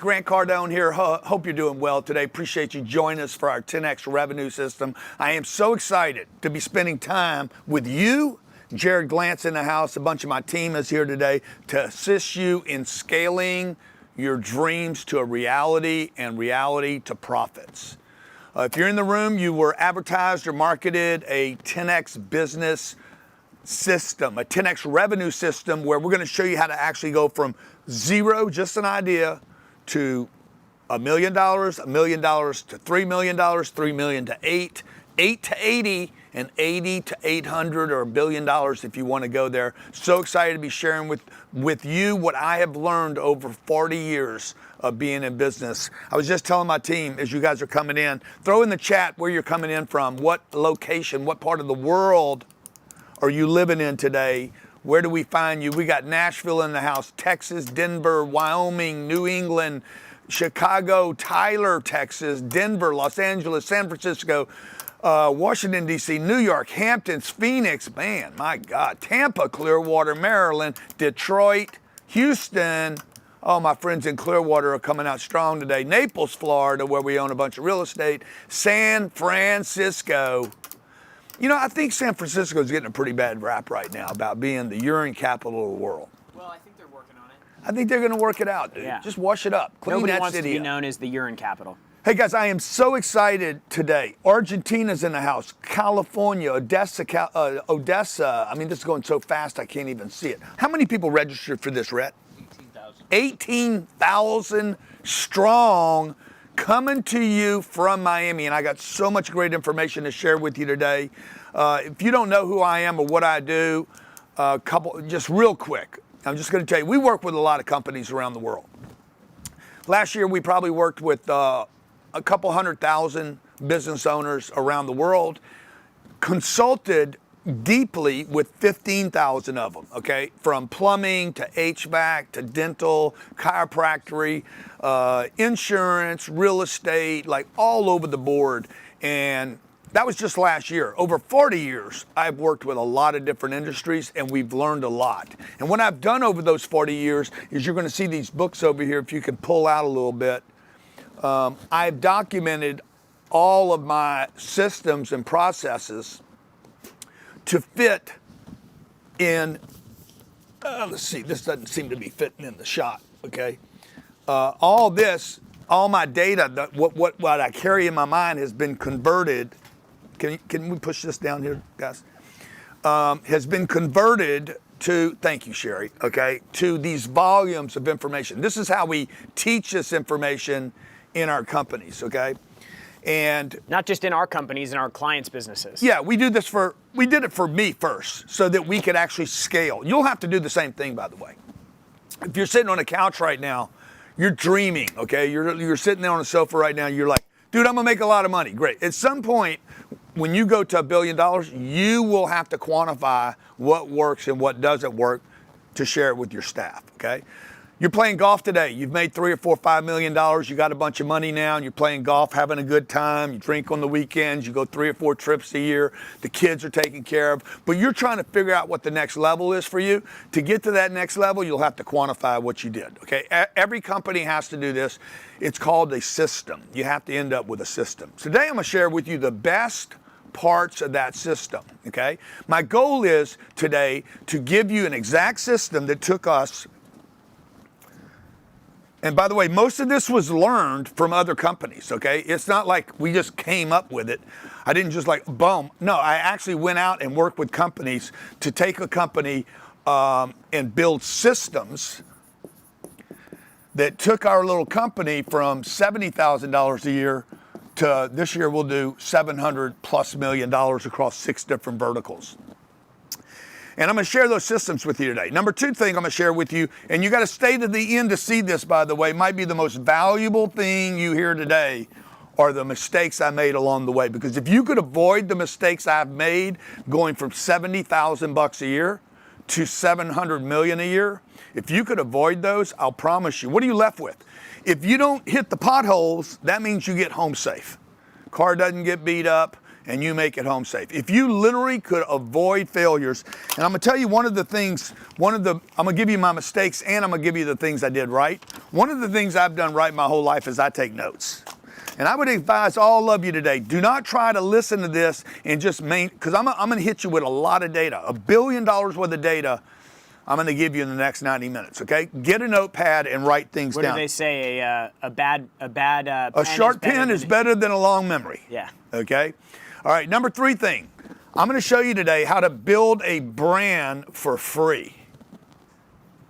Grant Cardone here. Hope you're doing well today. Appreciate you joining us for our 10X revenue system. I am so excited to be spending time with you. Jared Glantz in the house. A bunch of my team is here today to assist you in scaling your dreams to a reality and reality to profits. If you're in the room, you were advertised or marketed a 10X business system, a 10X revenue system, where we're going to show you how to actually go from zero, just an idea, to $1 million, $1 million to $3 million, $3 million to 8, 8 to 80, and 80 to 800 or $1 billion if you want to go there. So excited to be sharing with you what I have learned over 40 years of being in business. I was just telling my team as you guys are coming in, throw in the chat where you're coming in from, what location, what part of the world are you living in today? Where do we find you? We got Nashville in the house, Texas, Denver, Wyoming, New England, Chicago, Tyler, Texas, Denver, Los Angeles, San Francisco, Washington, D.C., New York, Hamptons, Phoenix, man, my God, Tampa, Clearwater, Maryland, Detroit, Houston. Oh, my friends in Clearwater are coming out strong today. Naples, Florida, where we own a bunch of real estate. San Francisco. You know, I think San Francisco is getting a pretty bad rap right now about being the urine capital of the world. Well, I think they're working on it. I think they're going to work it out, dude. Yeah. Just wash it up. Clean Nobody that wants city to be up. known as the urine capital. Hey, guys, I am so excited today. Argentina's in the house. California, Odessa. I mean, this is going so fast I can't even see it. How many people registered for this, Rhett? 18,000. 18,000 strong, coming to you from Miami, and I got so much great information to share with you today. If you don't know who I am or what I do, just real quick, I'm just going to tell you, we work with a lot of companies around the world. Last year, we probably worked with a couple 100,000 business owners around the world, consulted deeply with 15,000 of them, okay? From plumbing to HVAC to dental, chiropractic, insurance, real estate, like all over the board. And that was just last year. Over 40 years, I've worked with a lot of different industries, and we've learned a lot. And what I've done over those 40 years is you're going to see these books over here, if you can pull out a little bit. I've documented all of my systems and processes to fit in, let's see, this doesn't seem to be fitting in the shot, okay? All my data, what I carry in my mind has been converted. Can we push this down here, guys? Has been converted to, thank you, Sherry, okay, to these volumes of information. This is how we teach this information in our companies, okay? And not just in our companies, in our clients' businesses. Yeah, we did it for me first so that we could actually scale. You'll have to do the same thing, by the way. If you're sitting on a couch right now, you're dreaming, okay? You're sitting there on a sofa right now, you're like, dude, I'm gonna make a lot of money. Great. At some point, when you go to $1 billion, you will have to quantify what works and what doesn't work to share it with your staff, okay? You're playing golf today. You've made $3 or $4, $5 million. You got a bunch of money now, and you're playing golf, having a good time. You drink on the weekends. You go 3 or 4 trips a year. The kids are taken care of. But you're trying to figure out what the next level is for you. To get to that next level, you'll have to quantify what you did, okay? Every company has to do this. It's called a system. You have to end up with a system. Today, I'm going to share with you the best parts of that system, okay? My goal is today to give you an exact system that took us. And by the way, most of this was learned from other companies, okay? It's not like we just came up with it. I didn't just like, boom. No, I actually went out and worked with companies to take a company and build systems that took our little company from $70,000 a year to this year we'll do $700+ million across 6 different verticals. And I'm going to share those systems with you today. Number 2 thing I'm going to share with you, and you got to stay to the end to see this, by the way, might be the most valuable thing you hear today, are the mistakes I made along the way. Because if you could avoid the mistakes I've made going from $70,000 a year to $700 million a year, if you could avoid those, I'll promise you, what are you left with? If you don't hit the potholes, that means you get home safe. Car doesn't get beat up, and you make it home safe. If you literally could avoid failures, and I'm gonna tell you one of the things, I'm gonna give you my mistakes and I'm gonna give you the things I did right. One of the things I've done right my whole life is I take notes. And I would advise all of you today, do not try to listen to this and just because I'm gonna hit you with a lot of data, $1 billion worth of data I'm gonna give you in the next 90 minutes, okay? Get a notepad and write things down. What do they say? A bad a short pen is better than a long memory. Yeah. Okay? All right, number 3 thing. I'm gonna show you today how to build a brand for free.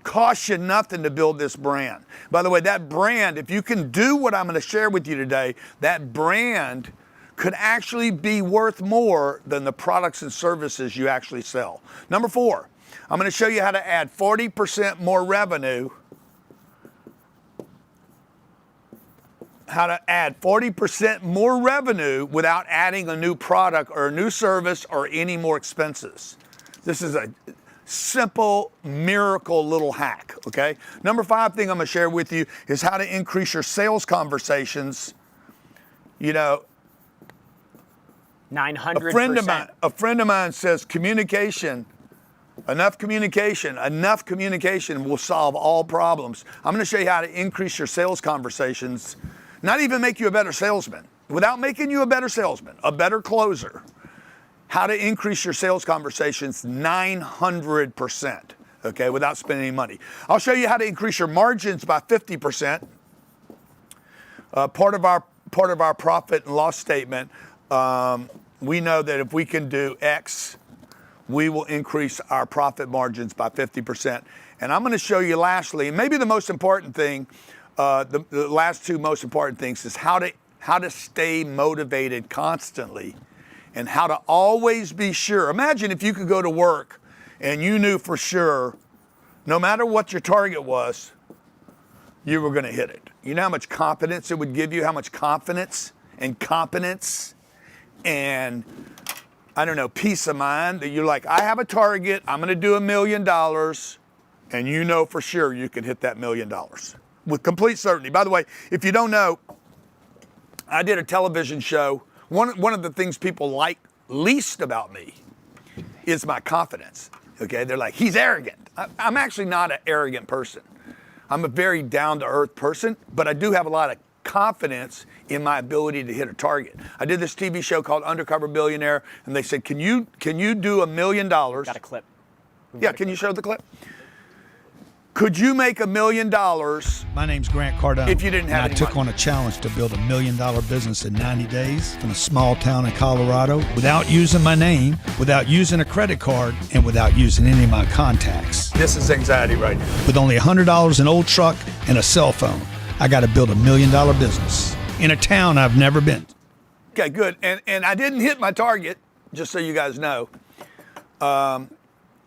Costs you nothing to build this brand. By the way, that brand, if you can do what I'm gonna share with you today, that brand could actually be worth more than the products and services you actually sell. Number 4, I'm gonna show you how to add 40% more revenue. How to add 40% more revenue without adding a new product or a new service or any more expenses. This is a simple miracle little hack, okay? Number 5 thing I'm gonna share with you is how to increase your sales conversations. You know, 900%. A friend of mine says enough communication will solve all problems. I'm gonna show you how to increase your sales conversations, not even make you a better salesman, without making you a better salesman, a better closer. How to increase your sales conversations 900%, okay, without spending any money. I'll show you how to increase your margins by 50%. Part of our profit and loss statement, we know that if we can do X, we will increase our profit margins by 50%. And I'm going to show you lastly, and maybe the most important thing, the last 2 most important things is how to stay motivated constantly and how to always be sure. Imagine if you could go to work and you knew for sure, no matter what your target was, you were going to hit it. You know how much confidence it would give you, how much confidence and competence and, I don't know, peace of mind that you're like, I have a target, I'm going to do $1 million, and you know for sure you can hit that $1 million with complete certainty. By the way, if you don't know, I did a television show. One of the things people like least about me is my confidence, okay? They're like, he's arrogant. I'm actually not an arrogant person. I'm a very down-to-earth person, but I do have a lot of confidence in my ability to hit a target. I did this TV show called Undercover Billionaire, and they said, can you do $1 million? Got a clip. Yeah, can you show the clip? Could you make $1 million? My name's Grant Cardone. If you didn't have and any I took money. on a challenge to build $1 million business in 90 days from a small town in Colorado without using my name, without using a credit card, and without using any of my contacts. This is anxiety right now. With only $100, an old truck, and a cell phone, I got to build $1 million business in a town I've never been. Okay, good. And I didn't hit my target, just so you guys know.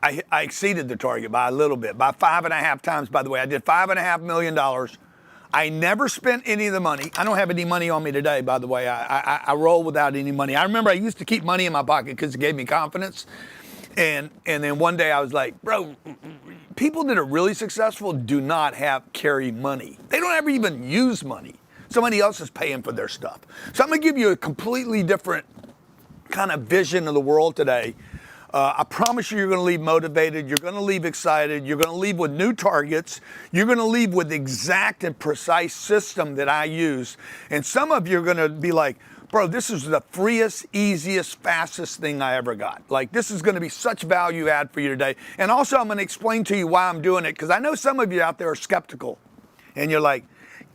I exceeded the target by a little bit, by 5.5 times, by the way. I did $5.5 million. I never spent any of the money. I don't have any money on me today, by the way. I roll without any money. I remember I used to keep money in my pocket because it gave me confidence. And then one day I was like, bro, people that are really successful do not carry money. They don't ever even use money. Somebody else is paying for their stuff. So I'm gonna give you a completely different kind of vision of the world today. I promise you're going to leave motivated, you're going to leave excited, you're going to leave with new targets, you're going to leave with exact and precise system that I use. And some of you are going to be like, bro, this is the freest, easiest, fastest thing I ever got. Like, this is going to be such value add for you today. And also, I'm going to explain to you why I'm doing it, because I know some of you out there are skeptical. And you're like,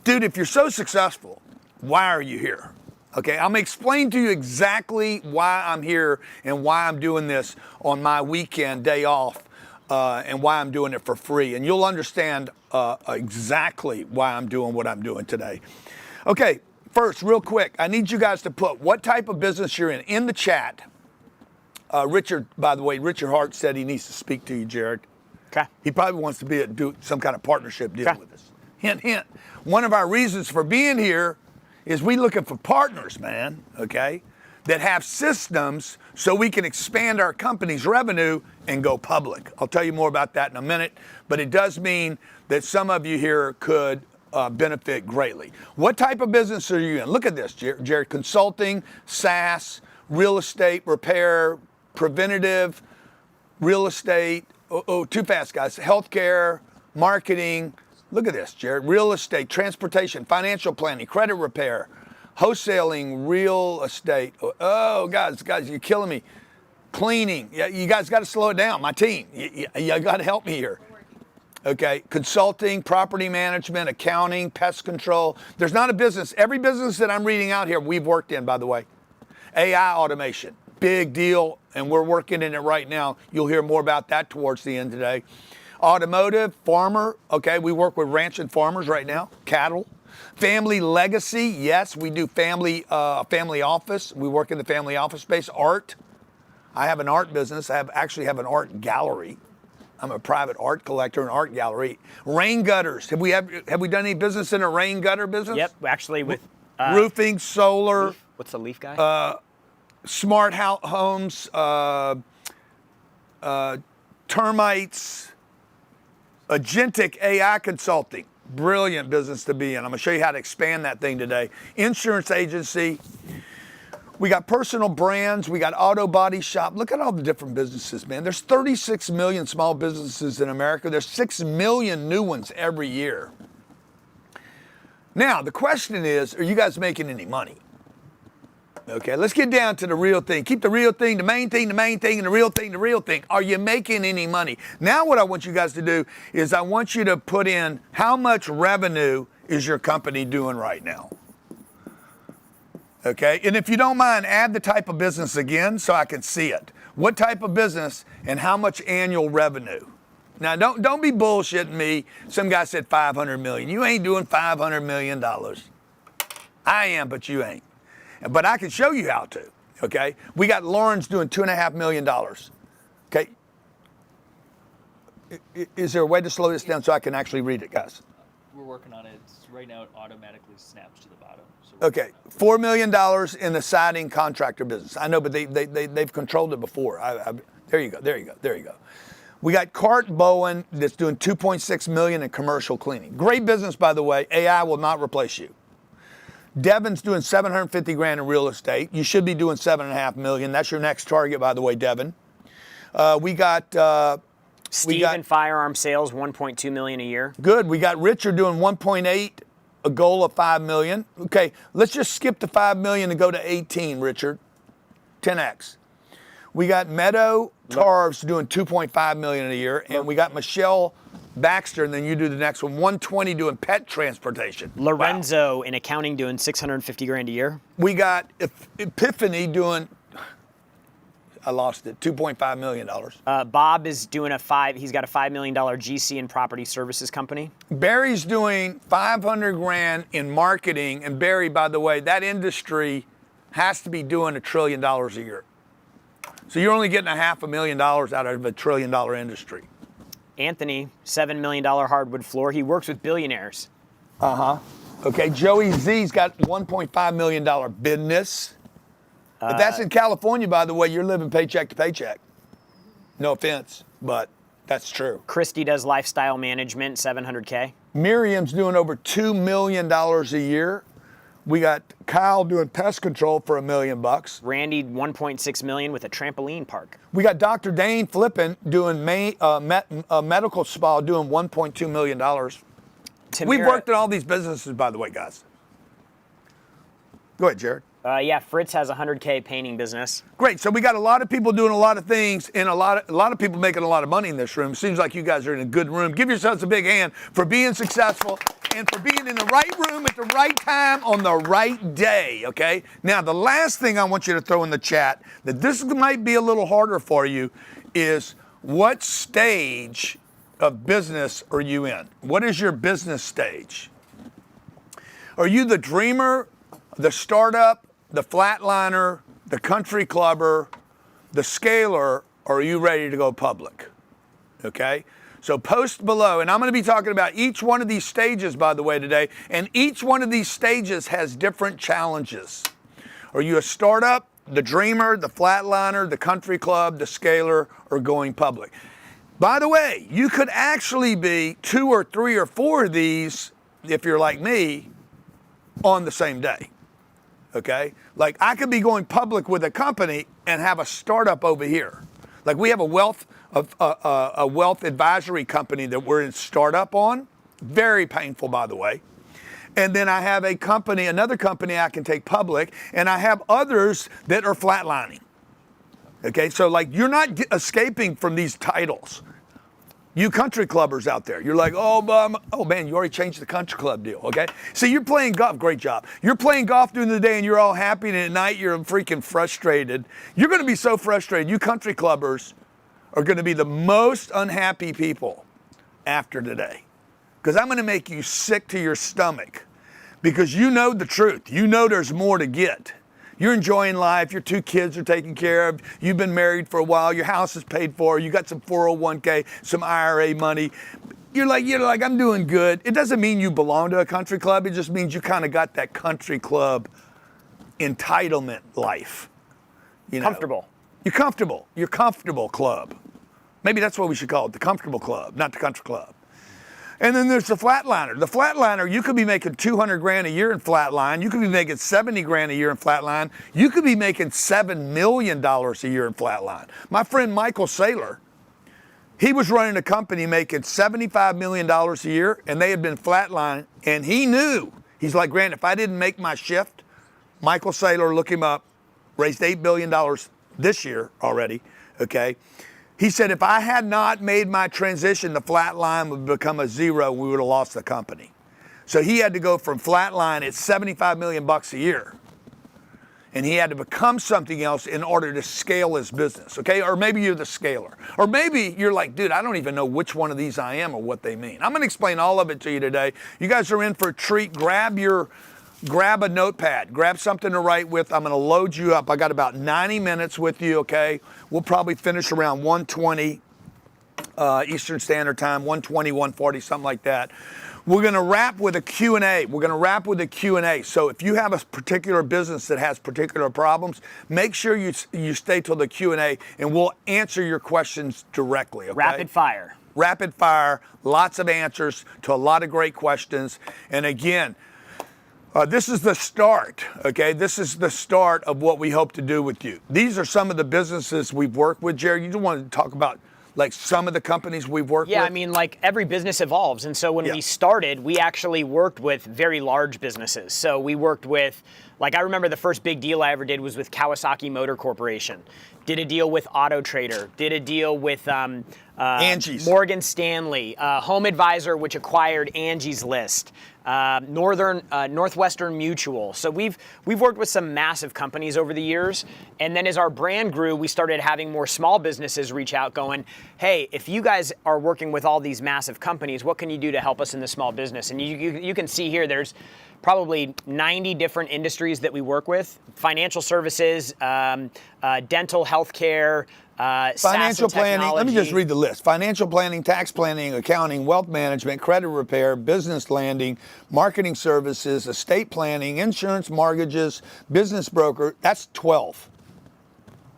dude, if you're so successful, why are you here? Okay, I'm gonna explain to you exactly why I'm here and why I'm doing this on my weekend day off and why I'm doing it for free. And you'll understand exactly why I'm doing what I'm doing today. Okay, first, real quick, I need you guys to put what type of business you're in the chat. Richard, by the way, Richard Hart said he needs to speak to you, Jared. Okay. He probably wants to do some kind of partnership deal Okay. with us. Hint, hint. One of our reasons for being here is we looking for partners, man, okay, that have systems so we can expand our company's revenue and go public. I'll tell you more about that in a minute, but it does mean that some of you here could benefit greatly. What type of business are you in? Look at this, Jared. Consulting, SaaS, real estate repair, preventative, real estate, too fast, guys, healthcare, marketing. Look at this, Jared. Real estate, transportation, financial planning, credit repair, wholesaling, real estate. Oh, guys, you're killing me. Cleaning. Yeah, you guys got to slow it down. My team, you got to help me here. Okay, consulting, property management, accounting, pest control. There's not a business. Every business that I'm reading out here, we've worked in, by the way. AI automation, big deal, and we're working in it right now. You'll hear more about that towards the end today. Automotive, farmer, okay, we work with ranch and farmers right now. Cattle. Family legacy, yes, we do family office. We work in the family office space. Art, I have an art business. I actually have an art gallery. I'm a private art collector and art gallery. Rain gutters. Have we done any business in a rain gutter business? Yep, actually with roofing, solar. Leaf. What's the leaf guy? Smart homes, termites, agentic AI consulting. Brilliant business to be in. I'm going to show you how to expand that thing today. Insurance agency. We got personal brands. We got auto body shop. Look at all the different businesses, man. There's 36 million small businesses in America. There's 6 million new ones every year. Now, the question is, are you guys making any money? Okay, let's get down to the real thing. Keep the real thing, the main thing, and the real thing, the real thing. Are you making any money? Now what I want you guys to do is I want you to put in how much revenue is your company doing right now. Okay, and if you don't mind, add the type of business again so I can see it. What type of business and how much annual revenue? Now don't be bullshitting me. Some guy said 500 million. You ain't doing $500 million. I am, but you ain't. But I can show you how to, okay? We got Lauren's doing $2.5 million, okay? Is there a way to slow this down so I can actually read it, guys? We're working on it. Right now it automatically snaps to the bottom. So okay, $4 million in the siding contractor business. I know, but they've controlled it before. There you go. We got Cart Bowen that's doing $2.6 million in commercial cleaning. Great business, by the way. AI will not replace you. Devin's doing $750,000 in real estate. You should be doing $7.5 million. That's your next target, by the way, Devin. We got Steve in firearm sales, $1.2 million a year. Good. We got Richard doing 1.8, a goal of $5 million. Okay, let's just skip the $5 million and go to 18, Richard. 10x. We got Meadow Tarves doing $2.5 million a year, and we got Michelle Baxter, and then you do the next one. 120 doing pet transportation. Lorenzo in accounting doing $650,000 a year. We got Epiphany doing, I lost it, $2.5 million. Bob is doing he's got a $5 million GC and property services company. Barry's doing $500,000 in marketing, and Barry, by the way, that industry has to be doing $1 trillion a year. So you're only getting $500,000 out of $1 trillion industry. Anthony, $7 million hardwood floor. He works with billionaires. Okay, Joey Z's got $1.5 million business. But that's in California, by the way. You're living paycheck to paycheck. No offense, but that's true. Christy does lifestyle management, $700K. Miriam's doing over $2 million a year. We got Kyle doing pest control for $1 million. Randy, $1.6 million with a trampoline park. We got Dr. Dane Flippin doing medical spa doing $1.2 million. We've worked in all these businesses, by the way, guys. Go ahead, Jared. Yeah, Fritz has a $100K painting business. Great. So we got a lot of people doing a lot of things and a lot of people making a lot of money in this room. Seems like you guys are in a good room. Give yourselves a big hand for being successful and for being in the right room at the right time on the right day, okay? Now, the last thing I want you to throw in the chat, that this might be a little harder for you, is what stage of business are you in? What is your business stage? Are you the dreamer, the startup, the flatliner, the country clubber, the scaler, or are you ready to go public? Okay? So post below, and I'm going to be talking about each one of these stages, by the way, today, and each one of these stages has different challenges. Are you a startup, the dreamer, the flatliner, the country club, the scaler, or going public? By the way, you could actually be 2 or 3 or 4 of these, if you're like me, on the same day. okay? Like I could be going public with a company and have a startup over here. Like we have a wealth advisory company that we're in startup on. Very painful, by the way. And then I have another company I can take public, and I have others that are flatlining. Okay, so like you're not escaping from these titles. You country clubbers out there, you're like, oh man, you already changed the country club deal, okay? See, you're playing golf, great job. You're playing golf during the day and you're all happy, and at night you're freaking frustrated. You're gonna be so frustrated. You country clubbers are gonna be the most unhappy people after today. Because I'm gonna make you sick to your stomach. Because you know the truth. You know there's more to get. You're enjoying life, your 2 kids are taken care of, you've been married for a while, your house is paid for, you got some 401k, some IRA money. You're like, I'm doing good. It doesn't mean you belong to a country club, it just means you kind of got that country club entitlement life. You know? Comfortable. You're comfortable club. Maybe that's what we should call it, the comfortable club, not the country club. And then there's the flatliner. The flatliner, you could be making 200 grand a year in flatline. You could be making 70 grand a year in flatline. You could be making $7 million a year in flatline. My friend Michael Saylor, he was running a company making $75 million a year, and they had been flatline, and he knew. He's like, Grant, if I didn't make my shift, Michael Saylor, look him up, raised $8 billion this year already, okay? He said, if I had not made my transition, the flat line would become a zero. We would have lost the company. So he had to go from flat line at $75 million a year. And he had to become something else in order to scale his business, okay? Or maybe you're the scaler. Or maybe you're like, dude, I don't even know which one of these I am or what they mean. I'm gonna explain all of it to you today. You guys are in for a treat. Grab a notepad, grab something to write with. I'm gonna load you up. I got about 90 minutes with you, okay? We'll probably finish around 1:20 Eastern Standard Time, 1:20, 1:40, something like that. We're gonna wrap with a Q&A. So if you have a particular business that has particular problems, make sure you stay till the Q&A and we'll answer your questions directly, okay? Rapid fire, lots of answers to a lot of great questions. And again, this is the start, okay? This is the start of what we hope to do with you. These are some of the businesses we've worked with. Jerry, you just want to talk about like some of the companies we've worked with? Yeah, I mean, like every business evolves. And so when we started, we actually worked with very large businesses. So we worked with, like I remember the first big deal I ever did was with Kawasaki Motor Corporation. Did a deal with Auto Trader. Did a deal with Angie's. Morgan Stanley. Home Advisor, which acquired Angie's List. Northwestern Mutual. So we've worked with some massive companies over the years. And then as our brand grew, we started having more small businesses reach out going, hey, if you guys are working with all these massive companies, what can you do to help us in the small business? And you can see here, there's probably 90 different industries that we work with: financial services, dental, healthcare, financial planning. technology. Let me just read the list: financial planning, tax planning, accounting, wealth management, credit repair, business lending, marketing services, estate planning, insurance, mortgages, business broker. That's 12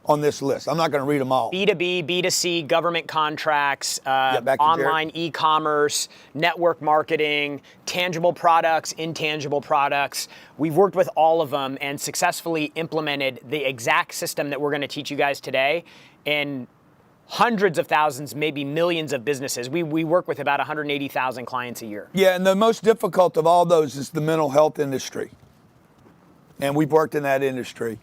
on this list. I'm not going to read them all. B2B, B2C, government contracts, back to online e-commerce, network marketing, tangible products, intangible products. We've worked with all of them and successfully implemented the exact system that we're going to teach you guys today in hundreds of thousands, maybe millions of businesses. We work with about 180,000 clients a year. Yeah, and the most difficult of all those is the mental health industry. And we've worked in that industry.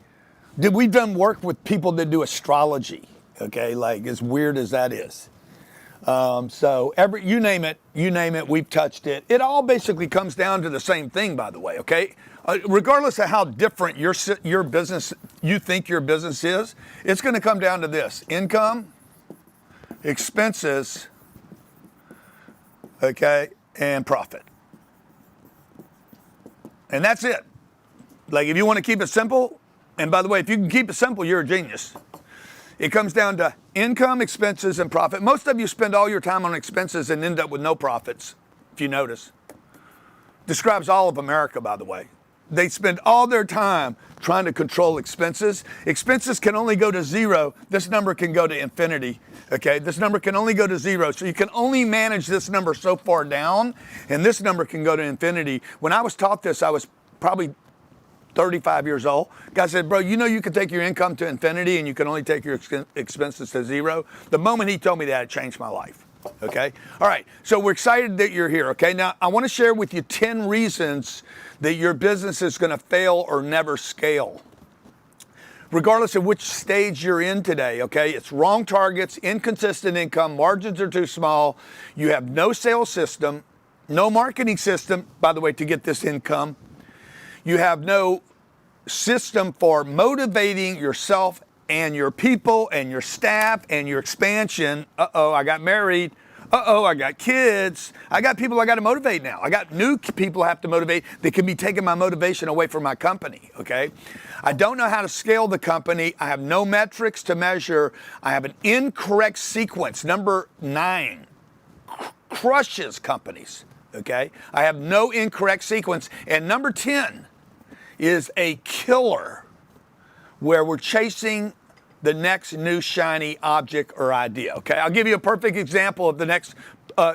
We've done work with people that do astrology, okay, like as weird as that is. So you name it, we've touched it. It all basically comes down to the same thing, by the way, okay? Regardless of how different your business, you think your business is, it's gonna come down to this: income, expenses, okay, and profit. And that's it. Like if you wanna keep it simple, and by the way, if you can keep it simple, you're a genius. It comes down to income, expenses, and profit. Most of you spend all your time on expenses and end up with no profits, if you notice. Describes all of America, by the way. They spend all their time trying to control expenses. Expenses can only go to zero. This number can go to infinity, okay? This number can only go to zero. So you can only manage this number so far down, and this number can go to infinity. When I was taught this, I was probably 35 years old. Guy said, bro, you know you can take your income to infinity and you can only take your expenses to zero? The moment he told me that, it changed my life. Okay? All right. So we're excited that you're here. Okay? Now, I want to share with you 10 reasons that your business is going to fail or never scale, regardless of which stage you're in today, okay? It's wrong targets, inconsistent income, margins are too small, you have no sales system, no marketing system, by the way, to get this income. You have no system for motivating yourself and your people and your staff and your expansion. Uh-oh, I got married. Uh-oh, I got kids. I got people I got to motivate now. I got new people I have to motivate that can be taking my motivation away from my company, okay? I don't know how to scale the company. I have no metrics to measure. I have an incorrect sequence. Number 9 crushes companies, okay? I have no incorrect sequence. And number 10 is a killer, where we're chasing the next new shiny object or idea, okay? I'll give you a perfect example of the next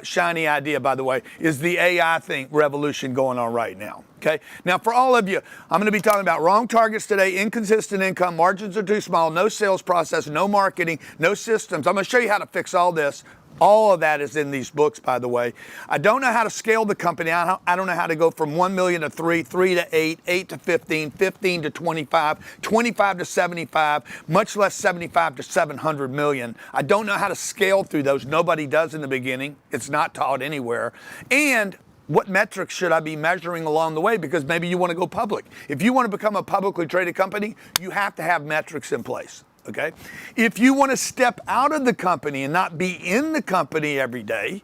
shiny idea, by the way, is the AI revolution going on right now, okay? Now, for all of you, I'm going to be talking about wrong targets today, inconsistent income, margins are too small, no sales process, no marketing, no systems. I'm going to show you how to fix all this. All of that is in these books, by the way. I don't know how to scale the company. I don't know how to go from 1 million to 3, 3 to 8, 8 to 15, 15 to 25, 25 to 75, much less 75 to 700 million. I don't know how to scale through those. Nobody does in the beginning. It's not taught anywhere. And what metrics should I be measuring along the way? Because maybe you want to go public. If you want to become a publicly traded company, you have to have metrics in place. Okay? If you want to step out of the company and not be in the company every day,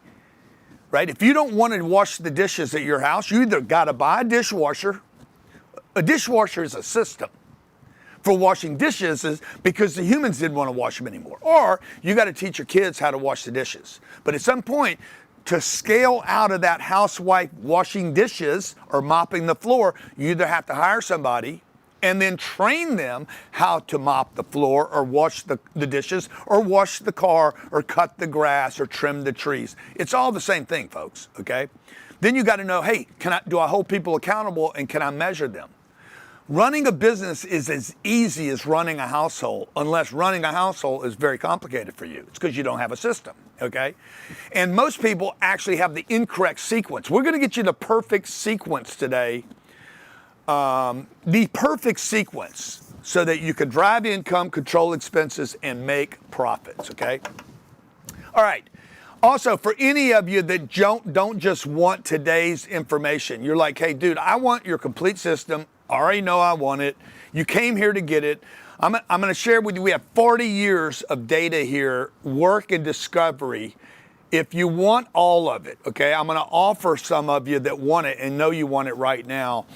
right? If you don't want to wash the dishes at your house, you either got to buy a dishwasher. A dishwasher is a system for washing dishes, is because the humans didn't want to wash them anymore. Or you got to teach your kids how to wash the dishes. But at some point, to scale out of that housewife washing dishes or mopping the floor, you either have to hire somebody and then train them how to mop the floor or wash the dishes or wash the car or cut the grass or trim the trees. It's all the same thing, folks, okay? Then you got to know, hey, do I hold people accountable and can I measure them? Running a business is as easy as running a household, unless running a household is very complicated for you. It's because you don't have a system, okay? And most people actually have the incorrect sequence. We're going to get you the perfect sequence today. The perfect sequence so that you can drive income, control expenses, and make profits, okay? All right. Also, for any of you that don't just want today's information, you're like, hey, dude, I want your complete system. I already know I want it. You came here to get it. I'm going to share with you, we have 40 years of data here, work and discovery. If you want all of it, okay, I'm going to offer some of you that want it and know you want it right now.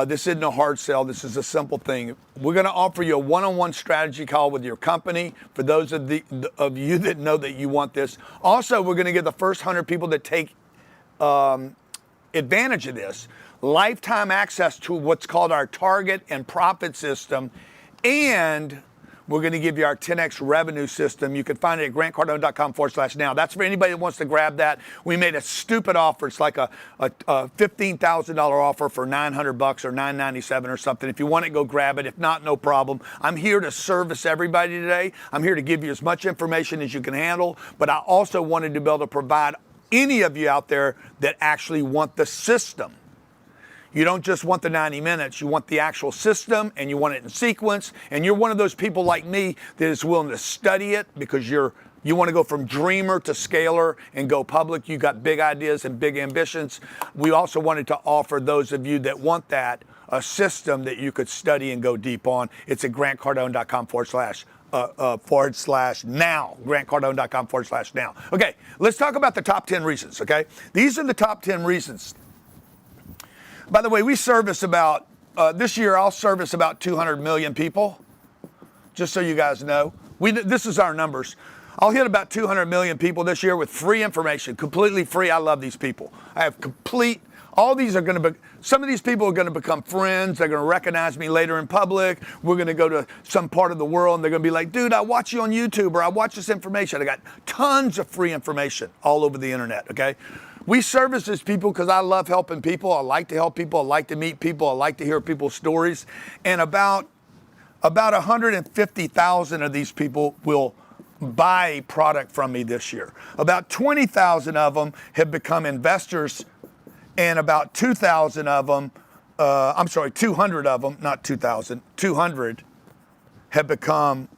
This isn't a hard sell. This is a simple thing. We're going to offer you a one-on-one strategy call with your company for those of you that know that you want this. Also, we're going to give the first 100 people that take advantage of this lifetime access to what's called our target and profit system, and we're going to give you our 10x revenue system. You can find it at grantcardone.com/now. That's for anybody that wants to grab that. We made a stupid offer. It's like a $15,000 offer for $900 or $997 or something. If you want it, go grab it. If not, no problem. I'm here to service everybody today. I'm here to give you as much information as you can handle, but I also wanted to be able to provide any of you out there that actually want the system. You don't just want the 90 minutes, you want the actual system and you want it in sequence, and you're one of those people like me that is willing to study it because you want to go from dreamer to scaler and go public. You got big ideas and big ambitions. We also wanted to offer those of you that want that a system that you could study and go deep on. It's at grantcardone.com/now, grantcardone.com/now. Okay, let's talk about the top 10 reasons, okay? These are the top 10 reasons. By the way, we service about, this year I'll service about 200 million people, just so you guys know. This is our numbers. I'll hit about 200 million people this year with free information, completely free. I love these people. I have all these are going to be, some of these people are going to become friends. They're going to recognize me later in public. We're going to go to some part of the world and they're going to be like, dude, I watch you on YouTube or I watch this information. I got tons of free information all over the internet, okay? We service as people because I love helping people. I like to help people. I like to meet people. I like to hear people's stories. And about 150,000 of these people will buy a product from me this year. About 20,000 of them have become investors, and about 2,000 of them, 200 of them, not 2,000, 200 have become,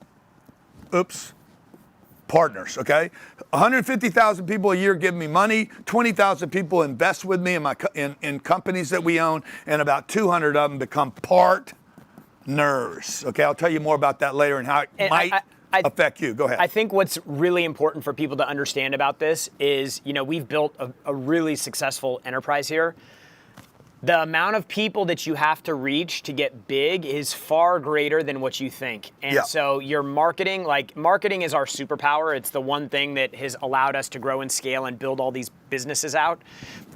partners, okay? 150,000 people a year give me money, 20,000 people invest with me in companies that we own, and about 200 of them become partners, okay? I'll tell you more about that later and how it might affect you. Go ahead. I think what's really important for people to understand about this is, we've built a really successful enterprise here. The amount of people that you have to reach to get big is far greater than what you think. And so your marketing is our superpower. It's the one thing that has allowed us to grow and scale and build all these businesses out.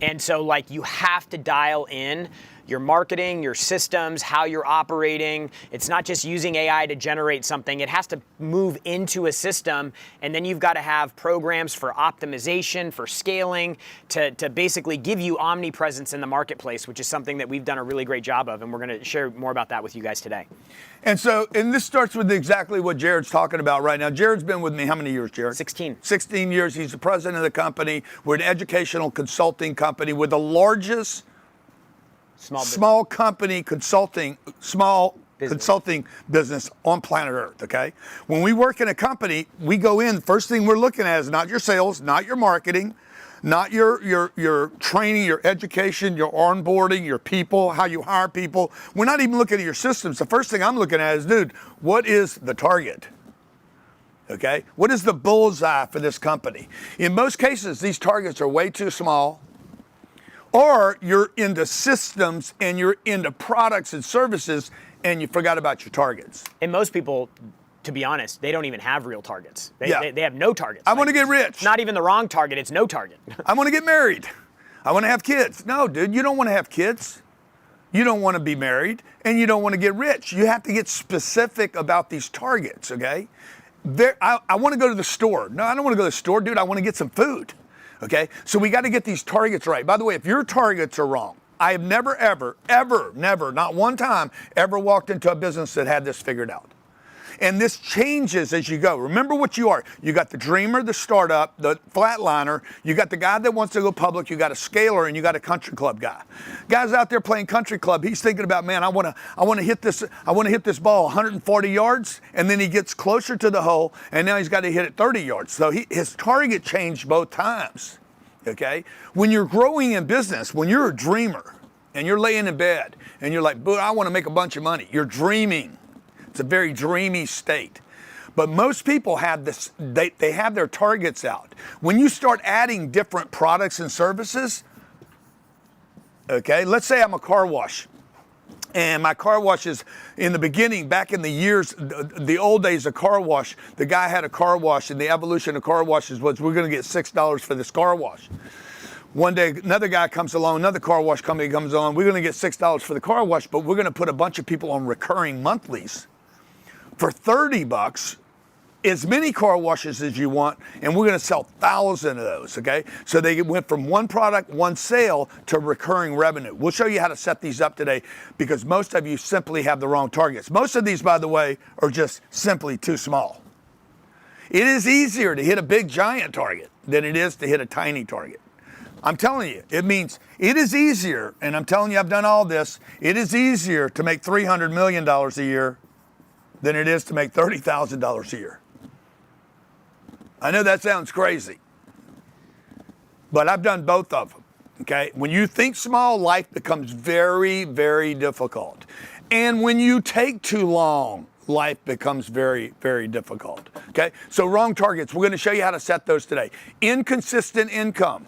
And so you have to dial in your marketing, your systems, how you're operating. It's not just using AI to generate something. It has to move into a system, and then you've got to have programs for optimization, for scaling, to basically give you omnipresence in the marketplace, which is something that we've done a really great job of, and we're going to share more about that with you guys today. And this starts with exactly what Jared's talking about right now. Jared's been with me how many years, Jared? 16. 16 years. He's the president of the company. We're an educational consulting company. We're the largest small consulting business on planet Earth, okay? When we work in a company, we go in, first thing we're looking at is not your sales, not your marketing, not your training, your education, your onboarding, your people, how you hire people. We're not even looking at your systems. The first thing I'm looking at is, dude, what is the target? Okay? What is the bullseye for this company? In most cases, these targets are way too small, or you're into systems and you're into products and services and you forgot about your targets. And most people, to be honest, they don't even have real targets. They have no targets. I want to get rich. It's not even the wrong target, it's no target. I want to get married. I want to have kids. No, dude, you don't want to have kids. You don't want to be married, and you don't want to get rich. You have to get specific about these targets, okay? I want to go to the store. No, I don't want to go to the store, dude. I want to get some food. Okay, so we got to get these targets right. By the way, if your targets are wrong, I have never, never, not one time, ever walked into a business that had this figured out. And this changes as you go. Remember what you are. You got the dreamer, the startup, the flatliner. You got the guy that wants to go public. You got a scaler, and you got a country club guy. Guy's out there playing country club. He's thinking about, man, I want to hit this ball 140 yards, and then he gets closer to the hole, and now he's got to hit it 30 yards. So his target changed both times. Okay, when you're growing in business, when you're a dreamer, and you're laying in bed, and you're like, "Boo, I want to make a bunch of money." You're dreaming. It's a very dreamy state. But most people have this, they have their targets out. When you start adding different products and services, okay, let's say I'm a car wash. And my car wash is, in the beginning, back in the years, the old days of car wash, the guy had a car wash, and the evolution of car washes was, we're going to get $6 for this car wash. One day, another guy comes along, another car wash company comes along, we're going to get $6 for the car wash, but we're going to put a bunch of people on recurring monthlies for $30, as many car washes as you want, and we're going to sell 1,000 of those, okay? So they went from one product, one sale, to recurring revenue. We'll show you how to set these up today, because most of you simply have the wrong targets. Most of these, by the way, are just simply too small. It is easier to hit a big giant target than it is to hit a tiny target. I'm telling you, it means it is easier, and I'm telling you, I've done all this, it is easier to make $300 million a year than it is to make $30,000 a year. I know that sounds crazy, but I've done both of them, okay? When you think small, life becomes very, very difficult. And when you take too long, life becomes very, very difficult, okay? So wrong targets, we're gonna show you how to set those today. Inconsistent income.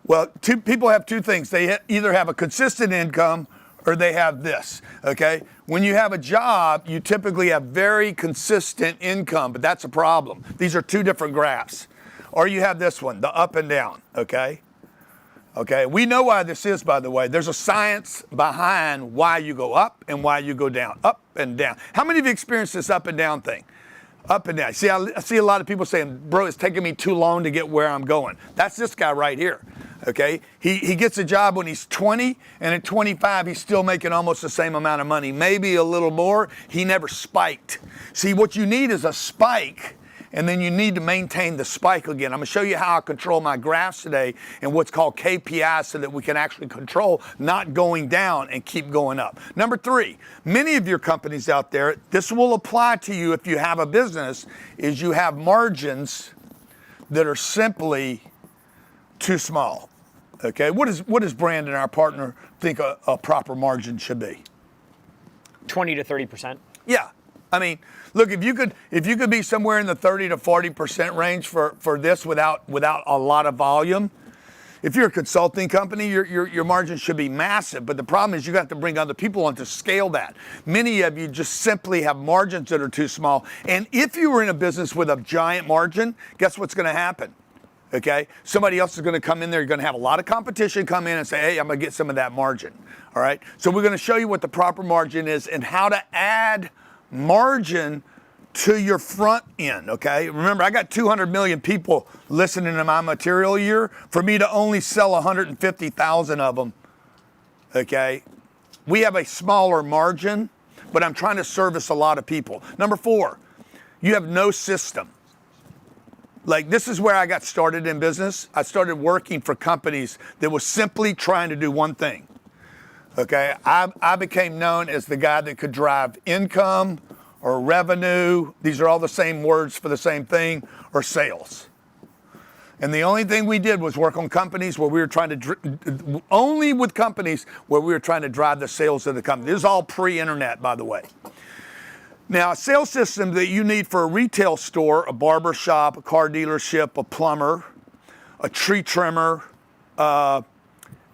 Well, people have two things. They either have a consistent income or they have this, okay? When you have a job, you typically have very consistent income, but that's a problem. These are two different graphs. Or you have this one, the up and down, okay? Okay, we know why this is, by the way. There's a science behind why you go up and why you go down, up and down. How many of you experienced this up and down thing? Up and down. See, I see a lot of people saying, bro, it's taking me too long to get where I'm going. That's this guy right here, okay? He gets a job when he's 20, and at 25, he's still making almost the same amount of money, maybe a little more. He never spiked. See, what you need is a spike, and then you need to maintain the spike again. I'm gonna show you how I control my graphs today and what's called KPIs so that we can actually control not going down and keep going up. Number 3, many of your companies out there, this will apply to you if you have a business, is you have margins that are simply too small. Okay, what does Brandon, our partner, think a proper margin should be? 20 to 30%. Yeah. I mean, look, if you could be somewhere in the 30 to 40% range for this without a lot of volume, if you're a consulting company, your margins should be massive. But the problem is you got to bring other people on to scale that. Many of you just simply have margins that are too small. And if you were in a business with a giant margin, guess what's going to happen? Okay, somebody else is going to come in there. You're going to have a lot of competition come in and say, hey, I'm going to get some of that margin. All right, so we're going to show you what the proper margin is and how to add margin to your front end, okay? Remember, I got 200 million people listening to my material a year. For me to only sell 150,000 of them, okay? We have a smaller margin, but I'm trying to service a lot of people. Number 4, you have no system. Like, this is where I got started in business. I started working for companies that was simply trying to do one thing. Okay, I became known as the guy that could drive income or revenue. These are all the same words for the same thing, or sales. And the only thing we did was work on companies where we were trying to, only with companies where we were trying to drive the sales of the company. This is all pre-internet, by the way. Now, a sales system that you need for a retail store, a barber shop, a car dealership, a plumber, a tree trimmer,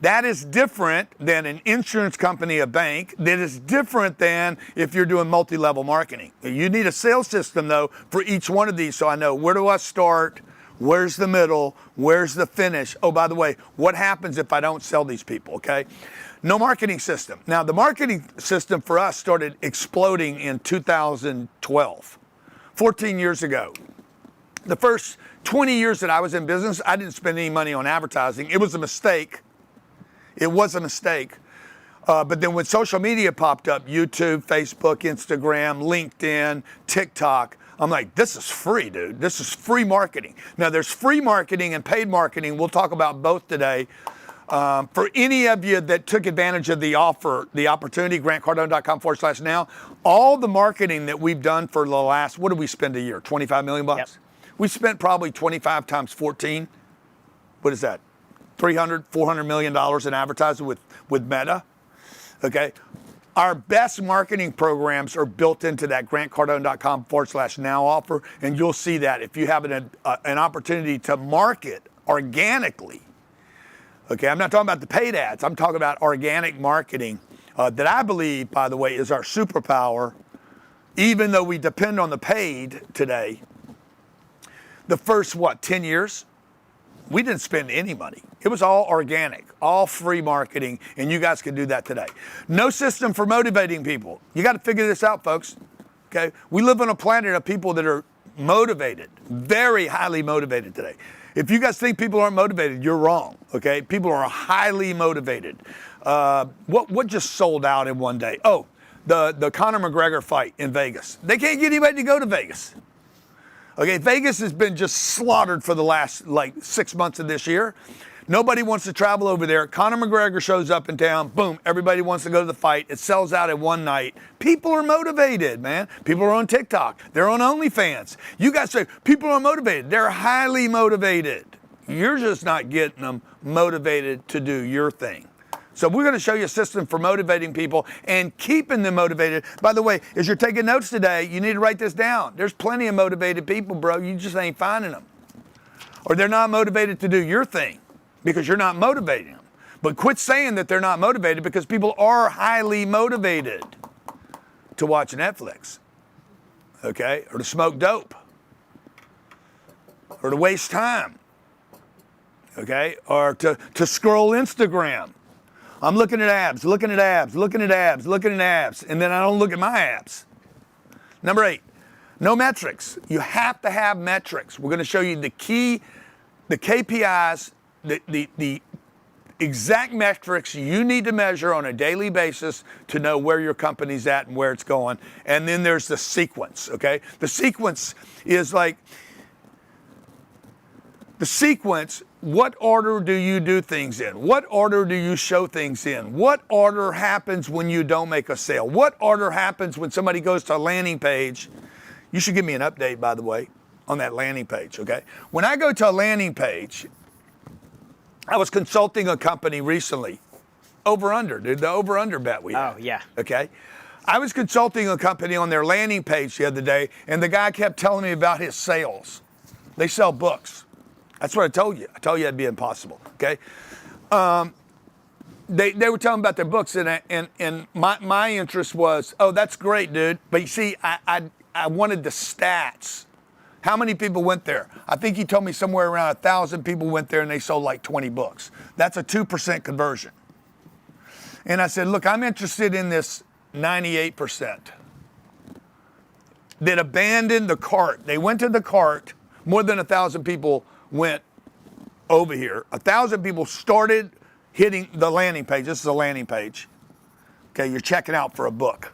that is different than an insurance company, a bank. That is different than if you're doing multi-level marketing. You need a sales system, though, for each one of these, so I know where do I start, where's the middle, where's the finish. Oh, by the way, what happens if I don't sell these people, okay? No marketing system. Now, the marketing system for us started exploding in 2012, 14 years ago. The first 20 years that I was in business, I didn't spend any money on advertising. It was a mistake. It was a mistake. But then when social media popped up, YouTube, Facebook, Instagram, LinkedIn, TikTok, I'm like, this is free, dude. This is free marketing. Now, there's free marketing and paid marketing. We'll talk about both today. For any of you that took advantage of the offer, the opportunity, grantcardone.com/now, all the marketing that we've done for the last, what did we spend a year? 25 million bucks? Yep. We spent probably 25 times 14. What is that? $400 million in advertising with Meta, okay? Our best marketing programs are built into that grantcardone.com/now offer, and you'll see that if you have an opportunity to market organically, okay? I'm not talking about the paid ads. I'm talking about organic marketing that I believe, by the way, is our superpower, even though we depend on the paid today. The first, 10 years? We didn't spend any money. It was all organic, all free marketing, and you guys can do that today. No system for motivating people. You got to figure this out, folks. Okay? We live on a planet of people that are motivated, very highly motivated today. If you guys think people aren't motivated, you're wrong. Okay? People are highly motivated. What just sold out in one day? Oh, the Conor McGregor fight in Vegas. They can't get anybody to go to Vegas. Okay, Vegas has been just slaughtered for the last 6 months of this year. Nobody wants to travel over there. Conor McGregor shows up in town. Boom, everybody wants to go to the fight. It sells out in one night. People are motivated, man. People are on TikTok. They're on OnlyFans. You guys say, people are motivated. They're highly motivated. You're just not getting them motivated to do your thing. So we're going to show you a system for motivating people and keeping them motivated. By the way, as you're taking notes today, you need to write this down. There's plenty of motivated people, bro. You just ain't finding them. Or they're not motivated to do your thing because you're not motivating them. But quit saying that they're not motivated, because people are highly motivated to watch Netflix, okay? Or to smoke dope. Or to waste time, okay? Or to scroll Instagram. I'm looking at abs, looking at abs, looking at abs, looking at abs, and then I don't look at my abs. Number 8, No metrics. You have to have metrics. We're going to show you the KPIs, the exact metrics you need to measure on a daily basis to know where your company's at and where it's going. And then there's the sequence, okay? The sequence is like, what order do you do things in? What order do you show things in? What order happens when you don't make a sale? What order happens when somebody goes to a landing page? You should give me an update, by the way, on that landing page, okay? When I go to a landing page, I was consulting a company recently. Over-under, dude, the over-under bet we had. Oh, yeah. Okay? I was consulting a company on their landing page the other day, and the guy kept telling me about his sales. They sell books. That's what I told you. I told you it'd be impossible, okay? They were telling me about their books, and my interest was, oh, that's great, dude. But you see, I wanted the stats. How many people went there? I think he told me somewhere around 1,000 people went there and they sold like 20 books. That's a 2% conversion. And I said, look, I'm interested in this 98% that abandoned the cart. They went to the cart. More than 1,000 people went over here. 1,000 people started hitting the landing page. This is a landing page. Okay, you're checking out for a book.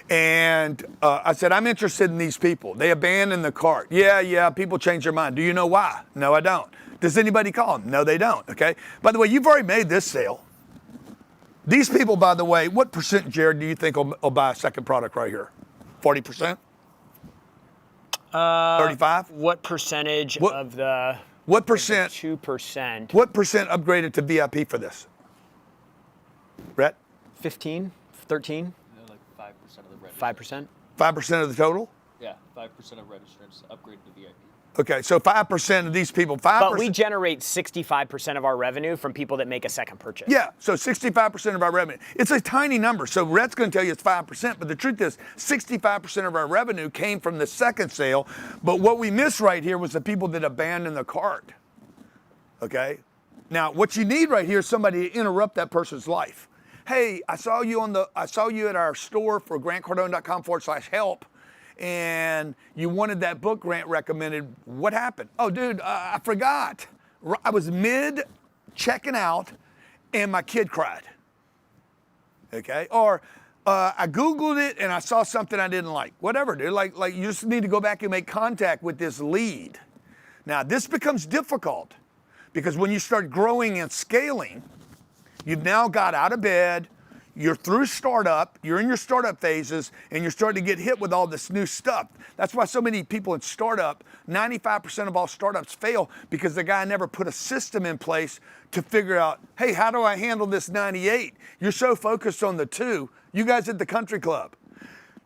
And I said, I'm interested in these people. They abandoned the cart. Yeah, people change their mind. Do you know why? No, I don't. Does anybody call them? No, they don't, okay? By the way, you've already made this sale. These people, by the way, what percent, Jared, do you think will buy a second product right here? 40%? 35? What percentage of the... What percent? 2%. What percent upgraded to VIP for this? Rhett? 15? 13? Like 5% of the registrants. 5%? 5% of the total? Yeah, 5% of registrants upgrade to VIP. Okay, so 5% of these people, 5%. But we generate 65% of our revenue from people that make a second purchase. Yeah, so 65% of our revenue. It's a tiny number, so Rhett's going to tell you it's 5%, but the truth is 65% of our revenue came from the second sale, but what we missed right here was the people that abandoned the cart, okay? Now, what you need right here is somebody to interrupt that person's life. Hey, I saw you at our store for grantcardone.com/help. And you wanted that book Grant recommended. What happened? Oh, dude, I forgot. I was mid checking out and my kid cried. Okay? Or I Googled it and I saw something I didn't like. Whatever, dude. Like you just need to go back and make contact with this lead. Now, this becomes difficult because when you start growing and scaling, you've now got out of bed, you're through startup, you're in your startup phases, and you're starting to get hit with all this new stuff. That's why so many people in startup, 95% of all startups fail because the guy never put a system in place to figure out, hey, how do I handle this 98? You're so focused on the 2. You guys at the country club,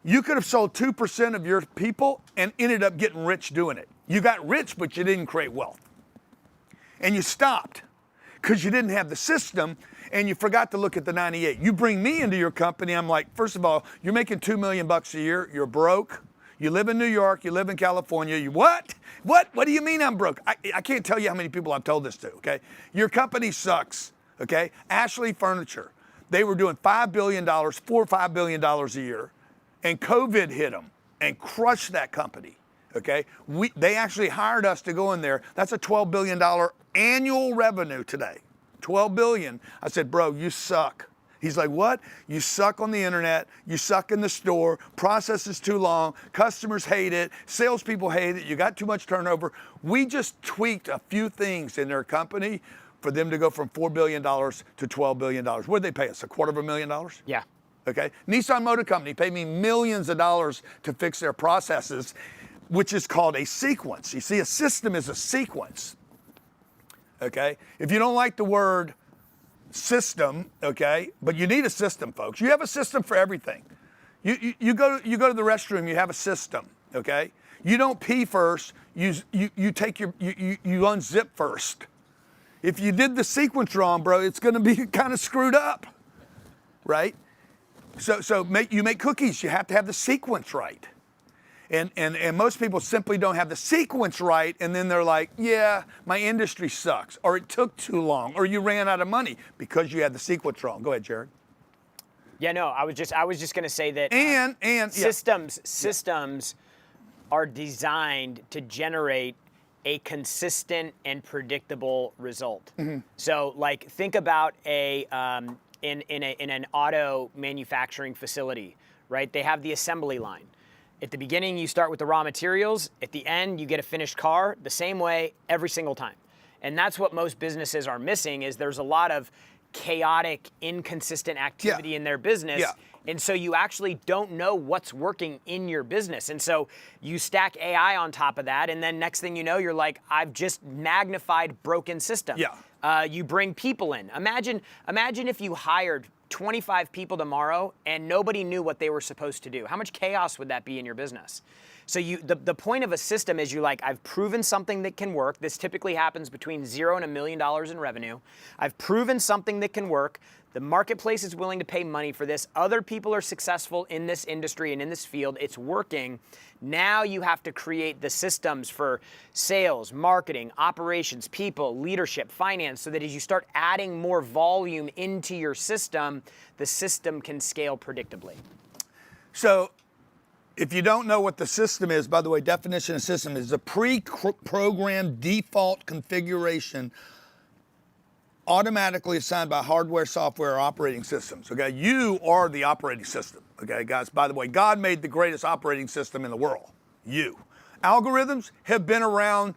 you could have sold 2% of your people and ended up getting rich doing it. You got rich, but you didn't create wealth. And you stopped because you didn't have the system and you forgot to look at the 98. You bring me into your company, I'm like, first of all, you're making $2 million a year, you're broke, you live in New York, you live in California, you what? What do you mean I'm broke? I can't tell you how many people I've told this to, okay? Your company sucks, okay? Ashley Furniture, they were doing $5 billion, $4 or $5 billion a year, and COVID hit them and crushed that company, okay? They actually hired us to go in there. That's a $12 billion annual revenue today. 12 billion. I said, bro, you suck. He's like, what? You suck on the internet. You suck in the store. Process is too long. Customers hate it. Salespeople hate it. You got too much turnover. We just tweaked a few things in their company for them to go from $4 billion to $12 billion. What did they pay us? $250,000? Yeah. Okay. Nissan Motor Company paid me millions of dollars to fix their processes, which is called a sequence. You see, a system is a sequence. Okay? If you don't like the word system, okay, but you need a system, folks. You have a system for everything. You go to the restroom, you have a system, okay? You don't pee first, you unzip first. If you did the sequence wrong, bro, it's gonna be kind of screwed up, right? So you make cookies, you have to have the sequence right. And most people simply don't have the sequence right, and then they're like, yeah, my industry sucks, or it took too long, or you ran out of money because you had the sequence wrong. Go ahead, Jared. Yeah, no, I was just going to say that and systems are designed to generate a consistent and predictable result. So, like, think about in an auto manufacturing facility, right? They have the assembly line. At the beginning, you start with the raw materials. At the end, you get a finished car the same way every single time. And that's what most businesses are missing, is there's a lot of chaotic, inconsistent activity in their business. Yeah. And so you actually don't know what's working in your business. And so you stack AI on top of that, and then next thing you know, you're like, I've just magnified broken system. Yeah. You bring people in. Imagine if you hired 25 people tomorrow and nobody knew what they were supposed to do. How much chaos would that be in your business? So the point of a system is you're like, I've proven something that can work. This typically happens between $0 and $1 million in revenue. I've proven something that can work. The marketplace is willing to pay money for this. Other people are successful in this industry and in this field. It's working. Now you have to create the systems for sales, marketing, operations, people, leadership, finance, so that as you start adding more volume into your system, the system can scale predictably. So if you don't know what the system is, by the way, definition of system is a pre-programmed default configuration automatically assigned by hardware, software, or operating systems. Okay, you are the operating system. Okay, guys, by the way, God made the greatest operating system in the world. You. Algorithms have been around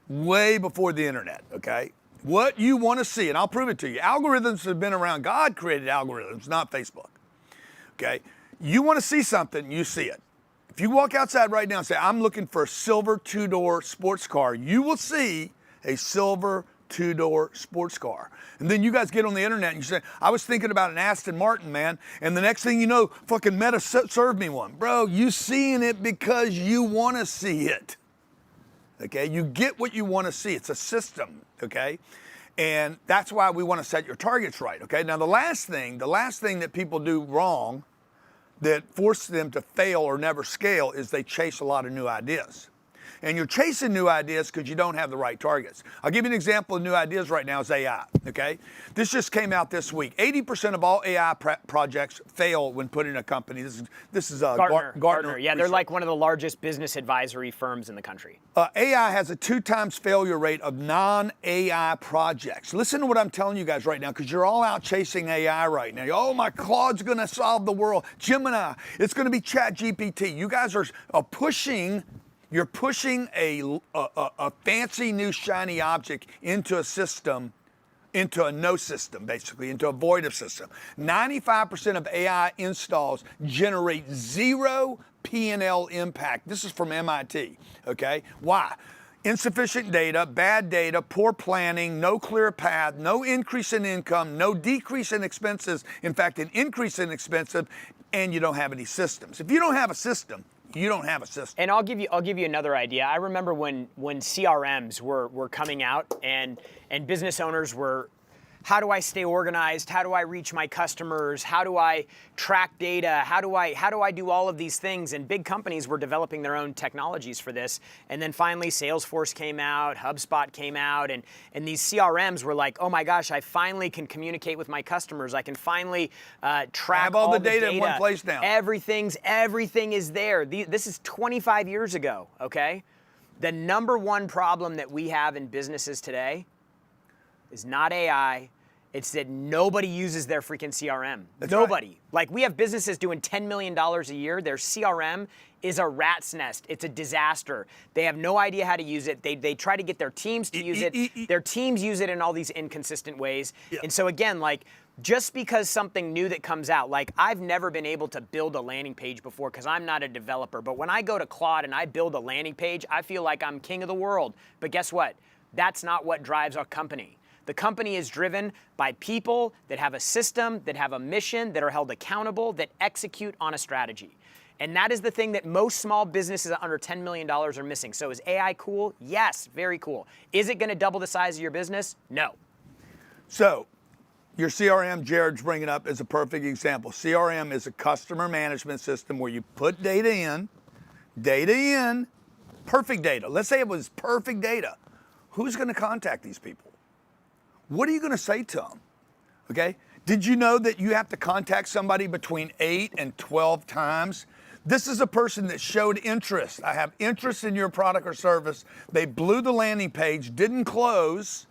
way before the internet. Okay, what you want to see, and I'll prove it to you. Algorithms have been around. God created algorithms, not Facebook. Okay, you want to see something, you see it. If you walk outside right now and say, I'm looking for a silver two-door sports car, you will see a silver two-door sports car. And then you guys get on the internet and you say, I was thinking about an Aston Martin, man. And the next thing you know, fucking Meta served me one. Bro, you seeing it because you want to see it. Okay, you get what you want to see. It's a system, okay? And that's why we want to set your targets right, okay? Now the last thing that people do wrong that forces them to fail or never scale is they chase a lot of new ideas. And you're chasing new ideas because you don't have the right targets. I'll give you an example of new ideas right now is AI, okay? This just came out this week. 80% of all AI projects fail when put in a company. This is Gartner. Yeah, they're research. like one of the largest business advisory firms in the country. AI has a 2 times failure rate of non-AI projects. Listen to what I'm telling you guys right now, because you're all out chasing AI right now. Oh, my Claude's going to solve the world. Gemini, it's going to be ChatGPT. You guys are pushing. You're pushing a fancy new shiny object into a system, into a no system, basically, into a void of system. 95% of AI installs generate 0 P&L impact. This is from MIT, okay? Why? Insufficient data, bad data, poor planning, no clear path, no increase in income, no decrease in expenses. In fact, an increase in expenses, and you don't have any systems. If you don't have a system, you don't have a system. And I'll give you another idea. I remember when CRMs were coming out and business owners were, how do I stay organized? How do I reach my customers? How do I track data? How do I do all of these things? And big companies were developing their own technologies for this. And then finally Salesforce came out, HubSpot came out, and these CRMs were like, oh my gosh, I finally can communicate with my customers. I can finally track have all the data in one place now. Everything is there. This is 25 years ago, okay? The number one problem that we have in businesses today is not AI. It's that nobody uses their freaking CRM. That's nobody. Right. Like, we have businesses doing $10 million a year. Their CRM is a rat's nest. It's a disaster. They have no idea how to use it. They try to get their teams to use it. Their teams use it in all these inconsistent ways. Yeah. And so again, like, just because something new that comes out, like, I've never been able to build a landing page before because I'm not a developer. But when I go to Claude and I build a landing page, I feel like I'm king of the world. But guess what? That's not what drives our company. The company is driven by people that have a system, that have a mission, that are held accountable, that execute on a strategy. And that is the thing that most small businesses under $10 million are missing. So is AI cool? Yes, very cool. Is it going to double the size of your business? No. So your CRM, Jared's bringing up, is a perfect example. CRM is a customer management system where you put data in, perfect data. Let's say it was perfect data. Who's going to contact these people? What are you going to say to them? Okay? Did you know that you have to contact somebody between 8 and 12 times? This is a person that showed interest. I have interest in your product or service. They blew the landing page, didn't close.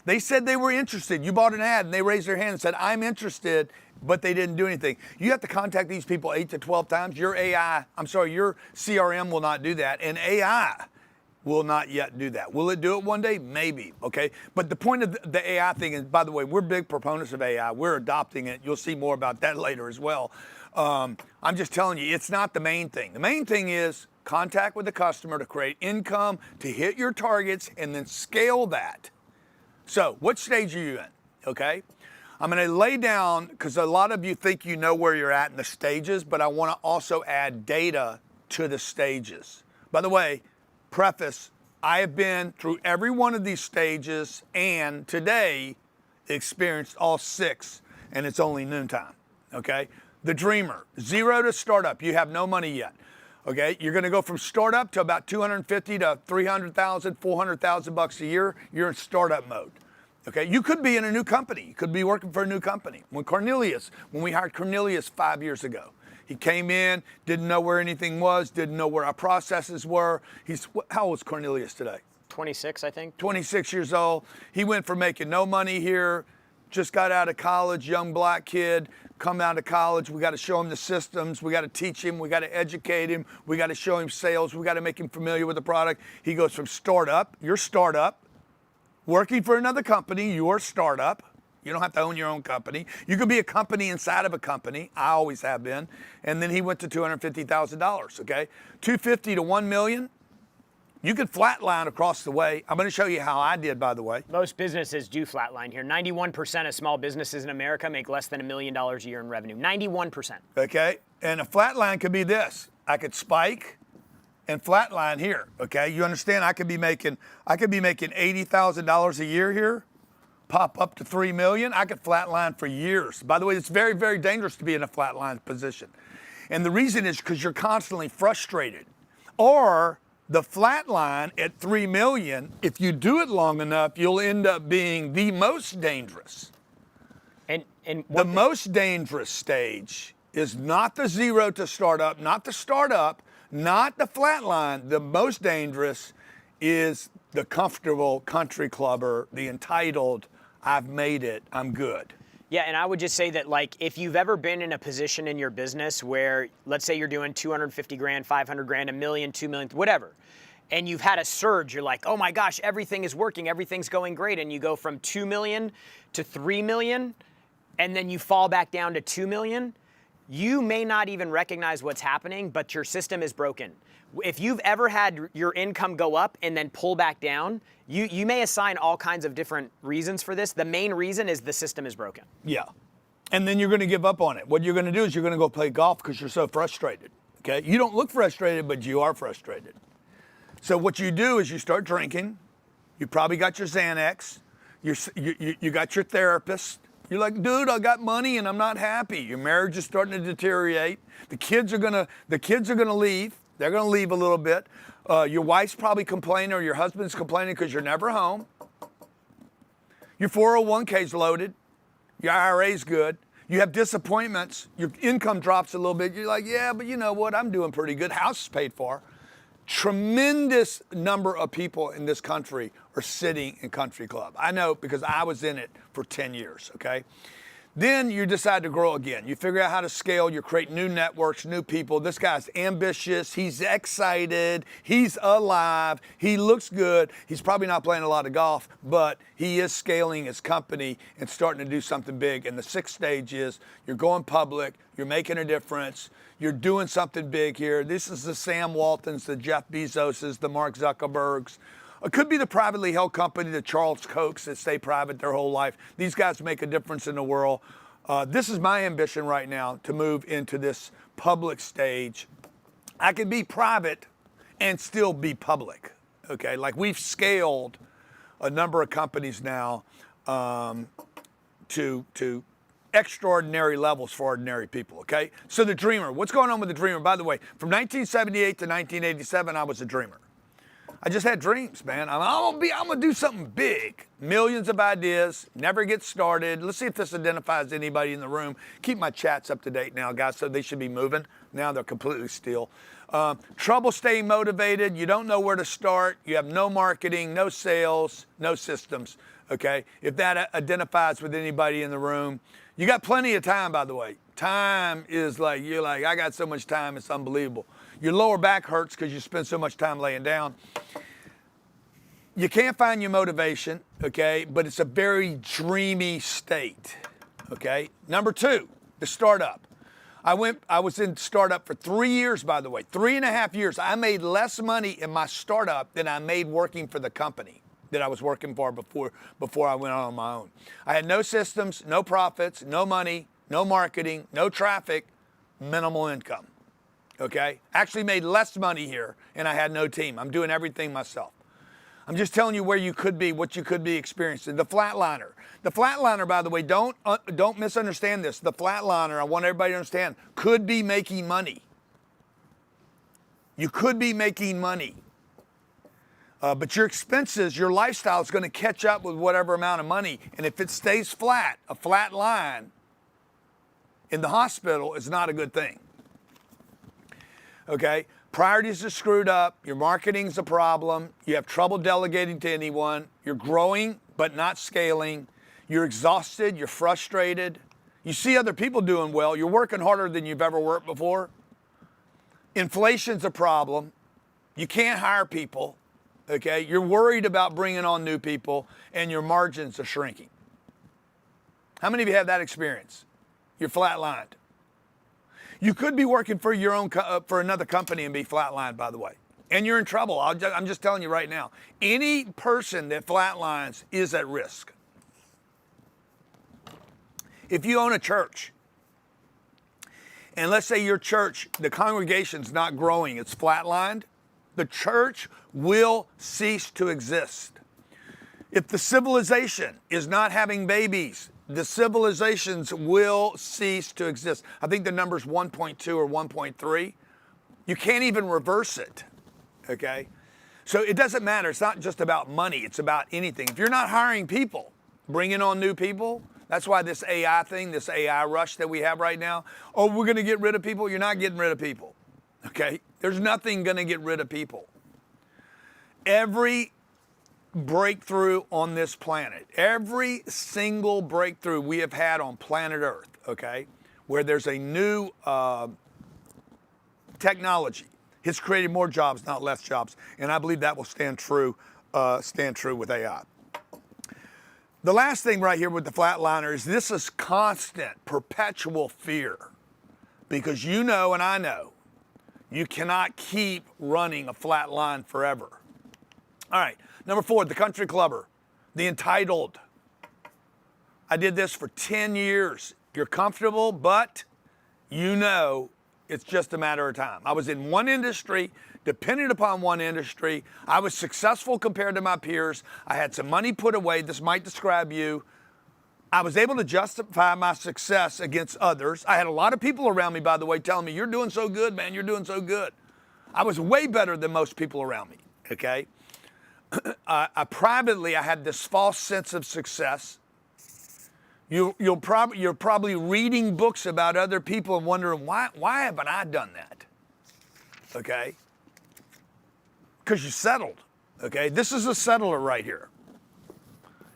They said they were interested. You bought an ad and they raised their hand and said, I'm interested, but they didn't do anything. You have to contact these people 8 to 12 times. Your CRM will not do that. And AI will not yet do that. Will it do it one day? Maybe, okay? But the point of the AI thing is, by the way, we're big proponents of AI. We're adopting it. You'll see more about that later as well. I'm just telling you, it's not the main thing. The main thing is contact with the customer to create income, to hit your targets, and then scale that. So what stage are you in, okay? I'm gonna lay down, because a lot of you think you know where you're at in the stages, but I wanna also add data to the stages. By the way, preface, I have been through every one of these stages and today experienced all 6, and it's only noontime, okay? The dreamer, 0 to startup, you have no money yet. Okay, you're going to go from startup to about 250 to 300,000, 400,000 bucks a year. You're in startup mode. Okay, you could be in a new company. You could be working for a new company. When we hired Cornelius 5 years ago, he came in, didn't know where anything was, didn't know where our processes were. How old is Cornelius today? 26, I think. 26 years old. He went from making no money here, just got out of college, young black kid, come out of college. We got to show him the systems. We got to teach him. We got to educate him. We got to show him sales. We got to make him familiar with the product. He goes from startup, your startup, working for another company, your startup. You don't have to own your own company. You could be a company inside of a company. I always have been. And then he went to $250,000, okay? 250 to 1 million. You could flatline across the way. I'm going to show you how I did, by the way. Most businesses do flatline here. 91% of small businesses in America make less than $1 million a year in revenue. 91%. Okay, and a flatline could be this. I could spike and flatline here. Okay, you understand? I could be making $80,000 a year here, pop up to 3 million. I could flatline for years. By the way, it's very, very dangerous to be in a flatline position, and the reason is because you're constantly frustrated, or the flat line at 3 million, if you do it long enough, you'll end up being the most dangerous. And the most dangerous stage is not the 0 to startup, not the startup, not the flat line. The most dangerous is the comfortable country clubber, the entitled, I've made it, I'm good. Yeah, and I would just say that, like, if you've ever been in a position in your business where, let's say you're doing 250 grand, 500 grand, $1 million, 2 million, whatever, and you've had a surge, you're like, oh my gosh, everything is working, everything's going great, and you go from 2 million to 3 million, and then you fall back down to 2 million, you may not even recognize what's happening, but your system is broken. If you've ever had your income go up and then pull back down, you may assign all kinds of different reasons for this. The main reason is the system is broken. Yeah. And then you're going to give up on it. What you're going to do is you're going to go play golf because you're so frustrated. Okay? You don't look frustrated, but you are frustrated. So what you do is you start drinking. You probably got your Xanax. You got your therapist. You're like, dude, I got money and I'm not happy. Your marriage is starting to deteriorate. The kids are gonna leave. They're gonna leave a little bit. Your wife's probably complaining, or your husband's complaining because you're never home. Your 401k's loaded. Your IRA's good. You have disappointments. Your income drops a little bit. You're like, yeah, but you know what? I'm doing pretty good. House is paid for. Tremendous number of people in this country are sitting in country club. I know because I was in it for 10 years, okay? Then you decide to grow again. You figure out how to scale. You create new networks, new people. This guy's ambitious. He's excited. He's alive. He looks good. He's probably not playing a lot of golf, but he is scaling his company and starting to do something big. And the 6th stage is you're going public. You're making a difference. You're doing something big here. This is the Sam Waltons, the Jeff Bezoses, the Mark Zuckerbergs. It could be the privately held company, the Charles Kochs that stay private their whole life. These guys make a difference in the world. This is my ambition right now, to move into this public stage. I can be private and still be public, okay? Like we've scaled a number of companies now to extraordinary levels for ordinary people, okay? So the dreamer, what's going on with the dreamer? By the way, from 1978 to 1987, I was a dreamer. I just had dreams, man. I'm gonna do something big. Millions of ideas, never get started. Let's see if this identifies anybody in the room. Keep my chats up to date now, guys, so they should be moving. Now they're completely still. Trouble staying motivated. You don't know where to start. You have no marketing, no sales, no systems, okay? If that identifies with anybody in the room, you got plenty of time, by the way. Time is like, you're like, I got so much time, it's unbelievable. Your lower back hurts because you spend so much time laying down. You can't find your motivation, okay? But it's a very dreamy state, okay? Number two, the startup. I was in startup for 3 years, by the way, 3.5 years. I made less money in my startup than I made working for the company that I was working for before I went on my own. I had no systems, no profits, no money, no marketing, no traffic, minimal income, okay? Actually made less money here, and I had no team. I'm doing everything myself. I'm just telling you where you could be, what you could be experiencing. The flatliner. The flatliner, by the way, don't misunderstand this. The flatliner, I want everybody to understand, could be making money. You could be making money. But your expenses, your lifestyle is going to catch up with whatever amount of money. And if it stays flat, a flat line in the hospital is not a good thing. Okay? Priorities are screwed up. Your marketing's a problem. You have trouble delegating to anyone. You're growing, but not scaling. You're exhausted. You're frustrated. You see other people doing well. You're working harder than you've ever worked before. Inflation's a problem. You can't hire people. Okay? You're worried about bringing on new people, and your margins are shrinking. How many of you have that experience? You're flatlined. You could be working for your own for another company and be flatlined, by the way, and you're in trouble. I'm just telling you right now. Any person that flatlines is at risk. If you own a church, and let's say your church, the congregation's not growing, it's flatlined, the church will cease to exist. If the civilization is not having babies, the civilizations will cease to exist. I think the number's 1.2 or 1.3. You can't even reverse it, okay? So it doesn't matter. It's not just about money. It's about anything. If you're not hiring people, bringing on new people, that's why this AI thing, this AI rush that we have right now, oh, we're going to get rid of people. You're not getting rid of people, okay? There's nothing going to get rid of people. Every breakthrough on this planet, every single breakthrough we have had on planet Earth, okay, where there's a new technology, has created more jobs, not less jobs, and I believe that will stand true with AI. The last thing right here with the flatliner is this is constant, perpetual fear, because you know and I know you cannot keep running a flat line forever. All right. Number 4, the country clubber, the entitled. I did this for 10 years. You're comfortable, but you know it's just a matter of time. I was in one industry, dependent upon one industry. I was successful compared to my peers. I had some money put away. This might describe you. I was able to justify my success against others. I had a lot of people around me, by the way, telling me, you're doing so good, man, you're doing so good. I was way better than most people around me, okay? Privately, I had this false sense of success. You're probably reading books about other people and wondering, why haven't I done that? Okay? Because you settled, okay? This is a settler right here.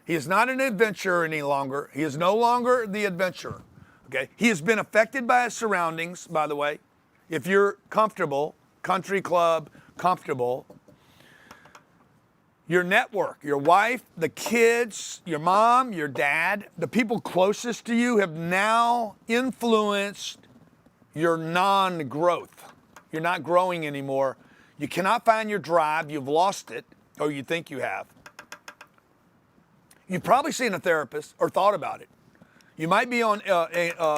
He is not an adventurer any longer. He is no longer the adventurer, okay? He has been affected by his surroundings, by the way. If you're comfortable, country club, comfortable, your network, your wife, the kids, your mom, your dad, the people closest to you have now influenced your non-growth. You're not growing anymore. You cannot find your drive. You've lost it, or you think you have. You've probably seen a therapist or thought about it. You might be on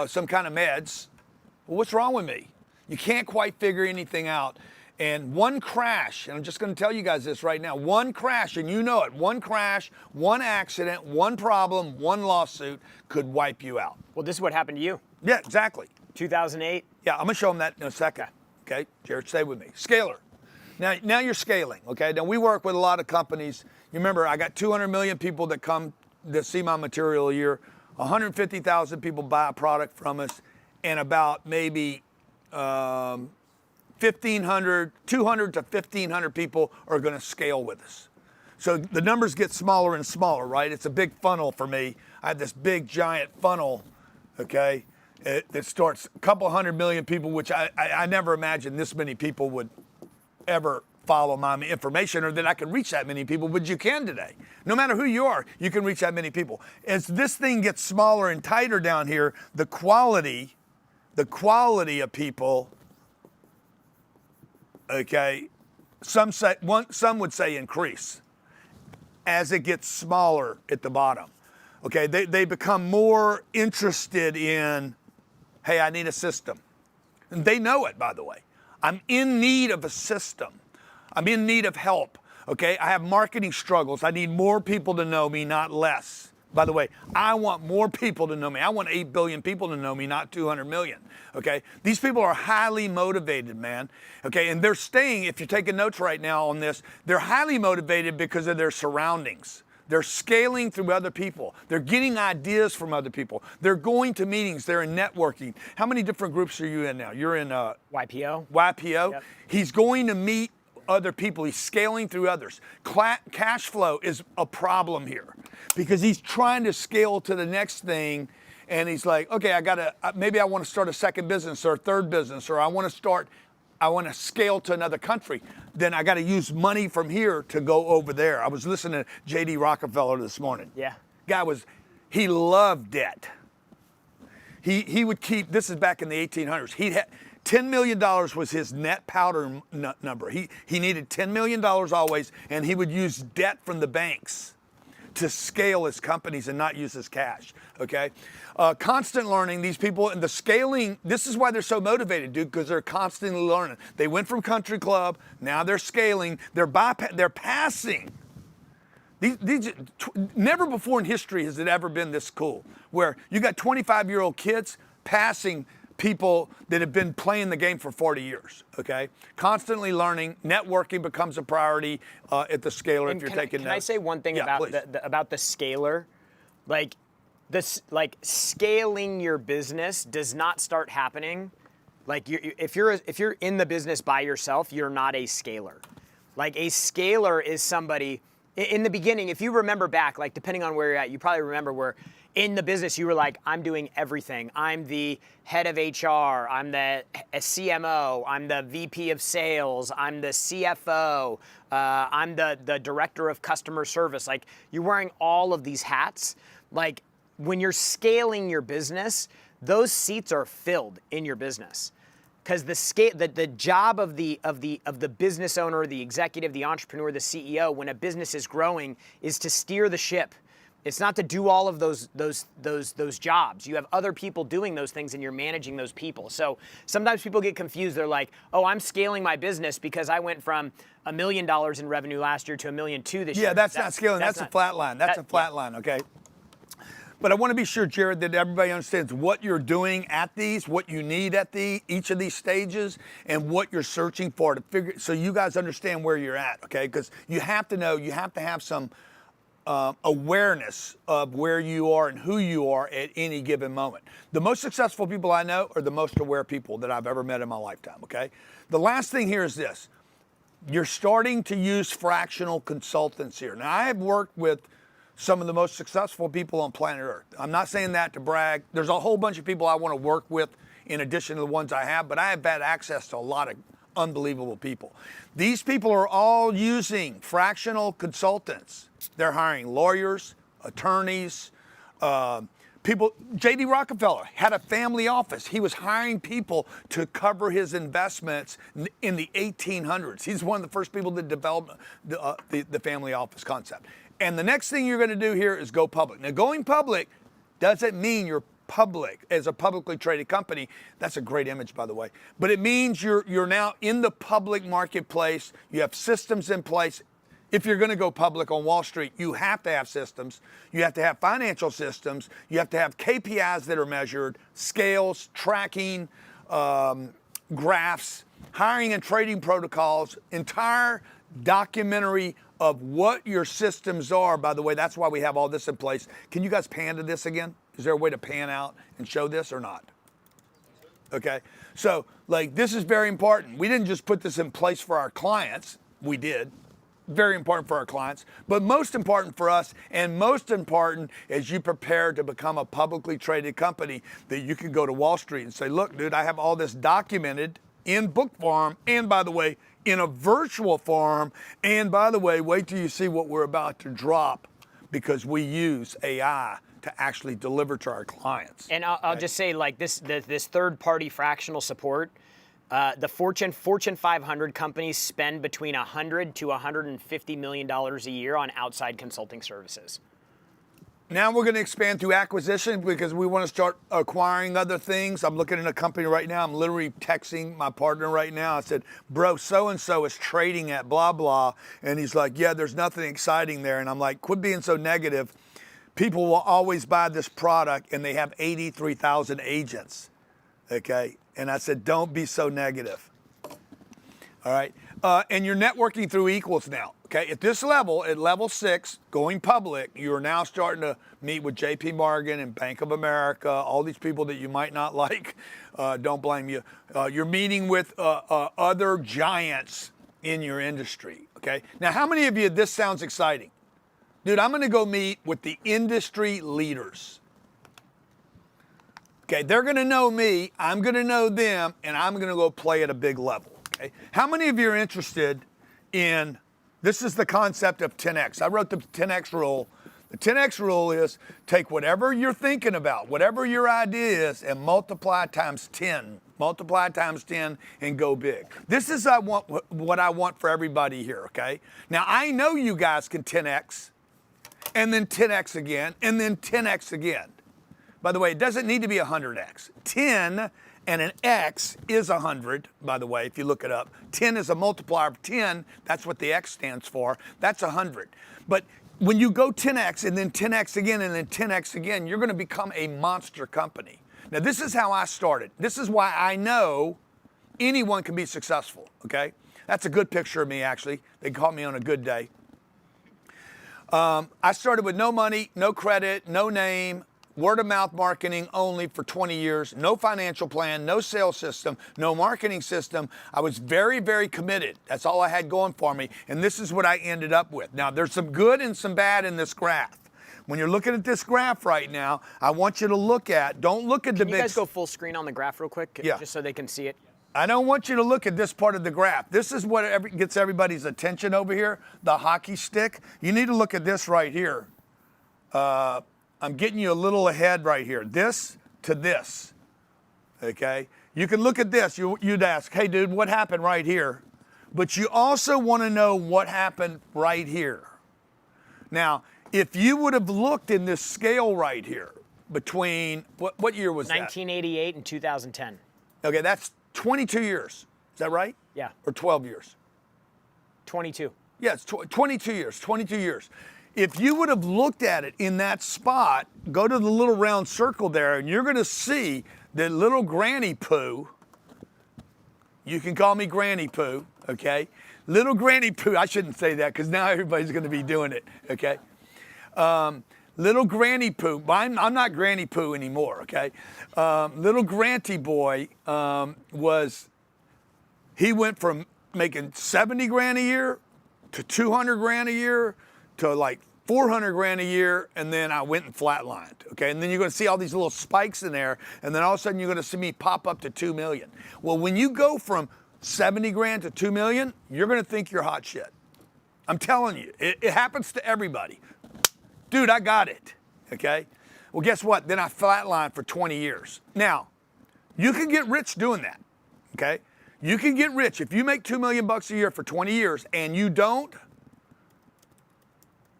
some kind of meds. Well, what's wrong with me? You can't quite figure anything out. And one crash, and I'm just going to tell you guys this right now, one crash, and you know it, one crash, one accident, one problem, one lawsuit could wipe you out. Well, this is what happened to you. Yeah, exactly. 2008. Yeah, I'm going to show them that in a second. Okay, Jared, stay with me. Scalar. Now you're scaling, okay? Now we work with a lot of companies. You remember, I got 200 million people that come to see my material a year. 150,000 people buy a product from us, and about maybe 200 to 1,500 people are going to scale with us. So the numbers get smaller and smaller, right? It's a big funnel for me. I have this big giant funnel, okay? It starts a couple 100 million people, which I never imagined this many people would ever follow my information or that I could reach that many people, but you can today. No matter who you are, you can reach that many people. As this thing gets smaller and tighter down here, the quality of people, okay, some would say increase as it gets smaller at the bottom. Okay, they become more interested in, hey, I need a system. And they know it, by the way. I'm in need of a system. I'm in need of help, okay? I have marketing struggles. I need more people to know me, not less. By the way, I want more people to know me. I want 8 billion people to know me, not 200 million, okay? These people are highly motivated, man, okay? And they're staying, if you're taking notes right now on this, they're highly motivated because of their surroundings. They're scaling through other people. They're getting ideas from other people. They're going to meetings. They're in networking. How many different groups are you in now? You're in YPO. YPO. Yep. He's going to meet other people. He's scaling through others. Cash flow is a problem here because he's trying to scale to the next thing, and he's like, okay, maybe I want to start a second business or a third business, or I want to scale to another country. Then I got to use money from here to go over there. I was listening to J.D. Rockefeller this morning. Yeah. He loved debt. He would keep, this is back in the 1800s, he had $10 million was his net powder number. He needed $10 million always, and he would use debt from the banks to scale his companies and not use his cash, okay? Constant learning, these people, and the scaling, this is why they're so motivated, dude, because they're constantly learning. They went from country club, now they're scaling, they're passing. Never before in history has it ever been this cool, where you got 25-year-old kids passing people that have been playing the game for 40 years, okay? Constantly learning, networking becomes a priority at the scaler if you're taking notes. Can I say one thing about the scaler? Like scaling your business does not start happening. Like if you're in the business by yourself, you're not a scaler. Like a scaler is somebody, in the beginning, if you remember back, like depending on where you're at, you probably remember where in the business you were like, I'm doing everything. I'm the head of HR, I'm the CMO, I'm the VP of sales, I'm the CFO, I'm the director of customer service. Like you're wearing all of these hats. Like when you're scaling your business, those seats are filled in your business. Because the job of the business owner, the executive, the entrepreneur, the CEO, when a business is growing, is to steer the ship. It's not to do all of those jobs. You have other people doing those things, and you're managing those people. So sometimes people get confused. They're like, "Oh, I'm scaling my business because I went from $1 million in revenue last year to $1.2 million this year." Yeah, that's not scaling. That's a flat line. That's a flat line. Okay. But I want to be sure, Jared, that everybody understands what you're doing at these, what you need at each of these stages, and what you're searching for to figure, so you guys understand where you're at, okay? Because you have to know, you have to have some awareness of where you are and who you are at any given moment. The most successful people I know are the most aware people that I've ever met in my lifetime, okay? The last thing here is this. You're starting to use fractional consultants here. Now, I have worked with some of the most successful people on planet Earth. I'm not saying that to brag. There's a whole bunch of people I want to work with in addition to the ones I have, but I have had access to a lot of unbelievable people. These people are all using fractional consultants. They're hiring lawyers, attorneys, people. J.D. Rockefeller had a family office. He was hiring people to cover his investments in the 1800s. He's one of the first people to develop the family office concept. And the next thing you're going to do here is go public. Now, going public doesn't mean you're public as a publicly traded company. That's a great image, by the way. But it means you're now in the public marketplace. You have systems in place. If you're going to go public on Wall Street, you have to have systems. You have to have financial systems. You have to have KPIs that are measured, scales, tracking, graphs. hiring and trading protocols, entire documentary of what your systems are. By the way, that's why we have all this in place. Can you guys pan to this again? Is there a way to pan out and show this or not? Okay, so like this is very important. We didn't just put this in place for our clients. We did. Very important for our clients, but most important for us, and most important as you prepare to become a publicly traded company, that you can go to Wall Street and say, look, dude, I have all this documented in book form, and by the way, in a virtual form, and by the way, wait till you see what we're about to drop, because we use AI to actually deliver to our clients. And I'll just say, like this third-party fractional support, the Fortune 500 companies spend between $100 to $150 million a year on outside consulting services. Now we're going to expand through acquisition because we want to start acquiring other things. I'm looking at a company right now. I'm literally texting my partner right now. I said, bro, so-and-so is trading at blah, blah. And he's like, yeah, there's nothing exciting there. And I'm like, quit being so negative. People will always buy this product, and they have 83,000 agents, okay? And I said, don't be so negative, all right? And you're networking through equals now, okay? At this level, at level 6, going public, you're now starting to meet with JP Morgan and Bank of America, all these people that you might not like, don't blame you. You're meeting with other giants in your industry, okay? Now, how many of you, this sounds exciting? Dude, I'm gonna go meet with the industry leaders. Okay, they're gonna know me, I'm gonna know them, and I'm gonna go play at a big level, okay? How many of you are interested in, this is the concept of 10X. I wrote the 10X rule. The 10X rule is take whatever you're thinking about, whatever your idea is, and multiply times 10. Multiply times 10 and go big. This is what I want for everybody here, okay? Now, I know you guys can 10X, and then 10X again, and then 10X again. By the way, it doesn't need to be 100X. 10 and an X is 100, by the way, if you look it up. 10 is a multiplier of 10. That's what the X stands for. That's 100. But when you go 10X and then 10X again and then 10X again, you're going to become a monster company. Now, this is how I started. This is why I know anyone can be successful, okay? That's a good picture of me, actually. They caught me on a good day. I started with no money, no credit, no name, word of mouth marketing only for 20 years, no financial plan, no sales system, no marketing system. I was very, very committed. That's all I had going for me. And this is what I ended up with. Now, there's some good and some bad in this graph. When you're looking at this graph right now, I want you to look at, don't look at the big. Can you guys go full screen on the graph real quick? Yeah. Just so they can see it. I don't want you to look at this part of the graph. This is what gets everybody's attention over here, the hockey stick. You need to look at this right here. I'm getting you a little ahead right here. This to this, okay? You can look at this. You'd ask, hey, dude, what happened right here? But you also want to know what happened right here. Now, if you would have looked in this scale right here between, what year was that? 1988 and 2010. Okay, that's 22 years. Is that right? Yeah. Or 12 years? 22. Yeah, it's 22 years, 22 years. If you would have looked at it in that spot, go to the little round circle there, and you're going to see that little Granny Poo. You can call me Granny Poo, okay? Little Granny Poo, I shouldn't say that because now everybody's going to be doing it, okay? Little Granny Poo, I'm not Granny Poo anymore, okay? Little Granty Boy he went from making 70 grand a year to 200 grand a year to like 400 grand a year, and then I went and flatlined, okay? And then you're gonna see all these little spikes in there, and then all of a sudden you're gonna see me pop up to 2 million. Well, when you go from 70 grand to 2 million, you're gonna think you're hot shit. I'm telling you, it happens to everybody. Dude, I got it, okay? Well, guess what? Then I flatlined for 20 years. Now, you can get rich doing that, okay? You can get rich. If you make $2 million a year for 20 years and you don't,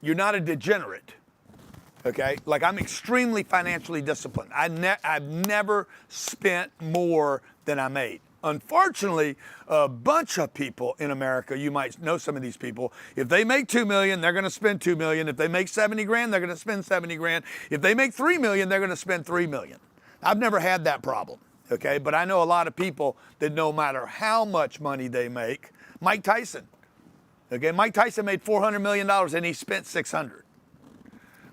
you're not a degenerate, okay? Like, I'm extremely financially disciplined. I've never spent more than I made. Unfortunately, a bunch of people in America, you might know some of these people, if they make 2 million, they're gonna spend 2 million. If they make 70 grand, they're gonna spend 70 grand. If they make 3 million, they're gonna spend 3 million. I've never had that problem, okay? But I know a lot of people that no matter how much money they make, Mike Tyson, okay? Mike Tyson made $400 million and he spent 600.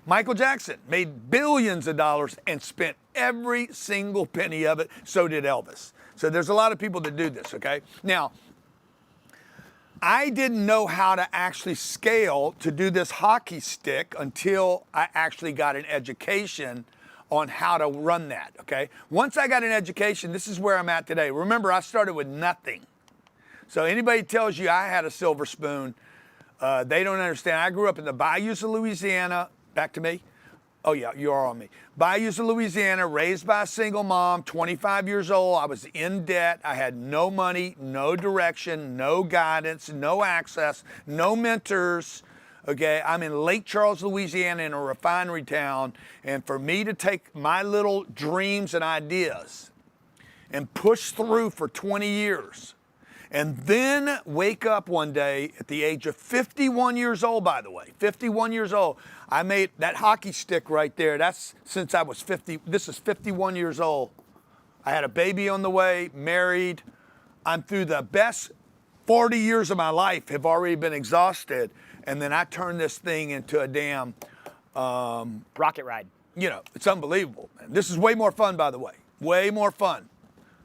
Michael Jackson made billions of dollars and spent every single penny of it. So did Elvis. So there's a lot of people that do this, okay? Now, I didn't know how to actually scale to do this hockey stick until I actually got an education on how to run that, okay? Once I got an education, this is where I'm at today. Remember, I started with nothing. So anybody tells you I had a silver spoon, they don't understand. I grew up in the bayous of Louisiana. Back to me? Oh yeah, you are on me. Bayous of Louisiana, raised by a single mom, 25 years old. I was in debt. I had no money, no direction, no guidance, no access, no mentors. Okay, I'm in Lake Charles, Louisiana in a refinery town. And for me to take my little dreams and ideas and push through for 20 years and then wake up one day at the age of 51 years old, by the way, 51 years old. I made that hockey stick right there. That's since I was 50. This is 51 years old. I had a baby on the way, married. I'm through the best 40 years of my life have already been exhausted. And then I turned this thing into a damn rocket ride. You know, it's unbelievable. This is way more fun, by the way. Way more fun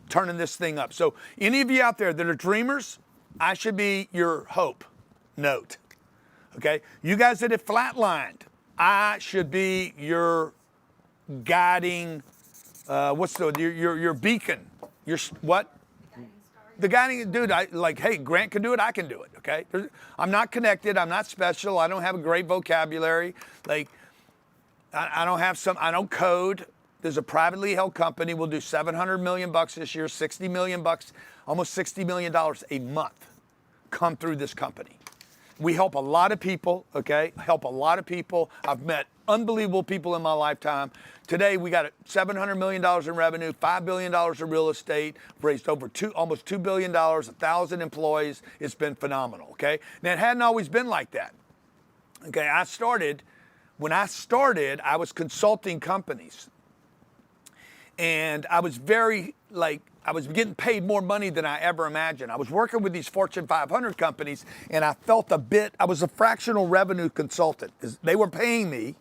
turning this thing up. So any of you out there that are dreamers, I should be your hope note. Okay? You guys that have flatlined, I should be your guiding, your beacon. Your what? The guiding, dude, hey, Grant can do it, I can do it, okay? I'm not connected, I'm not special, I don't have a great vocabulary. Like, I don't code. There's a privately held company. We'll do $700 million this year, $60 million, almost $60 million a month come through this company. We help a lot of people, okay? Help a lot of people. I've met unbelievable people in my lifetime. Today, we got $700 million in revenue, $5 billion in real estate, raised almost $2 billion, 1,000 employees. It's been phenomenal, okay? Now, it hadn't always been like that, okay? When I started, I was consulting companies. And I was I was getting paid more money than I ever imagined. I was working with these Fortune 500 companies, and I felt I was a fractional revenue consultant. They were paying me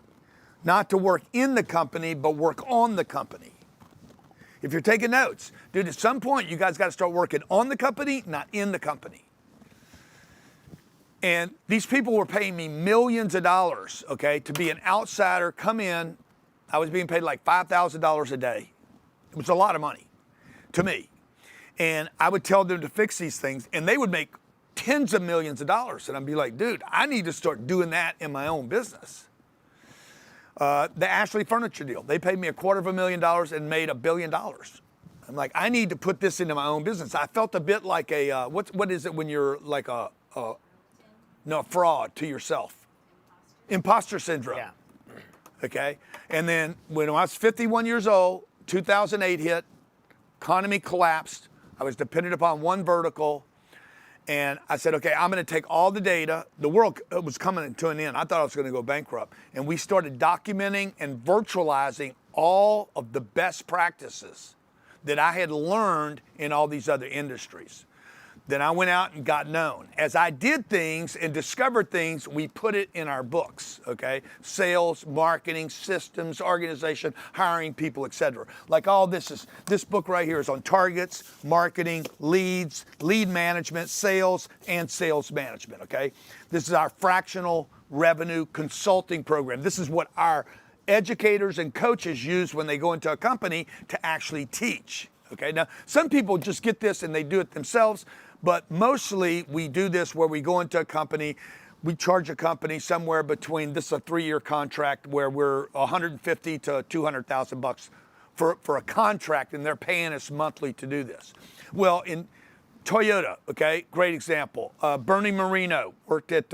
not to work in the company, but work on the company. If you're taking notes, dude, at some point, you guys got to start working on the company, not in the company. And these people were paying me millions of dollars, okay, to be an outsider, come in. I was being paid like $5,000 a day. It was a lot of money to me. And I would tell them to fix these things, and they would make tens of millions of dollars. And I'd be like, dude, I need to start doing that in my own business. The Ashley Furniture deal, they paid me $250,000 and made $1 billion. I'm like, I need to put this into my own business. I felt a bit like what is it when you're like a fraud to yourself? Imposter syndrome. Yeah. Okay? And then when I was 51 years old, 2008 hit, economy collapsed. I was dependent upon one vertical. And I said, okay, I'm going to take all the data. The world was coming to an end. I thought I was going to go bankrupt. And we started documenting and virtualizing all of the best practices that I had learned in all these other industries. Then I went out and got known. As I did things and discovered things, we put it in our books, okay? Sales, marketing, systems, organization, hiring people, etc. Like all this book right here is on targets, marketing, leads, lead management, sales, and sales management, okay? This is our fractional revenue consulting program. This is what our educators and coaches use when they go into a company to actually teach, okay? Now, some people just get this and they do it themselves. But mostly we do this where we go into a company, we charge a company somewhere between, this is a 3-year contract where we're $150,000 to $200,000 for a contract, and they're paying us monthly to do this. Well, in Toyota, okay, great example. Bernie Marino worked at,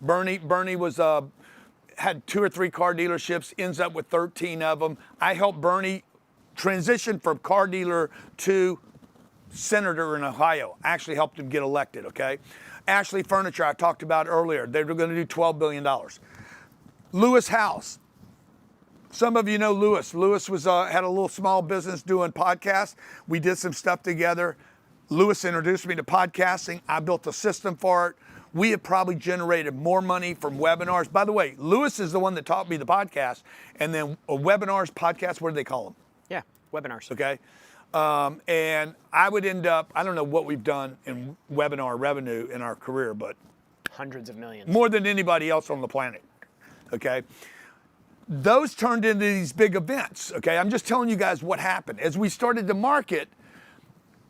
Bernie was, had 2 or 3 car dealerships, ends up with 13 of them. I helped Bernie transition from car dealer to senator in Ohio. I actually helped him get elected, okay? Ashley Furniture, I talked about earlier. They were going to do $12 billion. Lewis House, Some of you know Lewis. Lewis was had a little small business doing podcasts. We did some stuff together. Lewis introduced me to podcasting. I built a system for it. We have probably generated more money from webinars. By the way, Lewis is the one that taught me the podcast. And then webinars, podcasts, what do they call them? Yeah, webinars. Okay. And I would end up, I don't know what we've done in webinar revenue in our career, but Hundreds of millions. more than anybody else on the planet. Okay. Those turned into these big events. Okay. I'm just telling you guys what happened. As we started to market,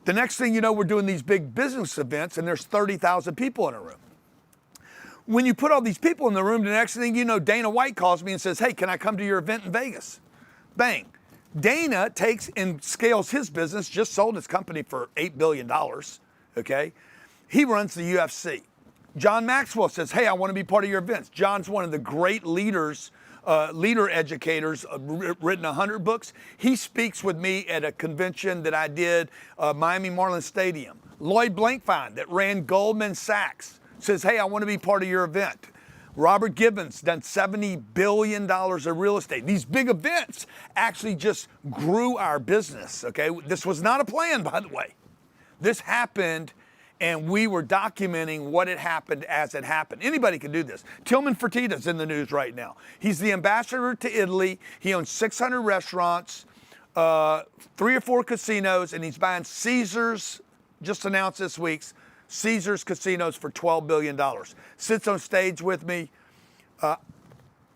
the next thing you know, we're doing these big business events and there's 30,000 people in a room. When you put all these people in the room, the next thing you know, Dana White calls me and says, hey, can I come to your event in Vegas? Bang. Dana takes and scales his business, just sold his company for $8 billion, okay? He runs the UFC. John Maxwell says, hey, I want to be part of your events. John's one of the great leaders, leader educators, written 100 books. He speaks with me at a convention that I did, Miami Marlins Stadium. Lloyd Blankfein, that ran Goldman Sachs, says, hey, I want to be part of your event. Robert Gibbons done $70 billion of real estate. These big events actually just grew our business, okay? This was not a plan, by the way. This happened, and we were documenting what had happened as it happened. Anybody can do this. Tillman Fertitta's in the news right now. He's the ambassador to Italy. He owns 600 restaurants, 3 or 4 casinos, and he's buying Caesars, just announced this week, Caesars casinos for $12 billion. Sits on stage with me. I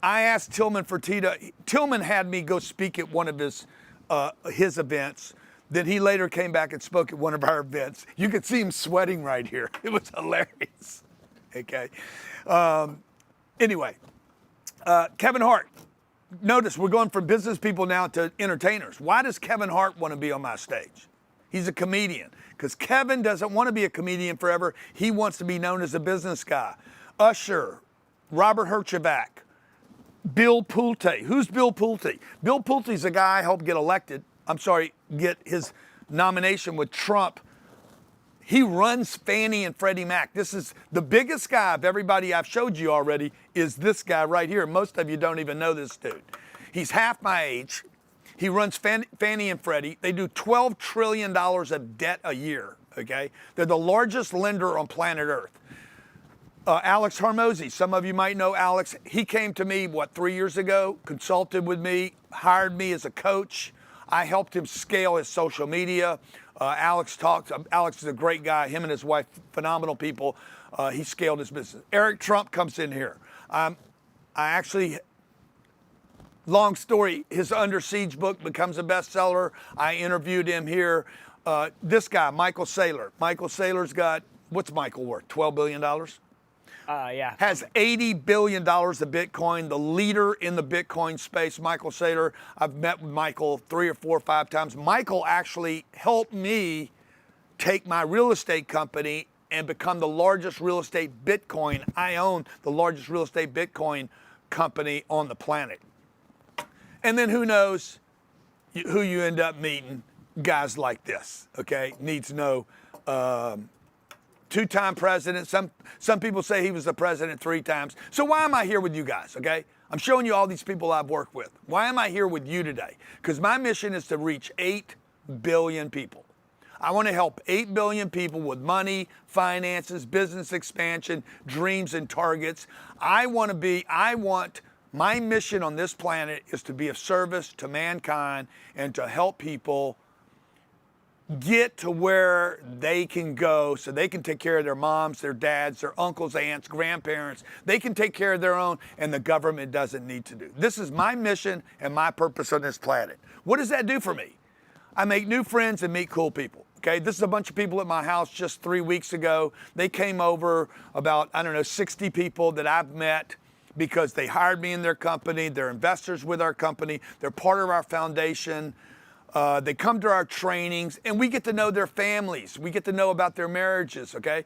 asked Tillman Fertitta, Tillman had me go speak at one of his events. Then he later came back and spoke at one of our events. You could see him sweating right here. It was hilarious. Okay. Anyway, Kevin Hart. Notice we're going from business people now to entertainers. Why does Kevin Hart want to be on my stage? He's a comedian. Because Kevin doesn't want to be a comedian forever. He wants to be known as a business guy. Usher, Robert Herjavec, Bill Pulte. Who's Bill Pulte? Bill Pulte's a guy I helped get his nomination with Trump. He runs Fannie and Freddie Mac. This is the biggest guy of everybody I've showed you already is this guy right here. Most of you don't even know this dude. He's half my age. He runs Fannie and Freddie. They do $12 trillion of debt a year, okay? They're the largest lender on planet Earth. Alex Hormozy, some of you might know Alex. He came to me, 3 years ago, consulted with me, hired me as a coach. I helped him scale his social media. Alex is a great guy. Him and his wife, phenomenal people. He scaled his business. Eric Trump comes in here. Long story, his Under Siege book becomes a bestseller. I interviewed him here. This guy, Michael Saylor. Michael Saylor's got, what's Michael worth, $12 billion? Yeah. Has $80 billion of Bitcoin, the leader in the Bitcoin space, Michael Saylor. I've met with Michael 3 or 4 or 5 times. Michael actually helped me take my real estate company and become the largest real estate Bitcoin. I own the largest real estate Bitcoin company on the planet. And then who knows who you end up meeting? Guys like this, okay? Needs no 2-time president. Some people say he was the president 3 times. So why am I here with you guys, okay? I'm showing you all these people I've worked with. Why am I here with you today? Because my mission is to reach 8 billion people. I want to help 8 billion people with money, finances, business expansion, dreams, and targets. My mission on this planet is to be of service to mankind and to help people get to where they can go so they can take care of their moms, their dads, their uncles, aunts, grandparents. They can take care of their own, and the government doesn't need to do. This is my mission and my purpose on this planet. What does that do for me? I make new friends and meet cool people. Okay, this is a bunch of people at my house just 3 weeks ago. They came over, about, 60 people that I've met because they hired me in their company. They're investors with our company. They're part of our foundation. They come to our trainings, and we get to know their families. We get to know about their marriages, okay?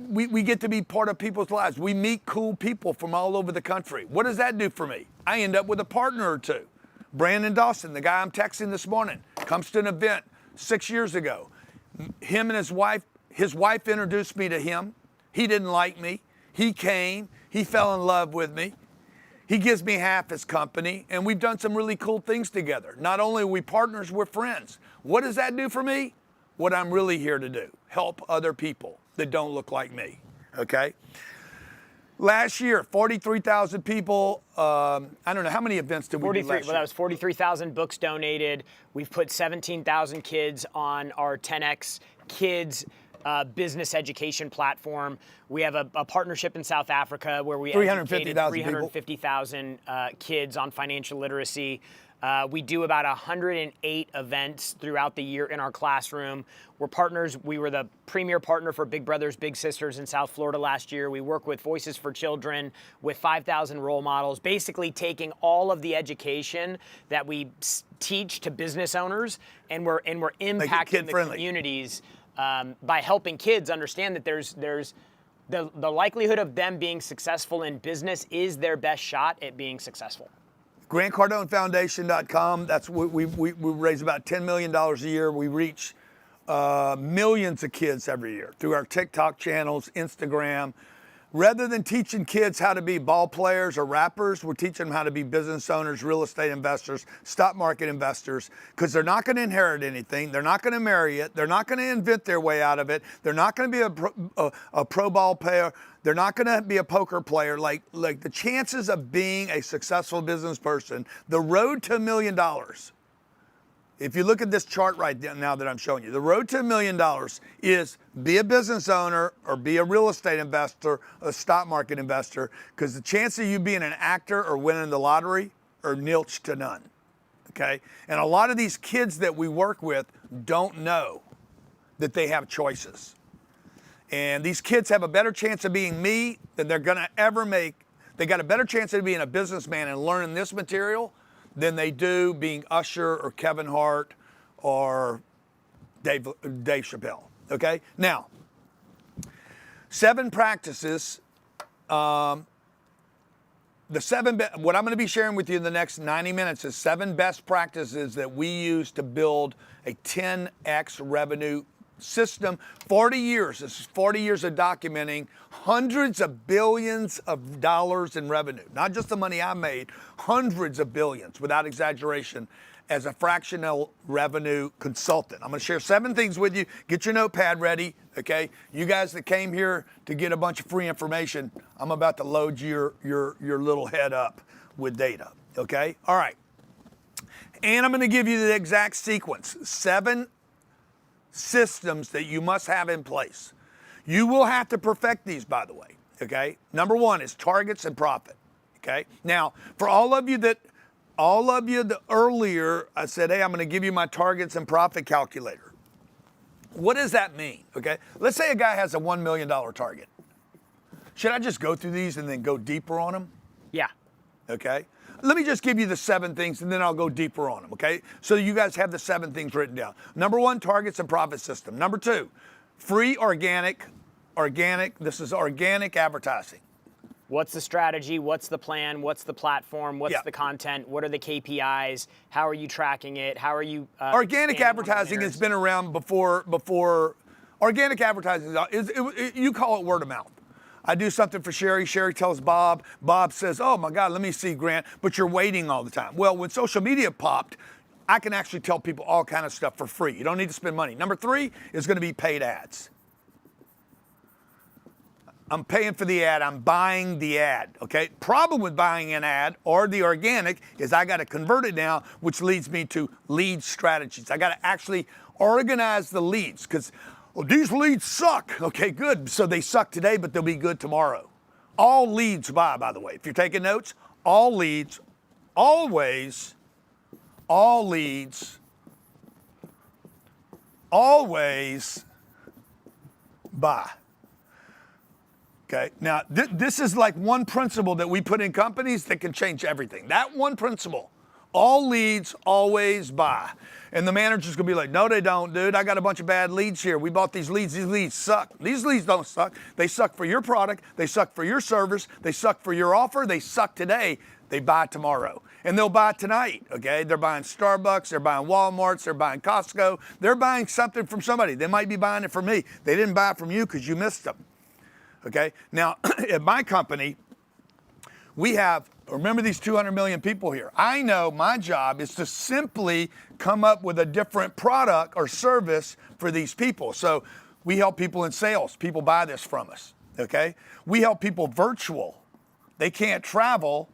We get to be part of people's lives. We meet cool people from all over the country. What does that do for me? I end up with a partner or two. Brandon Dawson, the guy I'm texting this morning, comes to an event 6 years ago. Him and his wife introduced me to him. He didn't like me. He came. He fell in love with me. He gives me half his company, and we've done some really cool things together. Not only are we partners, we're friends. What does that do for me? What I'm really here to do, help other people that don't look like me, okay? Last year, 43,000 people, I don't know, how many events did we do last year? Well, that was 43,000 books donated. We've put 17,000 kids on our 10X Kids business education platform. We have a partnership in South Africa where we educated 350,000 kids on financial literacy. We do about 108 events throughout the year in our classroom. We're partners. We were the premier partner for Big Brothers Big Sisters in South Florida last year. We work with Voices for Children with 5,000 role models, basically taking all of the education that we teach to business owners, and we're impacting the communities by helping kids understand that there's the likelihood of them being successful in business is their best shot at being successful. GrantCardoneFoundation.com. That's we raise about $10 million a year. We reach millions of kids every year through our TikTok channels, Instagram. Rather than teaching kids how to be ball players or rappers, we're teaching them how to be business owners, real estate investors, stock market investors, because they're not going to inherit anything. They're not going to marry it. They're not going to invent their way out of it. They're not going to be a pro ball player. They're not going to be a poker player. Like the chances of being a successful business person, the road to $1 million. If you look at this chart right now that I'm showing you, the road to $1 million is be a business owner or be a real estate investor, a stock market investor, because the chance of you being an actor or winning the lottery are nilch to none, okay? And a lot of these kids that we work with don't know that they have choices. And these kids have a better chance of being me than they're gonna ever make. They got a better chance of being a businessman and learning this material than they do being Usher or Kevin Hart or Dave Chappelle, okay? Now, 7 practices, what I'm gonna be sharing with you in the next 90 minutes is 7 best practices that we use to build a 10X revenue system. 40 years, this is 40 years of documenting hundreds of billions of dollars in revenue. Not just the money I made, hundreds of billions, without exaggeration, as a fractional revenue consultant. I'm gonna share 7 things with you. Get your notepad ready, okay? You guys that came here to get a bunch of free information, I'm about to load your little head up with data, okay? All right. And I'm gonna give you the exact sequence. 7 systems that you must have in place. You will have to perfect these, by the way, okay? Number 1 is targets and profit, okay? Now, for all of you that earlier I said, hey, I'm gonna give you my targets and profit calculator. What does that mean, okay? Let's say a guy has a $1 million target. Should I just go through these and then go deeper on them? Yeah. Okay? Let me just give you the 7 things and then I'll go deeper on them, okay? So you guys have the 7 things written down. Number 1, targets and profit system. Number 2, free organic, this is organic advertising. What's the strategy? What's the plan? What's the platform? What's the content? What are the KPIs? How are you tracking it? How are you? Organic advertising has been around before. Organic advertising, you call it word of mouth. I do something for Sherry. Sherry tells Bob. Bob says, oh my God, let me see, Grant, but you're waiting all the time. Well, when social media popped, I can actually tell people all kind of stuff for free. You don't need to spend money. Number 3 is going to be paid ads. I'm paying for the ad. I'm buying the ad, okay? Problem with buying an ad or the organic is I got to convert it now, which leads me to lead strategies. I got to actually organize the leads because these leads suck. Okay, good. So they suck today, but they'll be good tomorrow. All leads buy, by the way. If you're taking notes, all leads, always buy. Okay, now this is like one principle that we put in companies that can change everything. That one principle, all leads always buy. And the manager's gonna be like, no, they don't, dude. I got a bunch of bad leads here. We bought these leads suck. These leads don't suck. They suck for your product. They suck for your service. They suck for your offer. They suck today. They buy tomorrow. And they'll buy tonight, okay? They're buying Starbucks. They're buying Walmarts. They're buying Costco. They're buying something from somebody. They might be buying it from me. They didn't buy it from you because you missed them, okay? Now, at my company, we have Remember these 200 million people here. I know my job is to simply come up with a different product or service for these people. So we help people in sales. People buy this from us, okay? We help people virtual. They can't travel,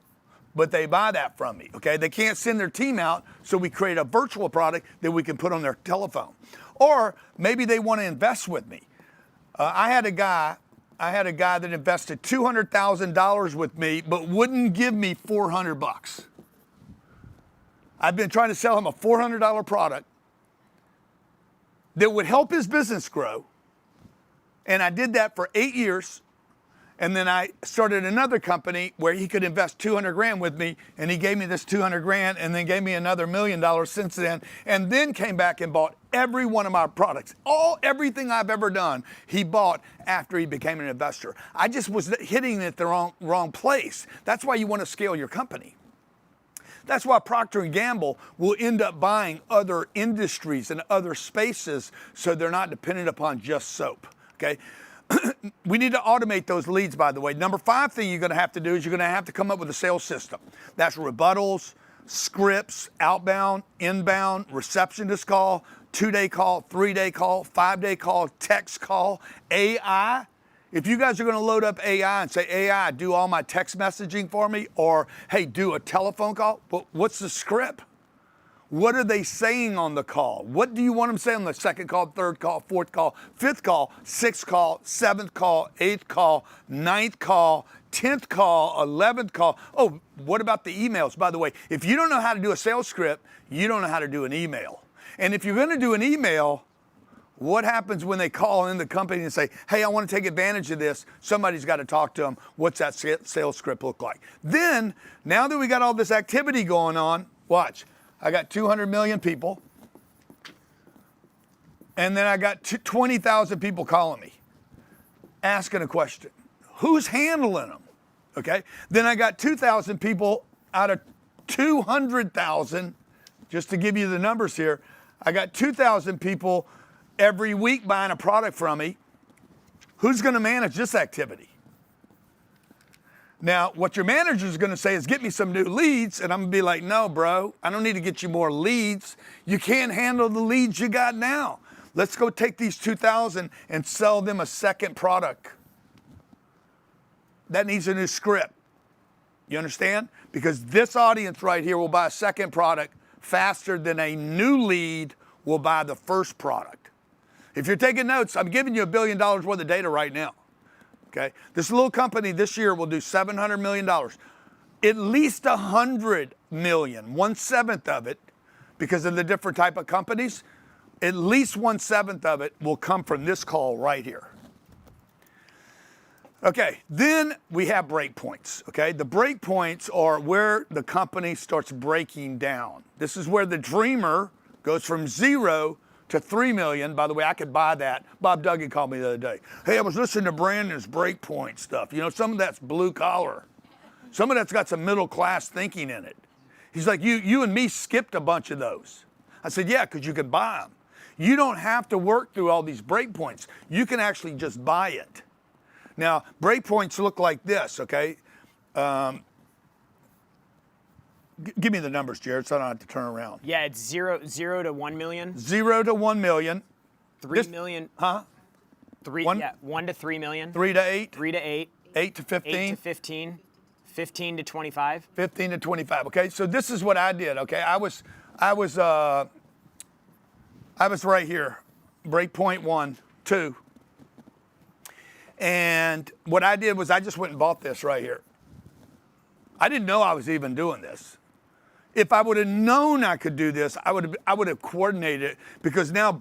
but they buy that from me, okay? They can't send their team out, so we create a virtual product that we can put on their telephone. Or maybe they want to invest with me. I had a guy that invested $200,000 with me, but wouldn't give me $400. I've been trying to sell him a $400 product that would help his business grow. And I did that for 8 years. And then I started another company where he could invest 200 grand with me, and he gave me this 200 grand and then gave me another $1 million since then, and then came back and bought every one of my products. Everything I've ever done, he bought after he became an investor. I just was hitting it the wrong place. That's why you want to scale your company. That's why Procter & Gamble will end up buying other industries and other spaces so they're not dependent upon just soap, okay? We need to automate those leads, by the way. Number 5 thing you're going to have to do is you're going to have to come up with a sales system. That's rebuttals, scripts, outbound, inbound, receptionist call, 2-day call, 3-day call, 5-day call, text call, AI. If you guys are going to load up AI and say, AI, do all my text messaging for me, or hey, do a telephone call, well, what's the script? What are they saying on the call? What do you want them to say on the second call, third call, fourth call, fifth call, sixth call, seventh call, eighth call, ninth call, 10th call, 11th call? Oh, what about the emails? By the way, if you don't know how to do a sales script, you don't know how to do an email. And if you're going to do an email, what happens when they call in the company and say, hey, I want to take advantage of this? Somebody's got to talk to them. What's that sales script look like? Then, now that we got all this activity going on, watch. I got 200 million people, and then I got 20,000 people calling me, asking a question. Who's handling them? Okay. Then I got 2,000 people out of 200,000, just to give you the numbers here. I got 2,000 people every week buying a product from me. Who's going to manage this activity? Now, what your manager is going to say is, get me some new leads. And I'm going to be like, no, bro, I don't need to get you more leads. You can't handle the leads you got now. Let's go take these 2,000 and sell them a second product. That needs a new script. You understand? Because this audience right here will buy a second product faster than a new lead will buy the first product. If you're taking notes, I'm giving you $1 billion worth of data right now. Okay. This little company this year will do $700 million. At least 100 million, 1/7 of it, because of the different type of companies, at least 1/7 of it will come from this call right here. Okay, then we have break points, okay? The break points are where the company starts breaking down. This is where the dreamer goes from 0 to 3 million. By the way, I could buy that. Bob Duggan called me the other day. Hey, I was listening to Brandon's breakpoint stuff. You know, some of that's blue collar. Some of that's got some middle class thinking in it. He's like, you and me skipped a bunch of those. I said, yeah, because you can buy them. You don't have to work through all these breakpoints. You can actually just buy it. Now, breakpoints look like this, okay? Give me the numbers, Jared, so I don't have to turn around. Yeah, it's zero to 1 million. 0 to 1 million. 3 million. Huh? 1 to 3 million. 3 to 8. 3 to 8. 8 to 15. 8 to 15. 15 to 25. 15 to 25. Okay, so this is what I did. Okay, I was right here. Breakpoint 1, 2. And what I did was I just went and bought this right here. I didn't know I was even doing this. If I would have known I could do this, I would have coordinated it, because now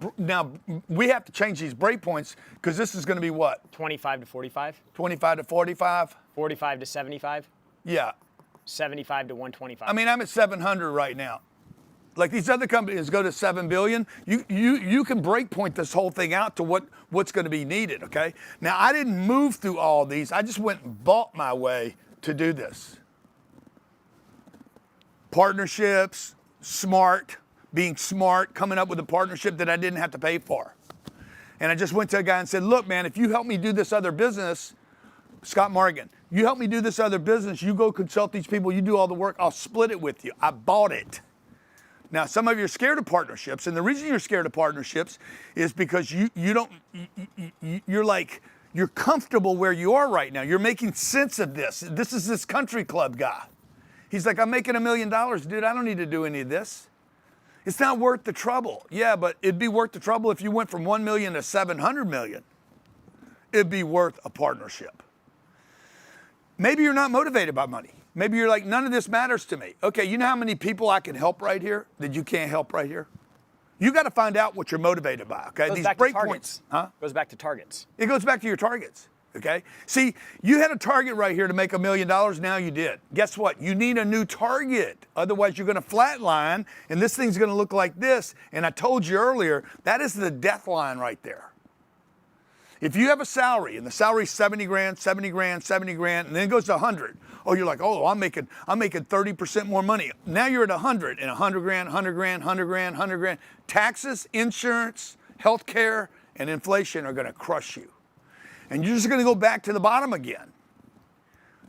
we have to change these breakpoints, because this is going to be what? 25 to 45. 25 to 45. 45 to 75. Yeah. 75 to 125. I mean, I'm at 700 right now. Like these other companies go to 7 billion. You can breakpoint this whole thing out to what's going to be needed. Okay. Now I didn't move through all these. I just went and bought my way to do this. Partnerships, being smart, coming up with a partnership that I didn't have to pay for. And I just went to a guy and said, look, man, if you help me do this other business, Scott Morgan, You help me do this other business. You go consult these people. You do all the work. I'll split it with you. I bought it. Now, some of you are scared of partnerships, and the reason you're scared of partnerships is because you're comfortable where you are right now. You're making sense of this. This is this country club guy. He's like, I'm making $1 million, dude. I don't need to do any of this. It's not worth the trouble. Yeah, but it'd be worth the trouble if you went from 1 million to 700 million. It'd be worth a partnership. Maybe you're not motivated by money. Maybe you're like, none of this matters to me. Okay, you know how many people I can help right here that you can't help right here? You got to find out what you're motivated by, okay? Goes These back break to points. Huh? Goes back to targets. It goes back to your targets, okay? See, you had a target right here to make $1 million, now you did. Guess what? You need a new target. Otherwise, you're going to flatline, and this thing's going to look like this. And I told you earlier, that is the death line right there. If you have a salary, and the salary's 70 grand, 70 grand, 70 grand, and then it goes to 100. Oh, you're like, oh, I'm making 30% more money. Now you're at 100, and 100 grand, 100 grand, 100 grand, 100 grand. Taxes, insurance, healthcare, and inflation are going to crush you. And you're just going to go back to the bottom again.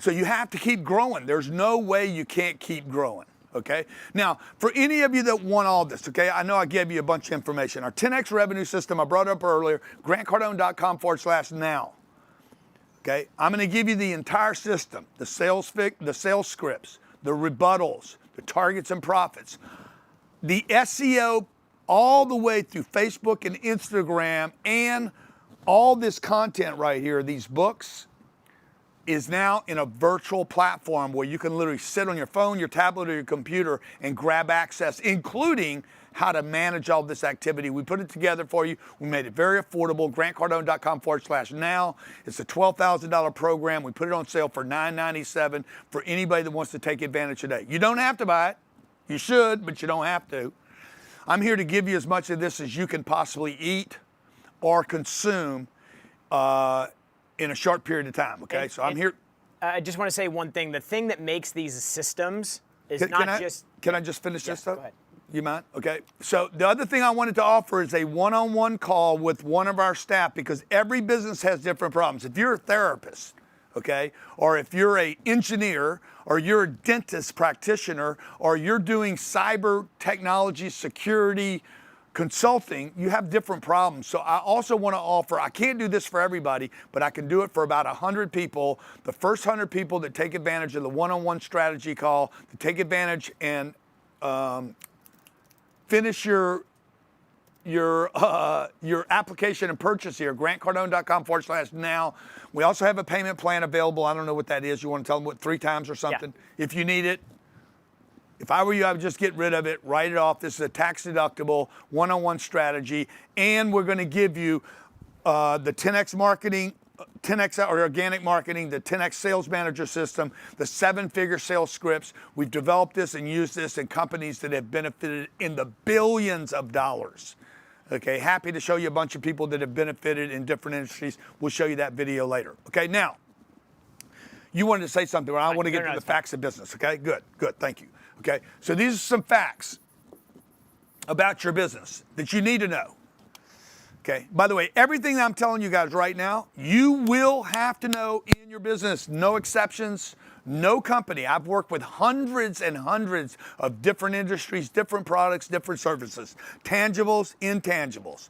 So you have to keep growing. There's no way you can't keep growing. Okay. Now, for any of you that want all this, okay, I know I gave you a bunch of information. Our 10X revenue system I brought up earlier, grantcardone.com/now. Okay, I'm going to give you the entire system, the sales scripts, the rebuttals, the targets and profits, the SEO all the way through Facebook and Instagram, and all this content right here, these books, is now in a virtual platform where you can literally sit on your phone, your tablet, or your computer and grab access, including how to manage all this activity. We put it together for you. We made it very affordable. grantcardone.com/now. It's a $12,000 program. We put it on sale for $997 for anybody that wants to take advantage today. You don't have to buy it. You should, but you don't have to. I'm here to give you as much of this as you can possibly eat or consume in a short period of time, okay? So I'm here. I just want to say one thing. The thing that makes these systems is Can I just finish this stuff? Go ahead. You mind? Okay. So the other thing I wanted to offer is a one-on-one call with one of our staff, because every business has different problems. If you're a therapist, okay, or if you're an engineer, or you're a dentist practitioner, or you're doing cyber technology, security, consulting, you have different problems. So I also want to offer, I can't do this for everybody, but I can do it for about 100 people. The first 100 people that take advantage of the one-on-one strategy call, to take advantage and finish your application and purchase here, grantcardone.com/now. We also have a payment plan available. I don't know what that is. You want to tell them what, 3 times or something? Yeah. If you need it. If I were you, I would just get rid of it, write it off. This is a tax deductible one-on-one strategy. And we're going to give you the 10X marketing, 10X or organic marketing, the 10X sales manager system, the 7-figure sales scripts. We've developed this and used this in companies that have benefited in the billions of dollars. Okay, happy to show you a bunch of people that have benefited in different industries. We'll show you that video later. Okay, now, you wanted to say something, but I want to get to the facts of business. Okay, good, thank you. Okay, so these are some facts about your business that you need to know. Okay, by the way, everything I'm telling you guys right now, you will have to know in your business. No exceptions, no company. I've worked with hundreds and hundreds of different industries, different products, different services, tangibles, intangibles.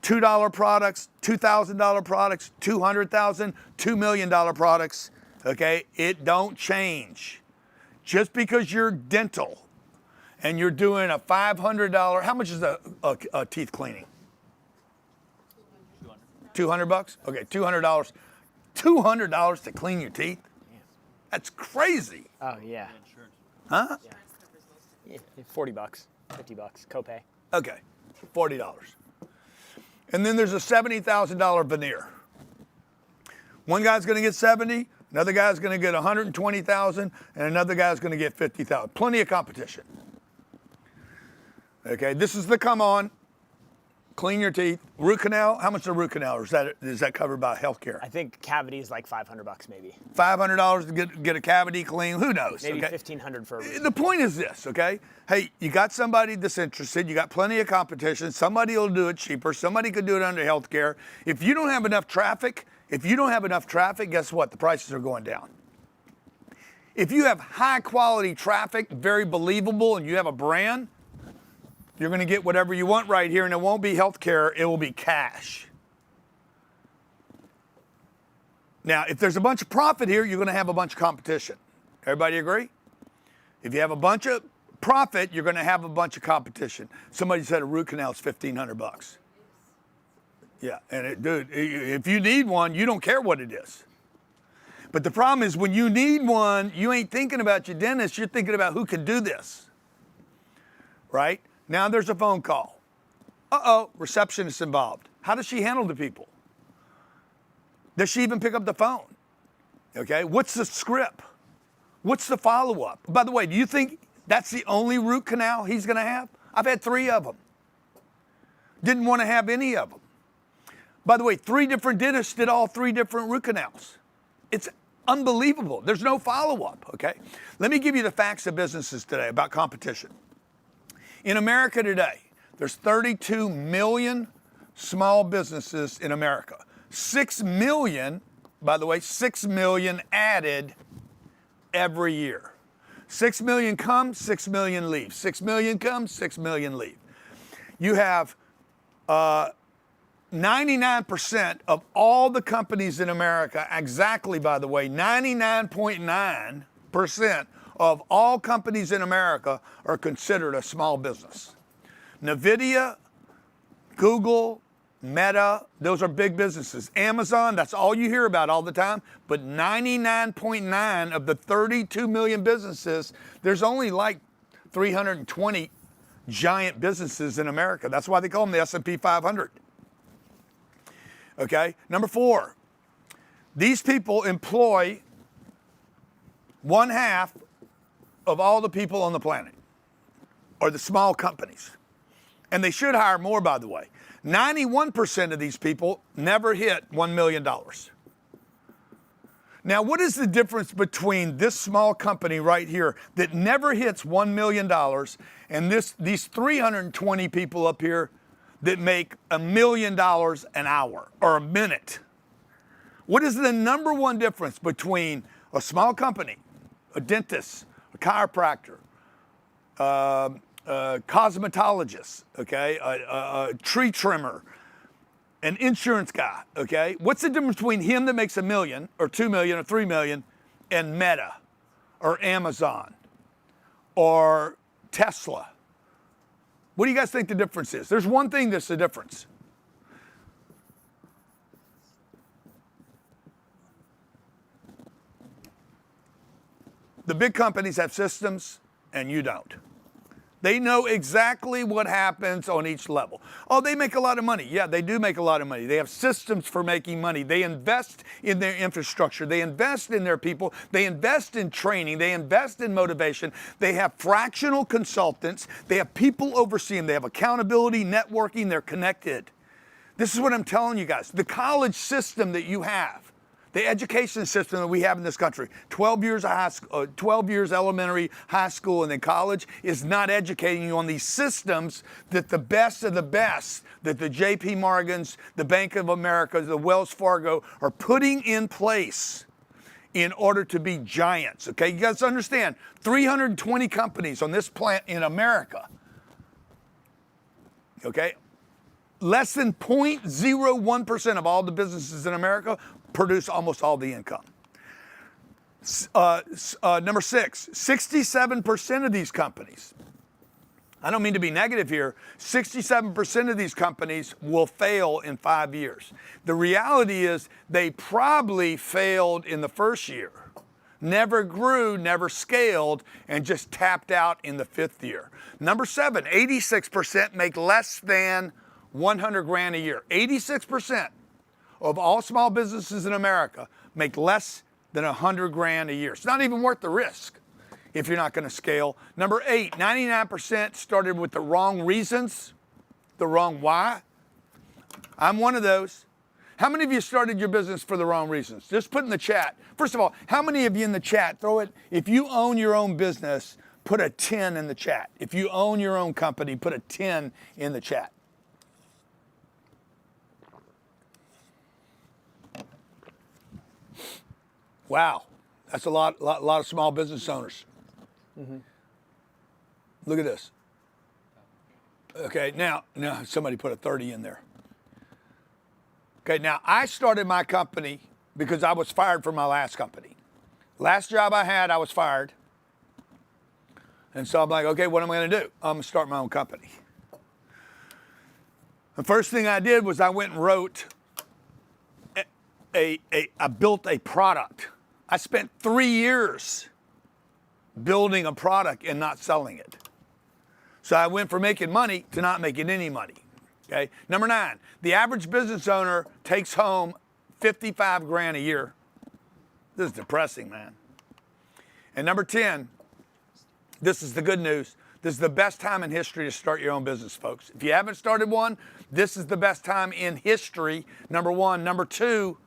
$2 products, $2,000 products, $200,000, $2 million products. Okay, it don't change. Just because you're dental and you're doing a $500, how much is a teeth cleaning? $200. Okay, $200. $200 to clean your teeth? That's crazy. Oh yeah. Huh? Yeah. $40, $50 copay. Okay, $40. And then there's a $70,000 veneer. One guy's going to get 70. Another guy's going to get 120,000, and another guy's going to get 50,000. Plenty of competition. Okay, this is the come on. Clean your teeth. Root canal. How much is a root canal? Or is that covered by healthcare? I think cavity is like $500 maybe. $500 to get a cavity clean. Who knows? Maybe okay? $1,500 for a root. The point is this, okay? Hey, you got somebody that's interested. You got plenty of competition. Somebody will do it cheaper. Somebody could do it under healthcare. If you don't have enough traffic, guess what? The prices are going down. If you have high quality traffic, very believable, and you have a brand, you're going to get whatever you want right here, and it won't be healthcare, it will be cash. Now, if there's a bunch of profit here, you're going to have a bunch of competition. Everybody agree? If you have a bunch of profit, you're going to have a bunch of competition. Somebody said a root canal is $1,500. Yeah, and dude, if you need one, you don't care what it is. But the problem is when you need one, you ain't thinking about your dentist, you're thinking about who can do this. Right? Now there's a phone call. Uh-oh, receptionist involved. How does she handle the people? Does she even pick up the phone? Okay, what's the script? What's the follow-up? By the way, do you think that's the only root canal he's gonna have? I've had 3 of them. Didn't want to have any of them. By the way, 3 different dentists did all 3 different root canals. It's unbelievable. There's no follow-up, okay? Let me give you the facts of businesses today about competition. In America today, there's 32 million small businesses in America. 6 million, by the way, 6 million added every year. 6 million come, 6 million leave. 6 million come, 6 million leave. You have 99% of all the companies in America, exactly, by the way, 99.9% of all companies in America are considered a small business. NVIDIA, Google, Meta, those are big businesses. Amazon, that's all you hear about all the time. But 99.9 of the 32 million businesses, there's only like 320 giant businesses in America. That's why they call them the S&P 500. Okay, number 4, these people employ 1/2 of all the people on the planet, or the small companies. And they should hire more, by the way. 91% of these people never hit $1 million. Now, what is the difference between this small company right here that never hits $1 million and these 320 people up here that make $1 million an hour or a minute? What is the number one difference between a small company, a dentist, a chiropractor, cosmetologist, okay, a tree trimmer, an insurance guy, okay? What's the difference between him that makes $1 million or $2 million or $3 million and Meta or Amazon or Tesla? What do you guys think the difference is? There's one thing that's the difference. The big companies have systems and you don't. They know exactly what happens on each level. Oh, they make a lot of money. Yeah, they do make a lot of money. They have systems for making money. They invest in their infrastructure. They invest in their people. They invest in training. They invest in motivation. They have fractional consultants. They have people overseeing them. They have accountability, networking. They're connected. This is what I'm telling you guys. The college system that you have, the education system that we have in this country, 12 years of high school, 12 years elementary, high school, and then college, is not educating you on these systems that the best of the best, that the J.P. Morgans, the Bank of America, the Wells Fargo are putting in place in order to be giants. Okay, you guys understand? 320 companies on this plant in America. Okay, less than 0.01% of all the businesses in America produce almost all the income. Number 6, 67% of these companies, I don't mean to be negative here, 67% of these companies will fail in 5 years. The reality is they probably failed in the first year, never grew, never scaled, and just tapped out in the 5th year. Number 7, 86% make less than 100 grand a year. 86% of all small businesses in America make less than 100 grand a year. It's not even worth the risk if you're not going to scale. Number 8, 99% started with the wrong reasons, the wrong why. I'm one of those. How many of you started your business for the wrong reasons? Just put in the chat. First of all, how many of you in the chat, throw it, if you own your own business, put a 10 in the chat. If you own your own company, put a 10 in the chat. Wow, That's a lot of small business owners. Look at this. Okay, now somebody put a 30 in there. Okay, now I started my company because I was fired from my last company. Last job I had, I was fired. And so I'm like, okay, what am I going to do? I'm going to start my own company. The first thing I did was I went and wrote I built a product. I spent 3 years building a product and not selling it. So I went from making money to not making any money. Okay. Number 9, the average business owner takes home 55 grand a year. This is depressing, man. And number 10, this is the good news. This is the best time in history to start your own business, folks. If you haven't started one, this is the best time in history, number 1. Number 2,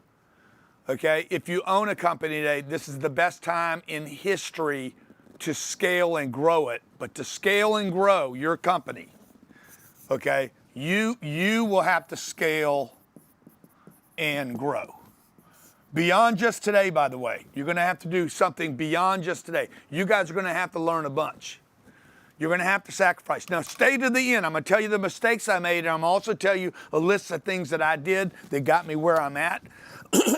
okay, if you own a company today, this is the best time in history to scale and grow it. But to scale and grow your company, okay, you will have to scale and grow. Beyond just today, by the way. You're going to have to do something beyond just today. You guys are going to have to learn a bunch. You're going to have to sacrifice. Now, stay to the end. I'm going to tell you the mistakes I made, and I'm also tell you a list of things that I did that got me where I'm at.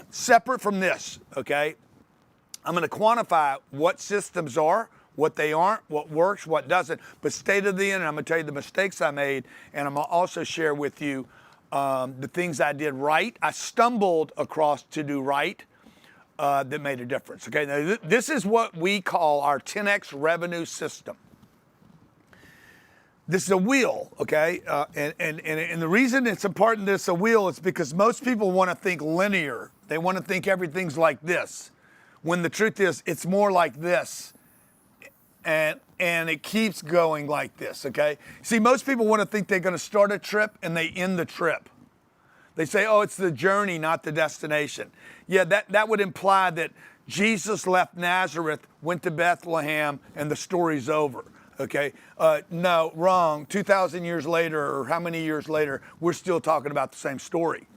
Separate from this, okay? I'm going to quantify what systems are, what they aren't, what works, what doesn't. But stay to the end, and I'm going to tell you the mistakes I made, and I'm going to also share with you the things I did right. I stumbled across to do right that made a difference. Okay, now this is what we call our 10x revenue system. This is a wheel, okay? And the reason it's important that it's a wheel is because most people want to think linear. They want to think everything's like this, when the truth is it's more like this. And it keeps going like this, okay? See, most people want to think they're going to start a trip and they end the trip. They say, oh, it's the journey, not the destination. Yeah, that would imply that Jesus left Nazareth, went to Bethlehem, and the story's over, okay? No, wrong. 2,000 years later, or how many years later, we're still talking about the same story,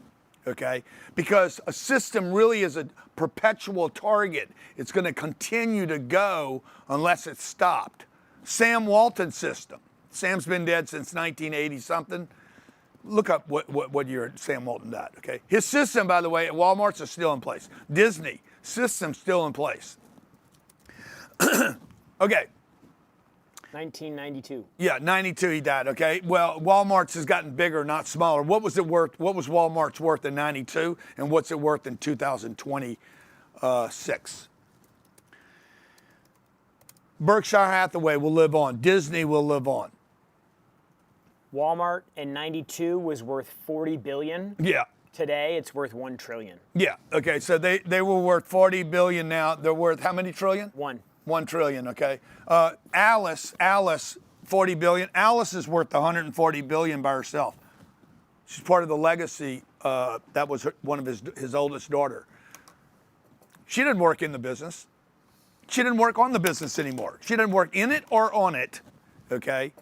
okay? Because a system really is a perpetual target. It's going to continue to go unless it's stopped. Sam Walton's system. Sam's been dead since 1980-something. Look up what year Sam Walton died, okay? His system, by the way, at Walmart's is still in place. Disney, system's still in place. Okay. 1992. Yeah, 92 he died, okay? Well, Walmart's has gotten bigger, not smaller. What was it worth? What was Walmart's worth in 92, and what's it worth in 2026? Berkshire Hathaway will live on. Disney will live on. Walmart in 92 was worth 40 billion. Yeah. Today it's worth 1 trillion. Yeah, okay, so they were worth 40 billion now. They're worth how many trillion? 1. 1 trillion, okay. Alice, 40 billion. Alice is worth 140 billion by herself. She's part of the legacy. That was one of his oldest daughter. She didn't work in the business. She didn't work on the business anymore. She didn't work in it or on it, okay.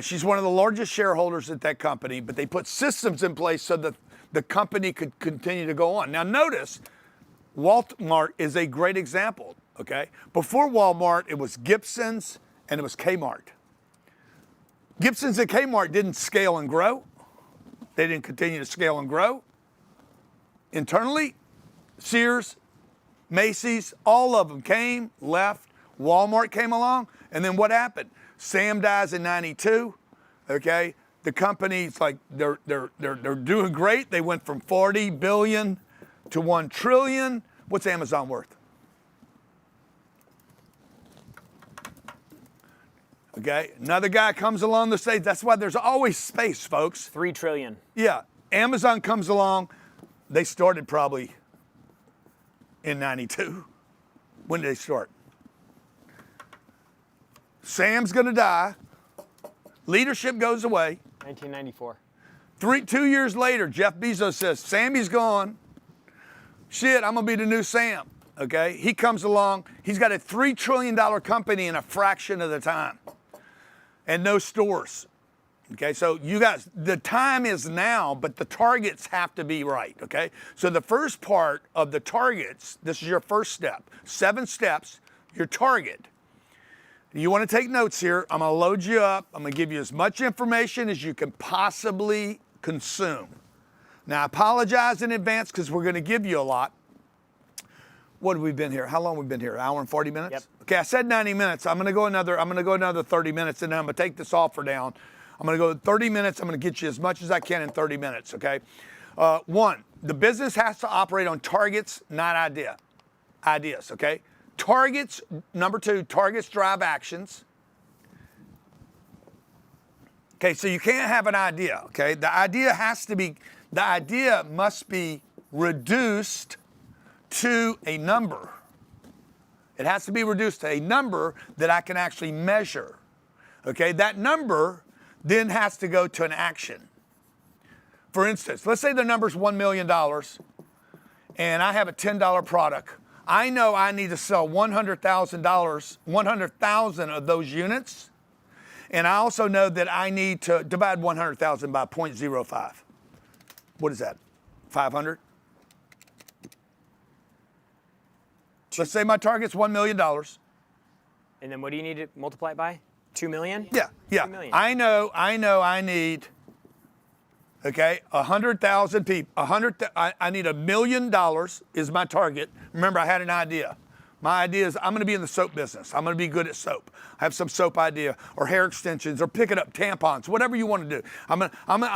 She's one of the largest shareholders at that company, but they put systems in place so that the company could continue to go on. Now notice, Walmart is a great example, okay? Before Walmart, it was Gibson's and it was Kmart. Gibson's and Kmart didn't scale and grow. They didn't continue to scale and grow. Internally, Sears, Macy's, all of them came, left. Walmart came along, and then what happened? Sam dies in 92, okay? The company's like, they're doing great. They went from 40 billion to 1 trillion. What's Amazon worth? Okay, another guy comes along the stage. That's why there's always space, folks. 3 trillion. Yeah, Amazon comes along. They started probably in 92. When did they start? Sam's gonna die. Leadership goes away. 1994. 2 years later, Jeff Bezos says, Sammy's gone. Shit, I'm gonna be the new Sam, okay? He comes along, he's got a $3 trillion company in a fraction of the time and no stores. Okay, so you guys, the time is now, but the targets have to be right, okay? So the first part of the targets, this is your first step. 7 steps, your target. You want to take notes here. I'm going to load you up. I'm going to give you as much information as you can possibly consume. Now, I apologize in advance because we're going to give you a lot. What have we been here? How long have we been here? An hour and 40 minutes? Yep. Okay, I said 90 minutes. I'm going to go another 30 minutes, and then I'm going to take this offer down. I'm going to go 30 minutes. I'm going to get you as much as I can in 30 minutes, okay? 1, the business has to operate on targets, not ideas, okay? Targets, number 2, targets drive actions. Okay, so you can't have an idea, okay? The idea must be reduced to a number. It has to be reduced to a number that I can actually measure, okay? That number then has to go to an action. For instance, let's say the number's $1 million and I have a $10 product. I know I need to sell $100,000 of those units, and I also know that I need to divide 100,000 by 0.05. What is that? 500? Let's say my target's $1 million. And then what do you need to multiply it by? 2 million? Yeah. 2 million. I know I need, okay, 100,000 people. I need $1 million is my target. Remember, I had an idea. My idea is I'm going to be in the soap business. I'm going to be good at soap. I have some soap idea, or hair extensions, or picking up tampons, whatever you want to do. I'm going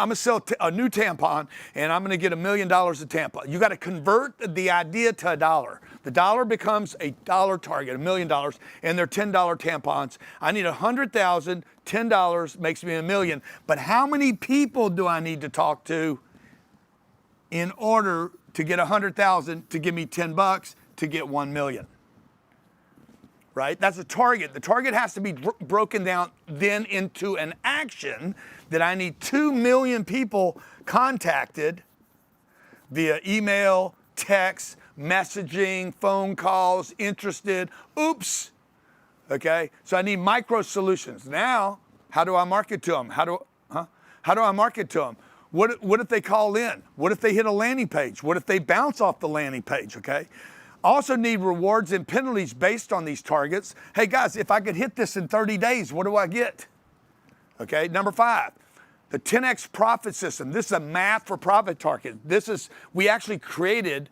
to sell a new tampon, and I'm going to get $1 million of tampon. You got to convert the idea to a dollar. The dollar becomes a dollar target, $1 million, and they're $10 tampons. I need 100,000. $10 makes me $1 million. But how many people do I need to talk to in order to get 100,000 to give me $10 to get 1 million? Right? That's a target. The target has to be broken down then into an action that I need 2 million people contacted via email, text, messaging, phone calls, interested. Oops. Okay? So I need micro solutions. Now, how do I market to them? How do I market to them? What if they call in? What if they hit a landing page? What if they bounce off the landing page? Okay? Also need rewards and penalties based on these targets. Hey guys, if I could hit this in 30 days, what do I get? Okay, number 5, the 10x profit system. This is a math for profit target. We actually created,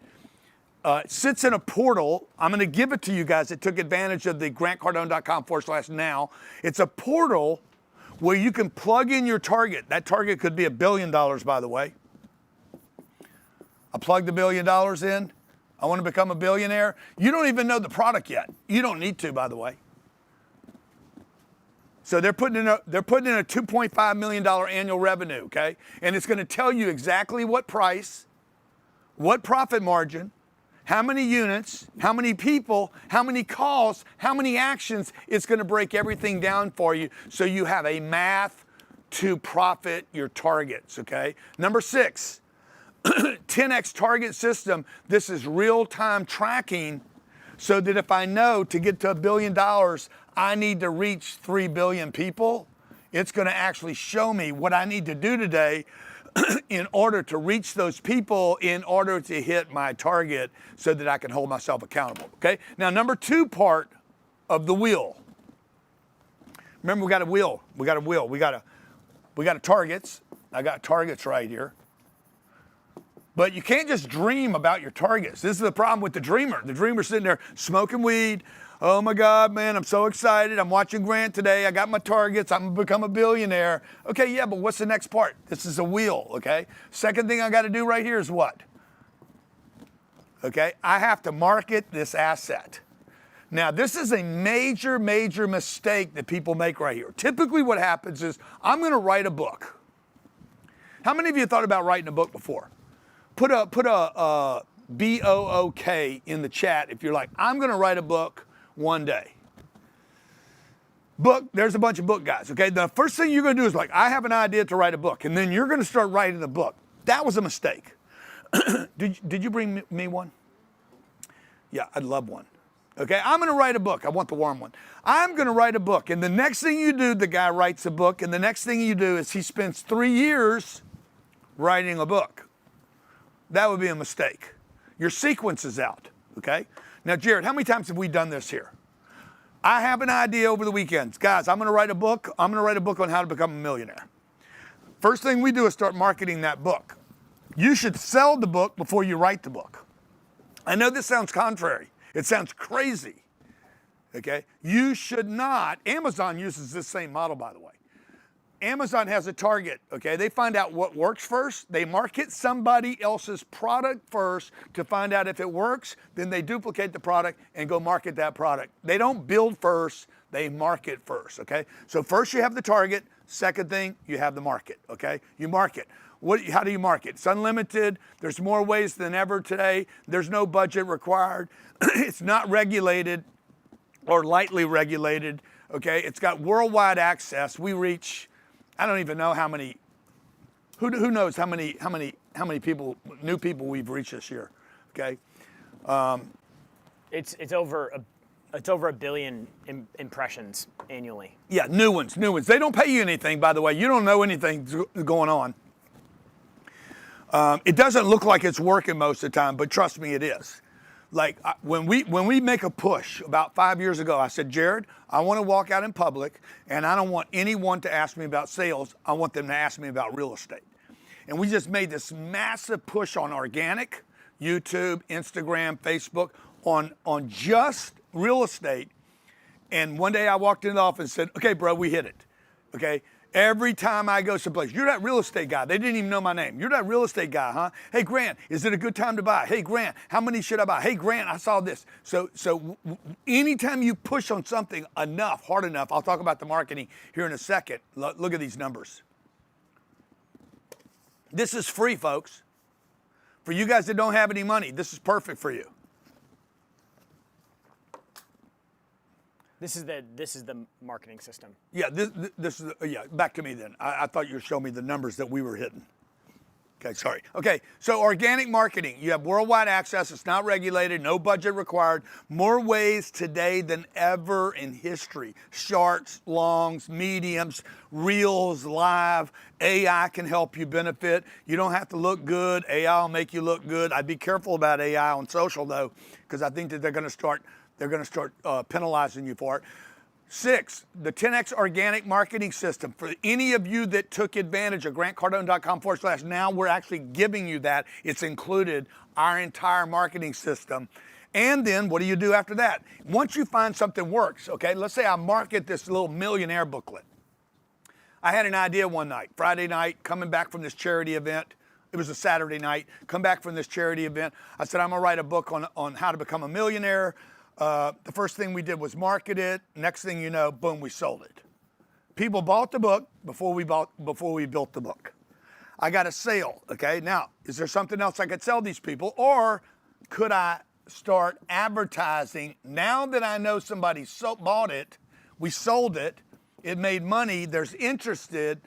sits in a portal. I'm gonna give it to you guys that took advantage of the grantcardone.com/now. It's a portal where you can plug in your target. That target could be $1 billion, by the way. I plugged the $1 billion in. I want to become a billionaire. You don't even know the product yet. You don't need to, by the way. So they're putting in a $2.5 million annual revenue, okay? And it's going to tell you exactly what price, what profit margin, how many units, how many people, how many calls, how many actions. It's going to break everything down for you so you have a math to profit your targets, okay? Number 6. 10x target system. This is real-time tracking so that if I know to get to $1 billion, I need to reach 3 billion people, it's going to actually show me what I need to do today in order to reach those people, in order to hit my target so that I can hold myself accountable, okay? Now, number 2 part of the wheel. Remember, we got a wheel. We got targets. I got targets right here. But you can't just dream about your targets. This is the problem with the dreamer. The dreamer's sitting there smoking weed. Oh my God, man, I'm so excited. I'm watching Grant today. I got my targets. I'm gonna become a billionaire. Okay, yeah, but what's the next part? This is a wheel, okay? Second thing I gotta do right here is what? Okay, I have to market this asset. Now, this is a major, major mistake that people make right here. Typically what happens is, I'm gonna write a book. How many of you thought about writing a book before? Put a BOOK in the chat if you're like, I'm going to write a book one day. Book, there's a bunch of book guys, okay? The first thing you're going to do is like, I have an idea to write a book, and then you're going to start writing the book. That was a mistake. Did you bring me one? Yeah, I'd love one. Okay, I'm gonna write a book. I want the warm one. I'm gonna write a book. And the next thing you do, the guy writes a book, and the next thing you do is he spends 3 years writing a book. That would be a mistake. Your sequence is out, okay? Now, Jared, how many times have we done this here? I have an idea over the weekends. Guys, I'm gonna write a book. I'm gonna write a book on how to become a millionaire. First thing we do is start marketing that book. You should sell the book before you write the book. I know this sounds contrary. It sounds crazy, okay? You should not. Amazon uses this same model, by the way. Amazon has a target, okay? They find out what works first. They market somebody else's product first to find out if it works. Then they duplicate the product and go market that product. They don't build first, they market first, okay? So first you have the target. Second thing, you have the market, okay? You market. How do you market? It's unlimited. There's more ways than ever today. There's no budget required. It's not regulated or lightly regulated, okay? It's got worldwide access. We reach, I don't even know how many, who knows how many people, new people we've reached this year, okay? It's over a billion impressions annually. Yeah, new ones. They don't pay you anything, by the way. You don't know anything's going on. It doesn't look like it's working most of the time, but trust me, it is. Like when we make a push about 5 years ago, I said, Jared, I want to walk out in public and I don't want anyone to ask me about sales. I want them to ask me about real estate. And we just made this massive push on organic, YouTube, Instagram, Facebook, on just real estate. And one day I walked in the office and said, okay, bro, we hit it. Okay. Every time I go someplace, you're that real estate guy. They didn't even know my name. You're that real estate guy, huh? Hey, Grant, is it a good time to buy? Hey, Grant, how many should I buy? Hey, Grant, I saw this. So anytime you push on something enough, hard enough, I'll talk about the marketing here in a second. Look at these numbers. This is free, folks. For you guys that don't have any money, this is perfect for you. This is the marketing system. Yeah, this is, yeah, back to me then. I thought you were showing me the numbers that we were hitting. Okay, sorry. Okay, so organic marketing. You have worldwide access. It's not regulated, no budget required. More ways today than ever in history. Shorts, longs, mediums, reels, live. AI can help you benefit. You don't have to look good. AI will make you look good. I'd be careful about AI on social though, because I think that they're going to start penalizing you for it. 6, the 10X organic marketing system. For any of you that took advantage of grantcardone.com/now, we're actually giving you that. It's included our entire marketing system. And then what do you do after that? Once you find something works, okay, let's say I market this little millionaire booklet. I had an idea one night, Friday night, coming back from this charity event. It was a Saturday night, come back from this charity event. I said, I'm gonna write a book on how to become a millionaire. The first thing we did was market it. Next thing you know, boom, we sold it. People bought the book before we built the book. I got a sale, okay? Now, is there something else I could sell these people? Or could I start advertising? Now that I know somebody bought it, we sold it, it made money, there's interested,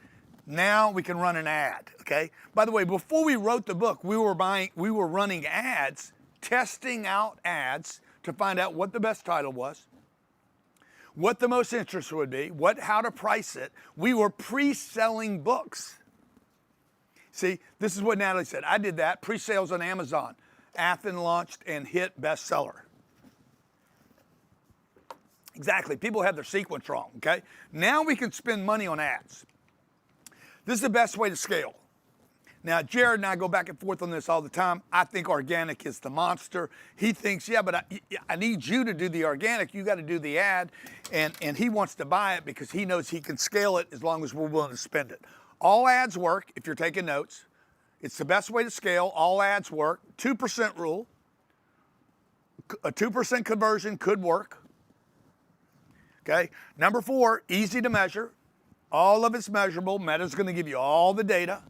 now we can run an ad, okay? By the way, before we wrote the book, we were running ads, testing out ads to find out what the best title was, what the most interest would be, how to price it. We were pre-selling books. See, this is what Natalie said. I did that, pre-sales on Amazon. Athens launched and hit bestseller. Exactly, people have their sequence wrong, okay? Now we can spend money on ads. This is the best way to scale. Now, Jared and I go back and forth on this all the time. I think organic is the monster. He thinks, yeah, but I need you to do the organic. You got to do the ad. And he wants to buy it because he knows he can scale it as long as we're willing to spend it. All ads work if you're taking notes. It's the best way to scale. All ads work. 2% rule. A 2% conversion could work. Okay. Number 4, easy to measure. All of it's measurable. Meta's going to give you all the data.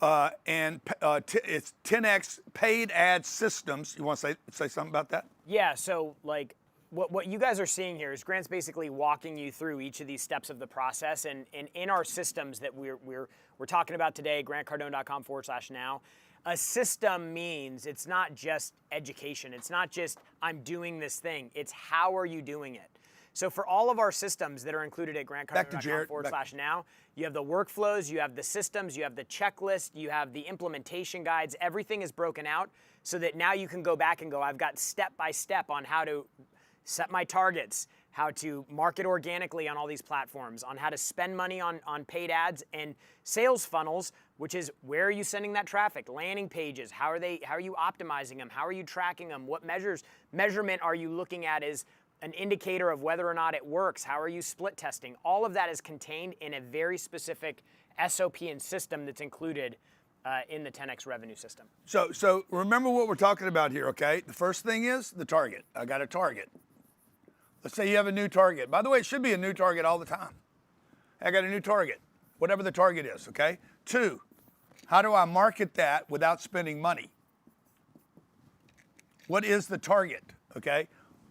It's 10X paid ad systems. You want to say something about that? Yeah, so like what you guys are seeing here is Grant's basically walking you through each of these steps of the process, and in our systems that we're talking about today, grantcardone.com/now, A system means it's not just education. It's not just I'm doing this thing. It's how are you doing it? So for all of our systems that are included at grantcardone.com/now, you have the workflows, you have the systems, you have the checklist, you have the implementation guides. Everything is broken out so that now you can go back and go, I've got step-by-step on how to set my targets, how to market organically on all these platforms, on how to spend money on paid ads and sales funnels, which is where are you sending that traffic? Landing pages, how are you optimizing them? How are you tracking them? What measurement are you looking at as an indicator of whether or not it works? How are you split testing? All of that is contained in a very specific SOP and system that's included in the 10X revenue system. So remember what we're talking about here, okay? The first thing is the target. I got a target. Let's say you have a new target. By the way, it should be a new target all the time. I got a new target, whatever the target is, okay? 2, how do I market that without spending money? What is the target, okay?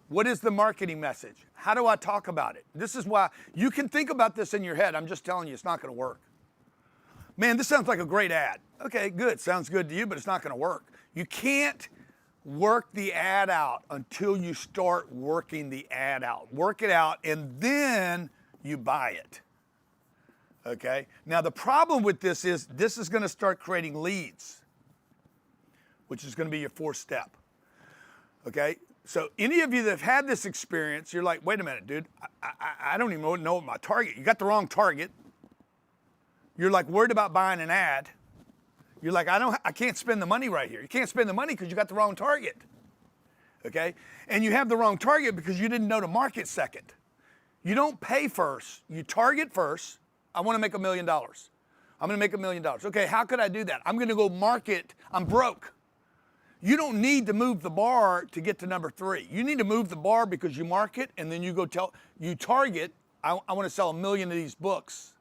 What is the marketing message? How do I talk about it? This is why you can think about this in your head. I'm just telling you, it's not going to work. Man, this sounds like a great ad. Okay, good. Sounds good to you, but it's not going to work. You can't work the ad out until you start working the ad out. Work it out, and then you buy it. Okay? Now, the problem with this is going to start creating leads, which is going to be your 4th step. Okay? So any of you that have had this experience, you're like, wait a minute, dude, I don't even know my target. You got the wrong target. You're like worried about buying an ad. You're like, I can't spend the money right here. You can't spend the money because you got the wrong target. Okay? And you have the wrong target because you didn't know to market second. You don't pay first. You target first. I want to make $1 million. I'm going to make $1 million. Okay, how could I do that? I'm going to go market. I'm broke. You don't need to move the bar to get to number 3. You need to move the bar because you market and then you go you target, I want to sell 1 million of these books.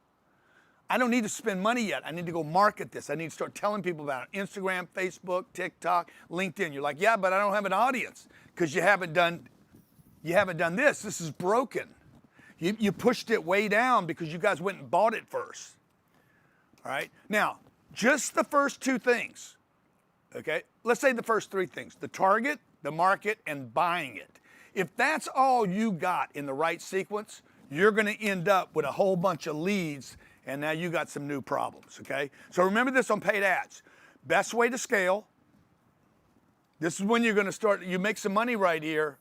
I don't need to spend money yet. I need to go market this. I need to start telling people about it. Instagram, Facebook, TikTok, LinkedIn. You're like, yeah, but I don't have an audience because you haven't done this. This is broken. You pushed it way down because you guys went and bought it first. All right? Now, just the first 2 things, okay? Let's say the first 3 things, the target, the market, and buying it. If that's all you got in the right sequence, you're going to end up with a whole bunch of leads, and now you got some new problems, okay? So remember this on paid ads. Best way to scale, this is when you're going to start, you make some money right here,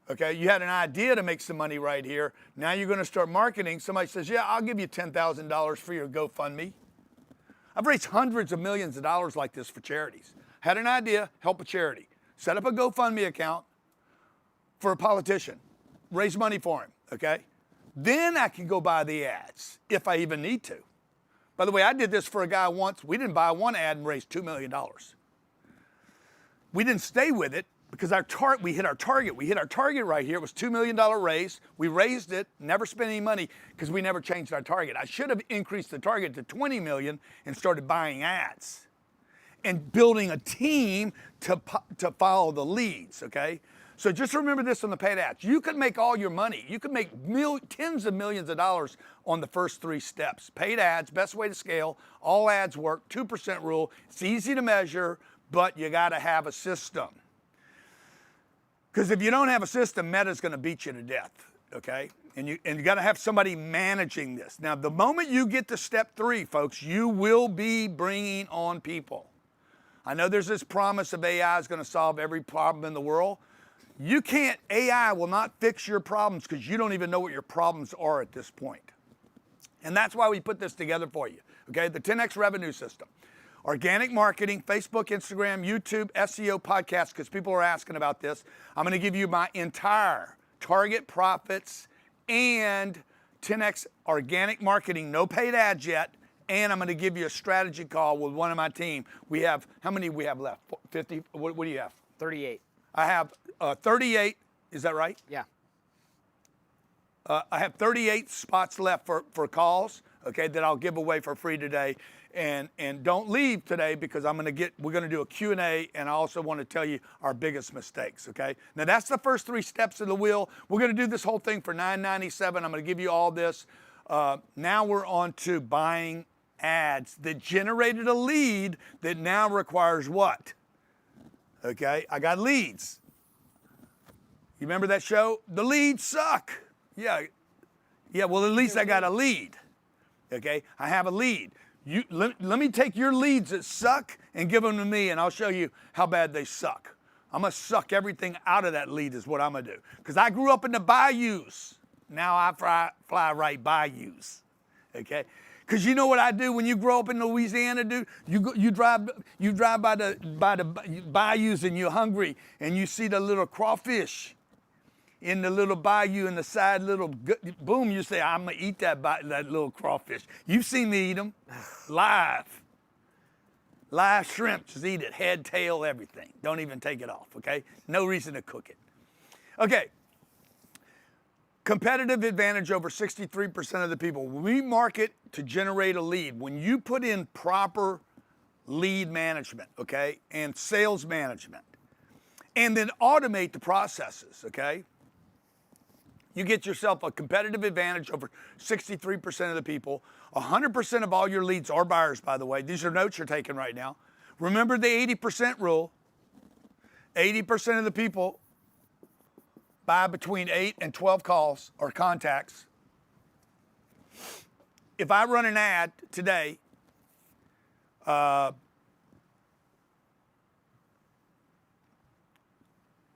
okay? You had an idea to make some money right here. Now you're going to start marketing. Somebody says, yeah, I'll give you $10,000 for your GoFundMe. I've raised hundreds of millions of dollars like this for charities. Had an idea, help a charity. Set up a GoFundMe account for a politician. Raise money for him, okay? Then I can go buy the ads, if I even need to. By the way, I did this for a guy once. We didn't buy one ad and raised $2 million. We didn't stay with it because we hit our target. We hit our target right here. It was $2 million raise. We raised it, never spent any money because we never changed our target. I should have increased the target to 20 million and started buying ads and building a team to follow the leads, okay? So just remember this on the paid ads. You could make all your money. You could make tens of millions of dollars on the first 3 steps. Paid ads, best way to scale, all ads work, 2% rule. It's easy to measure, but you gotta have a system. Because if you don't have a system, Meta's gonna beat you to death, okay? And you gotta have somebody managing this. Now, the moment you get to step 3, folks, you will be bringing on people. I know there's this promise of AI is gonna solve every problem in the world. AI will not fix your problems because you don't even know what your problems are at this point. And that's why we put this together for you, okay? The 10X revenue system. Organic marketing, Facebook, Instagram, YouTube, SEO, podcasts, because people are asking about this. I'm going to give you my entire target profits and 10X organic marketing, no paid ads yet, and I'm going to give you a strategy call with one of my team. We have, how many we have left? 50? What do you have? 38. I have 38, is that right? Yeah. I have 38 spots left for calls, okay, that I'll give away for free today. And don't leave today because we're going to do a Q&A, and I also want to tell you our biggest mistakes, okay? Now that's the first 3 steps of the wheel. We're going to do this whole thing for $9.97. I'm going to give you all this. Now we're on to buying ads that generated a lead that now requires what? Okay, I got leads. You remember that show? The leads suck. Yeah, well, at least I got a lead. Okay, I have a lead. Let me take your leads that suck and give them to me, and I'll show you how bad they suck. I'm gonna suck everything out of that lead is what I'm gonna do. Because I grew up in the bayous. Now I fly right bayous. Okay? Because you know what I do when you grow up in Louisiana, dude? You drive by the bayous and you're hungry and you see the little crawfish in the little bayou in the side boom, you say, I'm gonna eat that little crawfish. You've seen me eat them live. Live shrimp, just eat it, head, tail, everything. Don't even take it off, okay? No reason to cook it. Okay, competitive advantage over 63% of the people. When we market to generate a lead, when you put in proper lead management, okay, and sales management, and then automate the processes, okay, you get yourself a competitive advantage over 63% of the people. 100% of all your leads are buyers, by the way. These are notes you're taking right now. Remember the 80% rule. 80% of the people buy between 8 and 12 calls or contacts. If I run an ad today, and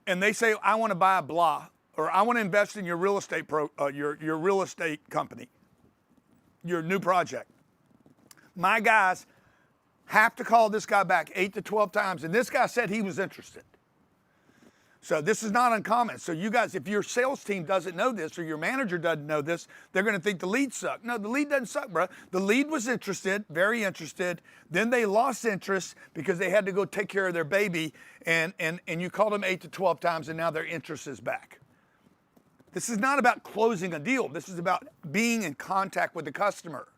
they say, I want to buy a blah, or I want to invest in your real estate your real estate company, your new project. My guys have to call this guy back 8 to 12 times, and this guy said he was interested. So this is not uncommon. So you guys, if your sales team doesn't know this or your manager doesn't know this, they're going to think the lead sucked. No, the lead doesn't suck, bro. The lead was interested, very interested. Then they lost interest because they had to go take care of their baby, and you called them 8 to 12 times, and now their interest is back. This is not about closing a deal. This is about being in contact with the customer.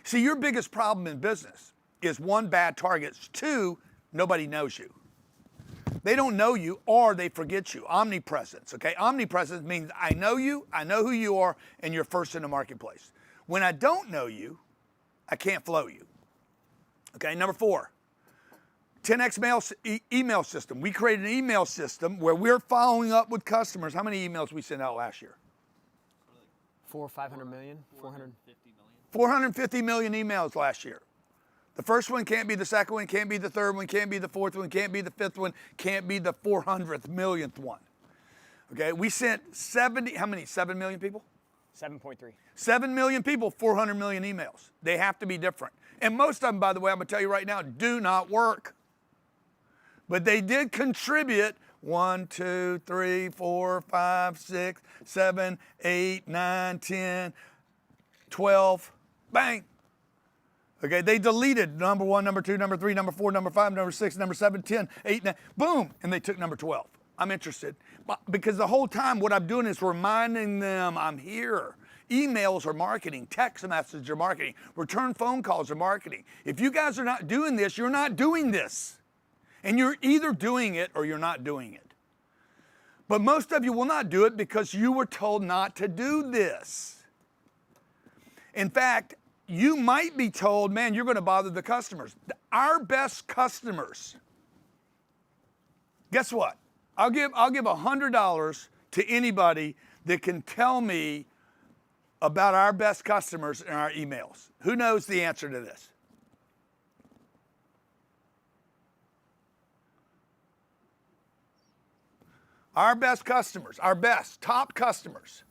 See, your biggest problem in business is 1, bad targets. 2, nobody knows you. They don't know you or they forget you. Omnipresence, okay? Omnipresence means I know you, I know who you are, and you're first in the marketplace. When I don't know you, I can't flow you. Okay, number 4. 10x email system. We created an email system where we're following up with customers. How many emails we sent out last year? 400 or 500 million? 450 million emails last year. The first one can't be the second one, can't be the third one, can't be the fourth one, can't be the fifth one, can't be the 400th millionth one. Okay, we sent 7 million people? 7.3. 7 million people, 400 million emails. They have to be different. And most of them, by the way, I'm gonna tell you right now, do not work. But they did contribute 1, 2, 3, 4, 5, 6, 7, 8, 9, 10, 12, bang. Okay, they deleted number 1, number 2, number 3, number 4, number 5, number 6, number 7, 10, 8, 9, boom, and they took number 12. I'm interested. Because the whole time what I'm doing is reminding them I'm here. Emails are marketing, text messages are marketing, return phone calls are marketing. If you guys are not doing this, you're not doing this. And you're either doing it or you're not doing it. But most of you will not do it because you were told not to do this. In fact, you might be told, man, you're going to bother the customers. Our best customers, guess what? I'll give $100 to anybody that can tell me about our best customers in our emails. Who knows the answer to this? Our best customers, our best, top customers.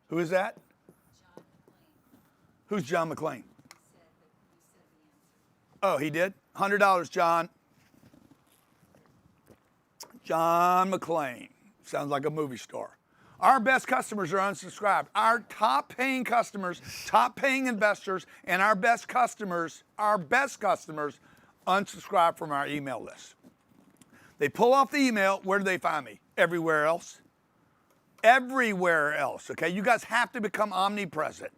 Who is that? Who's John McClain? Oh, he did? $100, John. John McClain. Sounds like a movie star. Our best customers are unsubscribed. Our top paying customers, top paying investors, and our best customers unsubscribe from our email list. They pull off the email. Where do they find me? Everywhere else. Everywhere else, okay? You guys have to become omnipresent.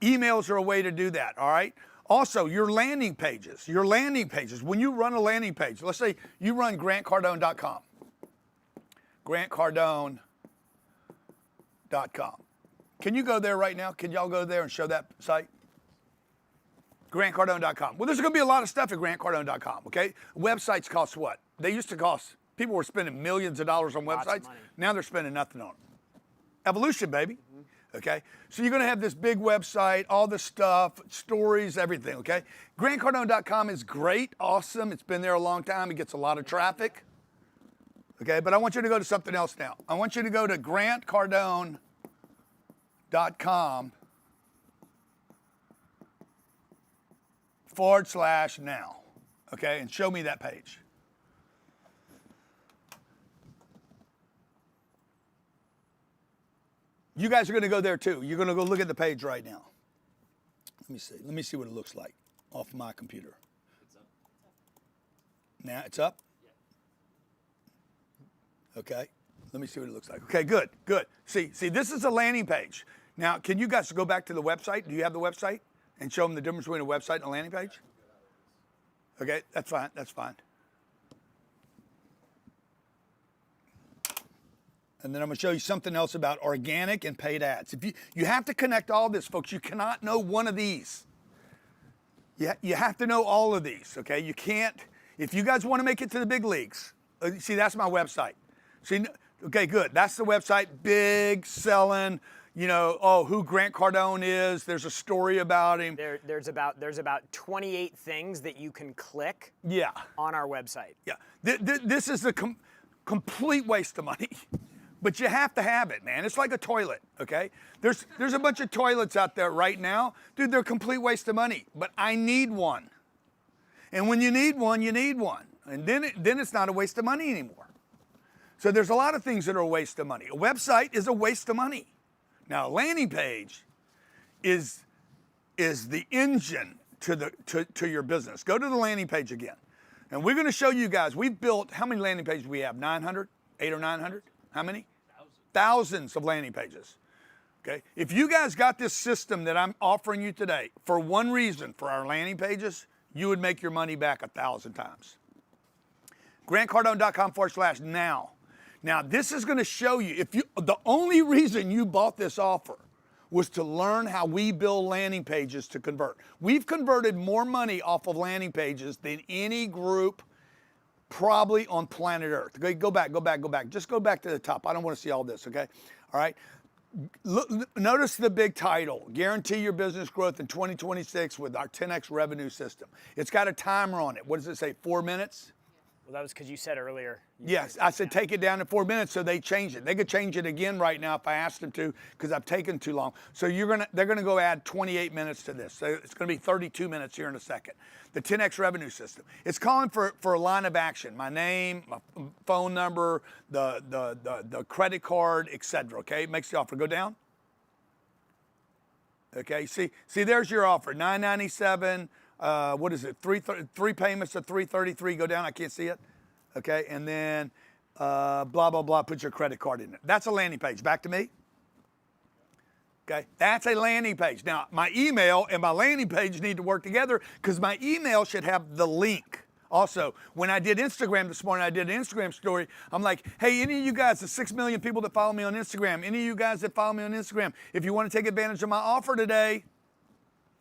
Emails are a way to do that, all right? Also, your landing pages. When you run a landing page, let's say you run grantcardone.com. grantcardone.com. Can you go there right now? Can y'all go there and show that site? GrantCardone.com. Well, there's going to be a lot of stuff at GrantCardone.com, okay? Websites cost what? They used to cost, people were spending millions of dollars on Lots of websites. money. Now they're spending nothing on them. Evolution, baby. Okay? So you're going to have this big website, all the stuff, stories, everything, okay? GrantCardone.com is great, awesome. It's been there a long time. It gets a lot of traffic. Okay? But I want you to go to something else now. I want you to go to GrantCardone.com /now, okay, and show me that page. You guys are going to go there too. You're going to go look at the page right now. Let me see. Let me see what it looks like off my computer. It's up. Now it's up? Okay. Let me see what it looks like. Okay, good, good. See, this is a landing page. Now, can you guys go back to the website? Do you have the website? And show them the difference between a website and a landing page? Okay, that's fine, that's fine. And then I'm going to show you something else about organic and paid ads. If you have to connect all this, folks. You cannot know one of these. You have to know all of these, okay? You can't, if you guys want to make it to the big leagues, see, that's my website. See, okay, good. That's the website, big, selling, you know, oh, who Grant Cardone is. There's a story about him. There's about 28 things that you can click Yeah. on our website. Yeah. This is a complete waste of money. But you have to have it, man. It's like a toilet, okay? There's a bunch of toilets out there right now. Dude, they're a complete waste of money. But I need one. And when you need one, you need one. And then it's not a waste of money anymore. So there's a lot of things that are a waste of money. A website is a waste of money. Now, a landing page is the engine to your business. Go to the landing page again. And we're going to show you guys, we've built, how many landing pages do we have? 900? 800 or 900? How many? Thousands of landing pages. Okay? If you guys got this system that I'm offering you today for one reason, for our landing pages, you would make your money back 1,000 times. GrantCardone.com /now. Now, this is going to show you, the only reason you bought this offer was to learn how we build landing pages to convert. We've converted more money off of landing pages than any group probably on planet Earth. Okay, go back. Just go back to the top. I don't want to see all this, okay? All right. Look, notice the big title, Guarantee Your Business Growth in 2026 with our 10X revenue system. It's got a timer on it. What does it say, 4 minutes? Well, that was because you said earlier. Yes, I said take it down to 4 minutes, so they changed it. They could change it again right now if I asked them to, because I've taken too long. So they're gonna go add 28 minutes to this. So it's gonna be 32 minutes here in a second. The 10X revenue system. It's calling for a line of action. My name, my phone number, the credit card, etc. Okay, it makes the offer go down. Okay, see, there's your offer. $997. What is it? Three payments of $333 go down. I can't see it. Okay, and then blah blah blah. Put your credit card in it. That's a landing page. Back to me. Okay, that's a landing page. Now my email and my landing page need to work together because my email should have the link. Also, when I did Instagram this morning, I did an Instagram story. I'm like, hey, any of you guys, the 6 million people that follow me on Instagram, any of you guys that follow me on Instagram, if you want to take advantage of my offer today.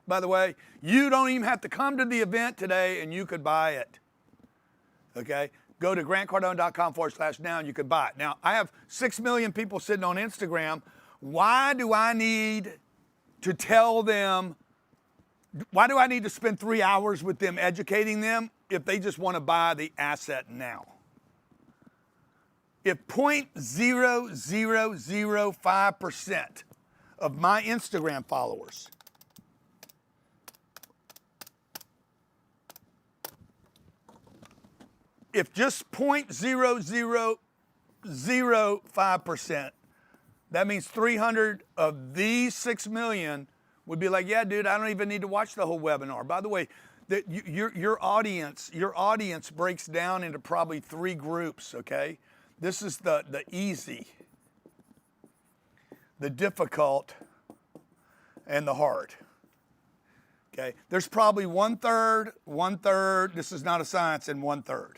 By the way, you don't even have to come to the event today and you could buy it. Okay? Go to GrantCardone.com /now and you could buy it. Now, I have 6 million people sitting on Instagram. Why do I need to tell them, why do I need to spend 3 hours with them educating them if they just want to buy the asset now? If 0.0005% of my Instagram followers if just 0.0005%, that means 300 of these 6 million would be like, yeah, dude, I don't even need to watch the whole webinar. By the way, your audience breaks down into probably 3 groups, okay? This is the easy, the difficult, and the hard. Okay? There's probably one third, this is not a science, and 1/3.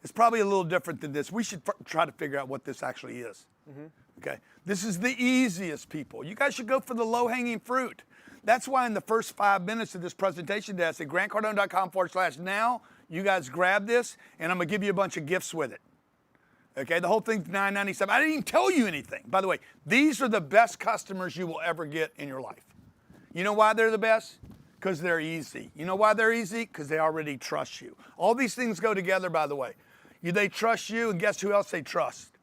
It's probably a little different than this. We should try to figure out what this actually is. Mm-hmm. Okay? This is the easiest people. You guys should go for the low-hanging fruit. That's why in the first 5 minutes of this presentation today, I said grantcardone.com/now, you guys grab this, and I'm gonna give you a bunch of gifts with it. Okay, the whole thing's $9.97. I didn't even tell you anything. By the way, these are the best customers you will ever get in your life. You know why they're the best? Because they're easy. You know why they're easy? Because they already trust you. All these things go together, by the way. They trust you, and guess who else they trust?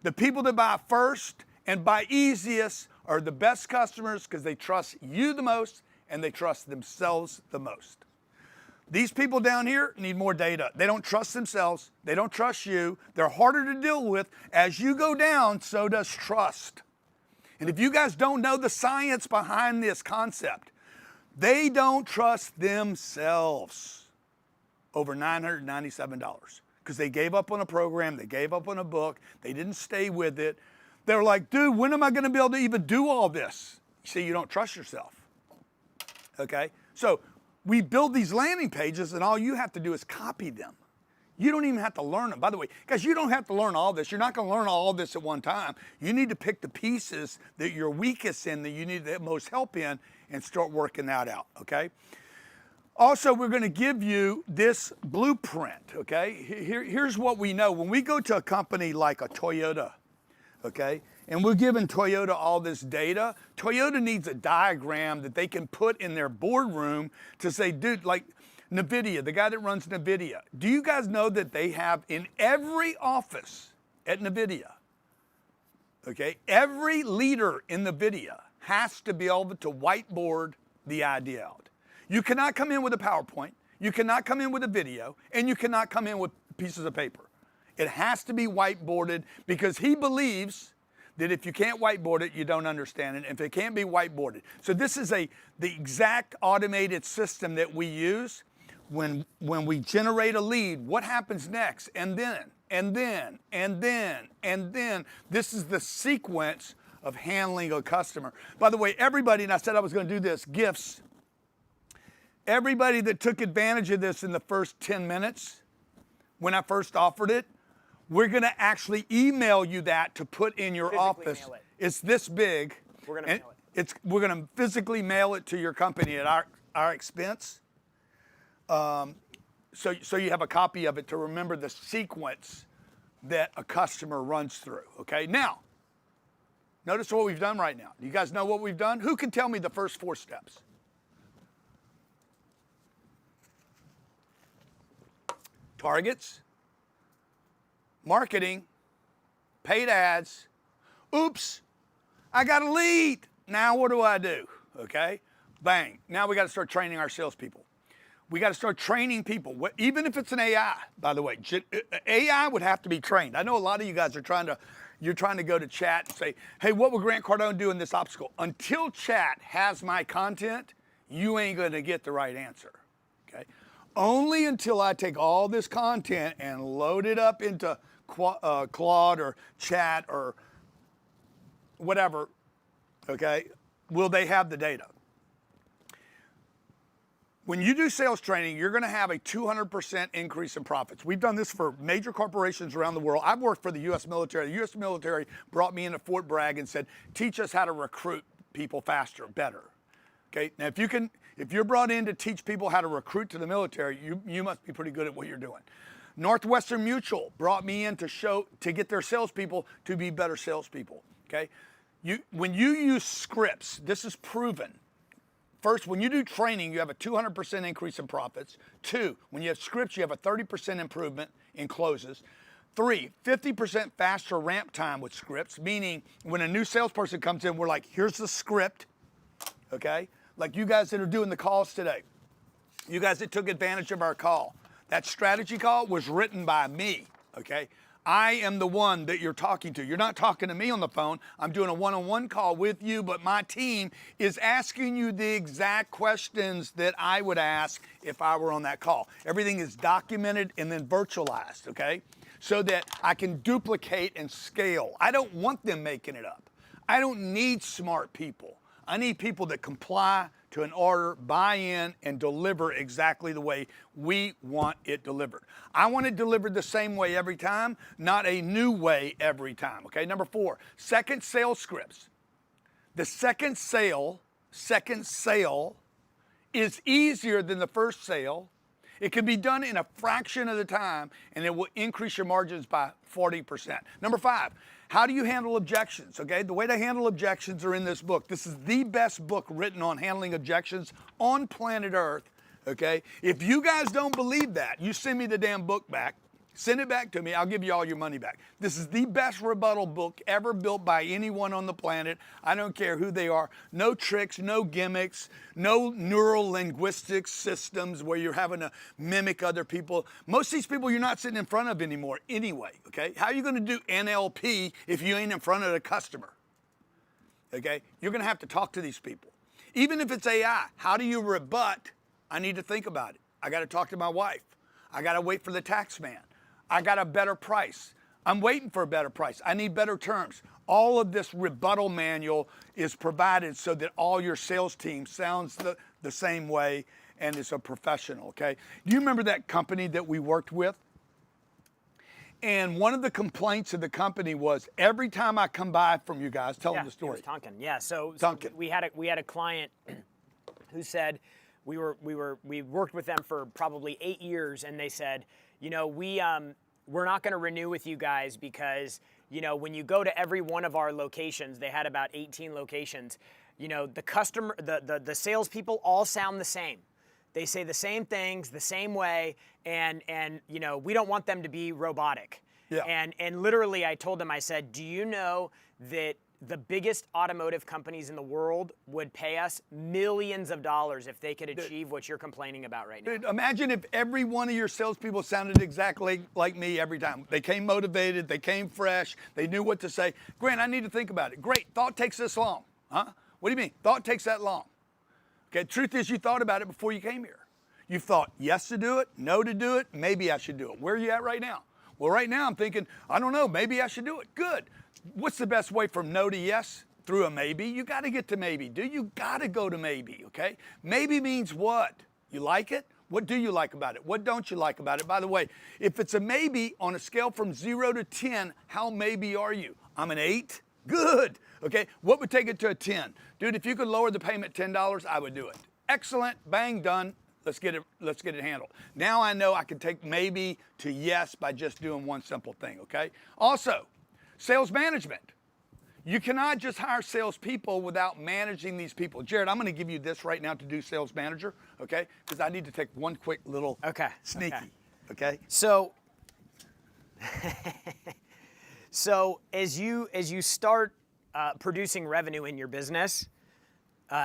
The people that buy first and buy easiest are the best customers because they trust you the most and they trust themselves the most. These people down here need more data. They don't trust themselves. They don't trust you. They're harder to deal with. As you go down, so does trust. And if you guys don't know the science behind this concept, they don't trust themselves over $997 because they gave up on a program. They gave up on a book. They didn't stay with it. They're like, dude, when am I going to be able to even do all this? You see, you don't trust yourself. Okay? So we build these landing pages, and all you have to do is copy them. You don't even have to learn them. By the way, guys, you don't have to learn all this. You're not going to learn all this at one time. You need to pick the pieces that you're weakest in, that you need the most help in, and start working that out, okay? Also, we're going to give you this blueprint, okay? Here's what we know. When we go to a company like a Toyota, okay, and we're giving Toyota all this data, Toyota needs a diagram that they can put in their boardroom to say, dude, like NVIDIA, the guy that runs NVIDIA, do you guys know that they have in every office at NVIDIA, okay, every leader in NVIDIA has to be able to whiteboard the idea out. You cannot come in with a PowerPoint, you cannot come in with a video, and you cannot come in with pieces of paper. It has to be whiteboarded because he believes that if you can't whiteboard it, you don't understand it. If it can't be whiteboarded. So this is the exact automated system that we use when we generate a lead. What happens next? And then. This is the sequence of handling a customer. By the way, everybody, and I said I was going to do this, gifts. Everybody that took advantage of this in the first 10 minutes, when I first offered it, we're going to actually email you that to put in your office. Mail it. It's this big. We're going to mail it. We're going to physically mail it to your company at our expense. So you have a copy of it to remember the sequence that a customer runs through. Okay. Now, notice what we've done right now. You guys know what we've done? Who can tell me the first 4 steps? Targets, marketing, paid ads. Oops, I got a lead. Now what do I do? Okay, bang. Now we got to start training our salespeople. We got to start training people, even if it's an AI, by the way. AI would have to be trained. I know a lot of you guys are trying to go to chat and say, hey, what will Grant Cardone do in this obstacle? Until chat has my content, you ain't going to get the right answer, okay? Only until I take all this content and load it up into Claude or chat or whatever, okay, will they have the data. When you do sales training, you're going to have a 200% increase in profits. We've done this for major corporations around the world. I've worked for the U.S. military. The U.S. military brought me into Fort Bragg and said, teach us how to recruit people faster, better. Okay, now if you're brought in to teach people how to recruit to the military, you must be pretty good at what you're doing. Northwestern Mutual brought me in to get their salespeople to be better salespeople. Okay, when you use scripts, this is proven. First, when you do training, you have a 200% increase in profits. 2, when you have scripts, you have a 30% improvement in closes. 3, 50% faster ramp time with scripts, meaning when a new salesperson comes in, we're like, here's the script, okay? Like you guys that are doing the calls today, you guys that took advantage of our call. That strategy call was written by me, okay? I am the one that you're talking to. You're not talking to me on the phone. I'm doing a one-on-one call with you, but my team is asking you the exact questions that I would ask if I were on that call. Everything is documented and then virtualized, okay? So that I can duplicate and scale. I don't want them making it up. I don't need smart people. I need people that comply to an order, buy in, and deliver exactly the way we want it delivered. I want it delivered the same way every time, not a new way every time, okay? Number 4, second sale scripts. The second sale second sale is easier than the first sale. It can be done in a fraction of the time, and it will increase your margins by 40%. Number 5, how do you handle objections? Okay, the way to handle objections are in this book. This is the best book written on handling objections on planet Earth. Okay, if you guys don't believe that, you send me the damn book back. Send it back to me. I'll give you all your money back. This is the best rebuttal book ever built by anyone on the planet. I don't care who they are. No tricks, no gimmicks, no neural linguistic systems where you're having to mimic other people. Most of these people you're not sitting in front of anymore anyway, okay? How are you going to do NLP if you ain't in front of the customer? Okay? You're going to have to talk to these people. Even if it's AI, how do you rebut? I need to think about it. I got to talk to my wife. I got to wait for the tax man. I got a better price. I'm waiting for a better price. I need better terms. All of this rebuttal manual is provided so that all your sales team sounds the same way and is a professional, okay? Do you remember that company that we worked with? And one of the complaints of the company was every time I come by from you guys, tell them the story. It was Tonkin. Yeah, so Tonkin. we had a client who said we worked with them for probably 8 years, and they said, you know, we're not going to renew with you guys because, you know, when you go to every one of our locations, they had about 18 locations, you know, the salespeople all sound the same. They say the same things the same way, and you know, we don't want them to be robotic. Yeah. And literally I told them, I said, do you know that the biggest automotive companies in the world would pay us millions of dollars if they could achieve what you're complaining about right now? Dude, imagine if every one of your salespeople sounded exactly like me every time. They came motivated, they came fresh, they knew what to say. Grant, I need to think about it. Great, thought takes this long. Huh? What do you mean? Thought takes that long. Okay, truth is you thought about it before you came here. You thought yes to do it, no to do it, maybe I should do it. Where are you at right now? Well, right now I'm thinking, I don't know, maybe I should do it. Good. What's the best way from no to yes? Through a maybe. You got to get to maybe. You got to go to maybe, okay? Maybe means what? You like it? What do you like about it? What don't you like about it? By the way, if it's a maybe on a scale from 0 to 10, how maybe are you? I'm an 8. Good. Okay. What would take it to a 10? Dude, if you could lower the payment $10, I would do it. Excellent. Bang, done. Let's get it handled. Now I know I can take maybe to yes by just doing one simple thing, okay? Also, sales management. You cannot just hire salespeople without managing these people. Jared, I'm going to give you this right now to do sales manager, okay? Because I need to take one quick little sneaky, okay? So, so as you start producing revenue in your business,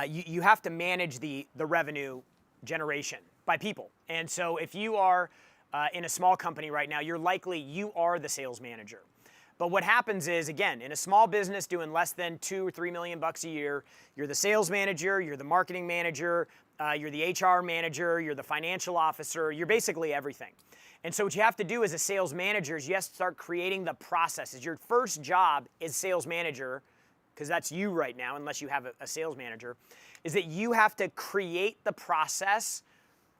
you have to manage the revenue generation by people. And so if you are in a small company right now, you are the sales manager. But what happens is, again, in a small business doing less than $2 or $3 million a year, you're the sales manager, you're the marketing manager, you're the HR manager, you're the financial officer, you're basically everything. And so what you have to do as a sales manager is you have to start creating the processes. Your first job as sales manager, because that's you right now, unless you have a sales manager, is that you have to create the process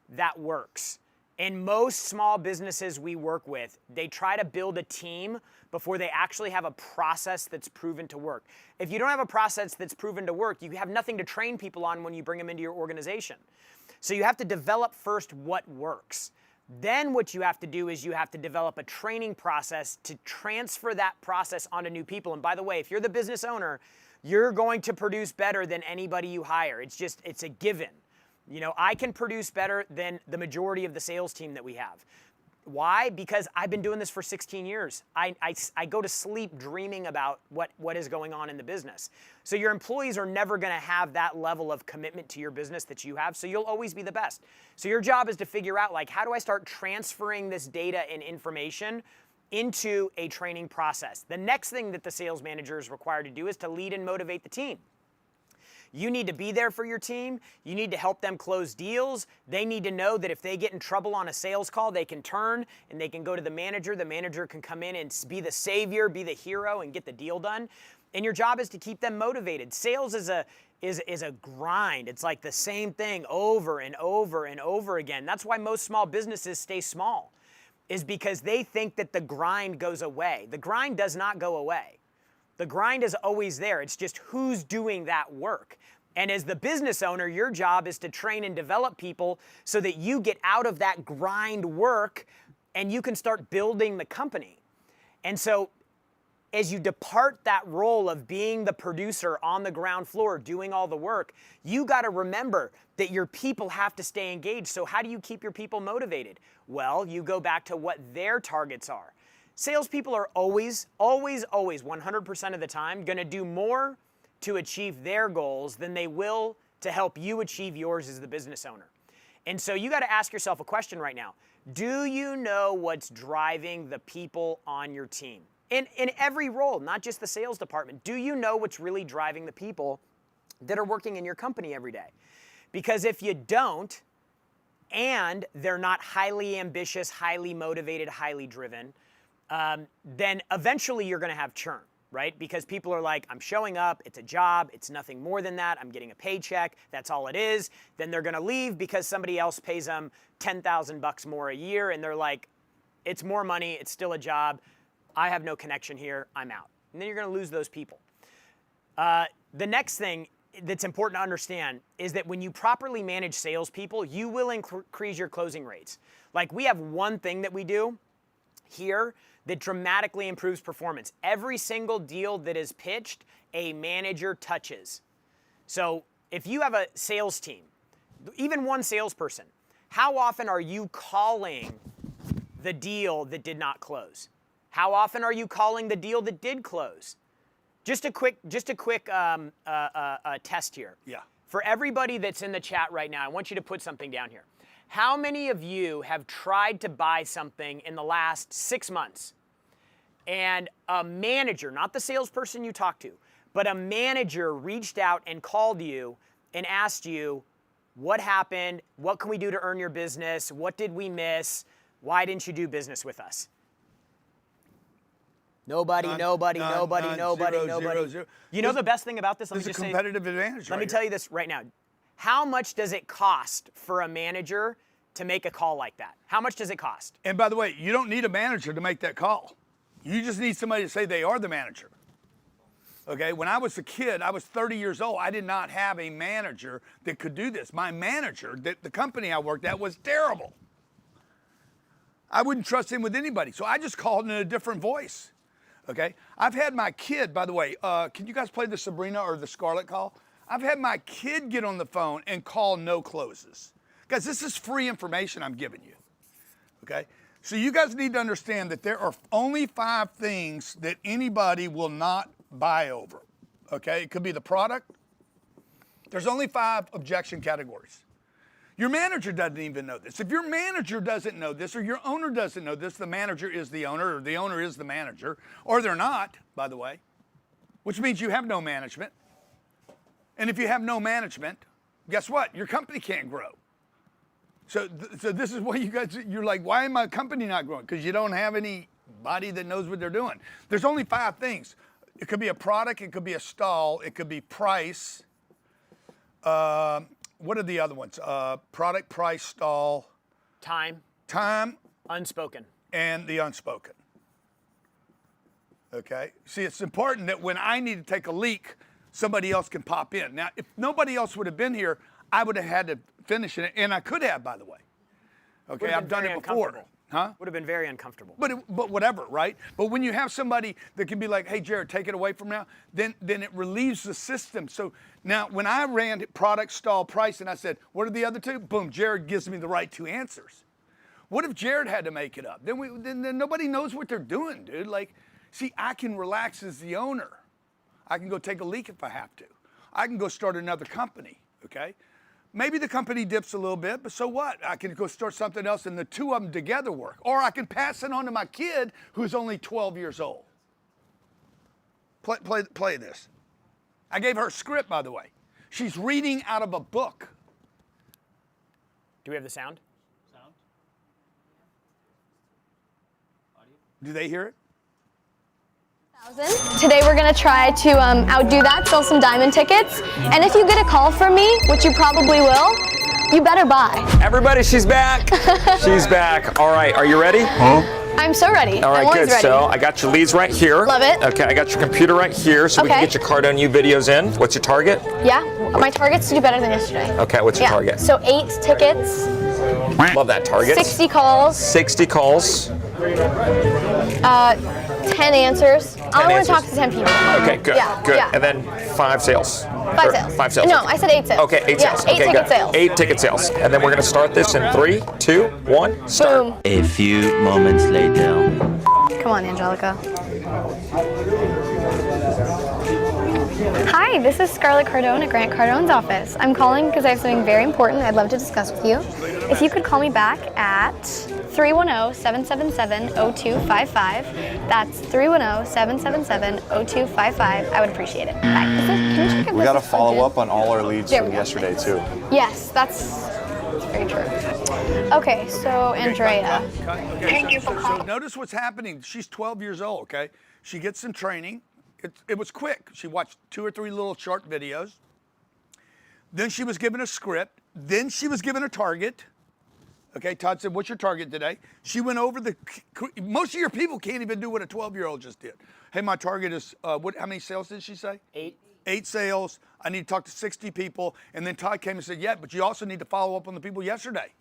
that works. In most small businesses we work with, they try to build a team before they actually have a process that's proven to work. If you don't have a process that's proven to work, you have nothing to train people on when you bring them into your organization. So you have to develop first what works. Then what you have to do is you have to develop a training process to transfer that process onto new people. And by the way, if you're the business owner, you're going to produce better than anybody you hire. It's a given. You know, I can produce better than the majority of the sales team that we have. Why? Because I've been doing this for 16 years. I go to sleep dreaming about what is going on in the business. So your employees are never going to have that level of commitment to your business that you have, so you'll always be the best. So your job is to figure out, like, how do I start transferring this data and information into a training process? The next thing that the sales manager is required to do is to lead and motivate the team. You need to be there for your team. You need to help them close deals. They need to know that if they get in trouble on a sales call, they can turn and they can go to the manager. The manager can come in and be the savior, be the hero, and get the deal done. And your job is to keep them motivated. Sales is a grind. It's like the same thing over and over and over again. That's why most small businesses stay small, is because they think that the grind goes away. The grind does not go away. The grind is always there. It's just who's doing that work. And as the business owner, your job is to train and develop people so that you get out of that grind work and you can start building the company. And so as you depart that role of being the producer on the ground floor, doing all the work, you got to remember that your people have to stay engaged. So how do you keep your people motivated? Well, you go back to what their targets are. Salespeople are always, 100% of the time, going to do more to achieve their goals than they will to help you achieve yours as the business owner. And so you got to ask yourself a question right now. Do you know what's driving the people on your team? In every role, not just the sales department. Do you know what's really driving the people that are working in your company every day? Because if you don't, and they're not highly ambitious, highly motivated, highly driven, then eventually you're going to have churn, right? Because people are like, I'm showing up, it's a job, it's nothing more than that, I'm getting a paycheck, that's all it is. Then they're going to leave because somebody else pays them $10,000 more a year, and they're like, it's more money, it's still a job, I have no connection here, I'm out. And then you're going to lose those people. The next thing that's important to understand is that when you properly manage salespeople, you will increase your closing rates. Like, we have one thing that we do here that dramatically improves performance. Every single deal that is pitched, a manager touches. So if you have a sales team, even one salesperson, how often are you calling the deal that did not close? How often are you calling the deal that did close? Just a quick test here. Yeah. For everybody that's in the chat right now, I want you to put something down here. How many of you have tried to buy something in the last 6 months and a manager, not the salesperson you talked to, but a manager reached out and called you and asked you, what happened? What can we do to earn your business? What did we miss? Why didn't you do business with us? Nobody. Zero. You know the best thing about this? There's a competitive advantage. Let me tell you this right now. How much does it cost for a manager to make a call like that? How much does it cost? And by the way, you don't need a manager to make that call. You just need somebody to say they are the manager. Okay, when I was a kid, I was 30 years old. I did not have a manager that could do this. My manager, the company I worked at, was terrible. I wouldn't trust him with anybody, so I just called in a different voice. Okay, I've had my kid, by the way, can you guys play the Sabrina or the Scarlet call? I've had my kid get on the phone and call no closes. Guys, this is free information I'm giving you, okay? So you guys need to understand that there are only 5 things that anybody will not buy over, okay? It could be the product. There's only 5 objection categories. Your manager doesn't even know this. If your manager doesn't know this, or your owner doesn't know this, the manager is the owner, or the owner is the manager, or they're not, by the way, which means you have no management. And if you have no management, guess what? Your company can't grow. So this is why you're like, why am my company not growing? Because you don't have anybody that knows what they're doing. There's only 5 things. It could be a product, it could be a stall, it could be price. What are the other ones? Product, price, stall. Time. Unspoken. And the unspoken. Okay? See, it's important that when I need to take a leak, somebody else can pop in. Now, if nobody else would have been here, I would have had to finish it, and I could have, by the way. Okay, I've done it before. Huh? Would have been very uncomfortable. But whatever, right? But when you have somebody that can be like, hey, Jared, take it away from now, then it relieves the system. So now when I ran product, stall, price, and I said, what are the other 2? Boom, Jared gives me the right 2 answers. What if Jared had to make it up? Then nobody knows what they're doing, dude. Like, see, I can relax as the owner. I can go take a leak if I have to. I can go start another company, okay? Maybe the company dips a little bit, but so what? I can go start something else and the 2 of them together work. Or I can pass it on to my kid who's only 12 years old. Play this. I gave her a script, by the way. She's reading out of a book. Do we have the sound? Sound? Audio? Do they hear it? Today we're going to try to outdo that, sell some diamond tickets, and if you get a call from me, which you probably will, you better buy. Everybody, she's back. She's back. All right, are you ready? Huh? I'm so ready. All I'm right, always good. ready. So I got your leads right here. Love it. Okay, I got your computer right here, so we can Okay. get your Cardone U videos in. What's your target? Yeah, my target's to do better than yesterday. Okay, what's your target? So 8 tickets, Love that target. 60 calls, 60 calls. 10 answers. I want answers. to talk to 10 people. Okay, good. Yeah, Good. yeah. And then 5 sales. 5 sales. 5 sales. No, I said 8 sales. Okay, 8 sales. Yeah, 8 okay, ticket good. sales. 8 ticket sales. And then we're going to start this in 3, 2, 1, start. Boom. A few moments later. Come on, Angelica. Hi, this is Scarlett Cardone at Grant Cardone's office. I'm calling because I have something very important I'd love to discuss with you. If you could call me back at 310-777-0255. That's 310-777-0255. I would appreciate it. Bye. Can you check if We this got to is plugged follow in? up on all our leads There from we go. yesterday too. Yes, that's very true. Okay, so Andrea. Thank you for calling. So notice what's happening. She's 12 years old, okay? She gets some training. It was quick. She watched 2 or 3 little short videos. Then she was given a script. Then she was given a target. Okay, Todd said, what's your target today? She went over most of your people can't even do what a 12-year-old just did. Hey, my target is, how many sales did she say? 8. 8 sales. I need to talk to 60 people. And then Todd came and said, yeah, but you also need to follow up on the people yesterday.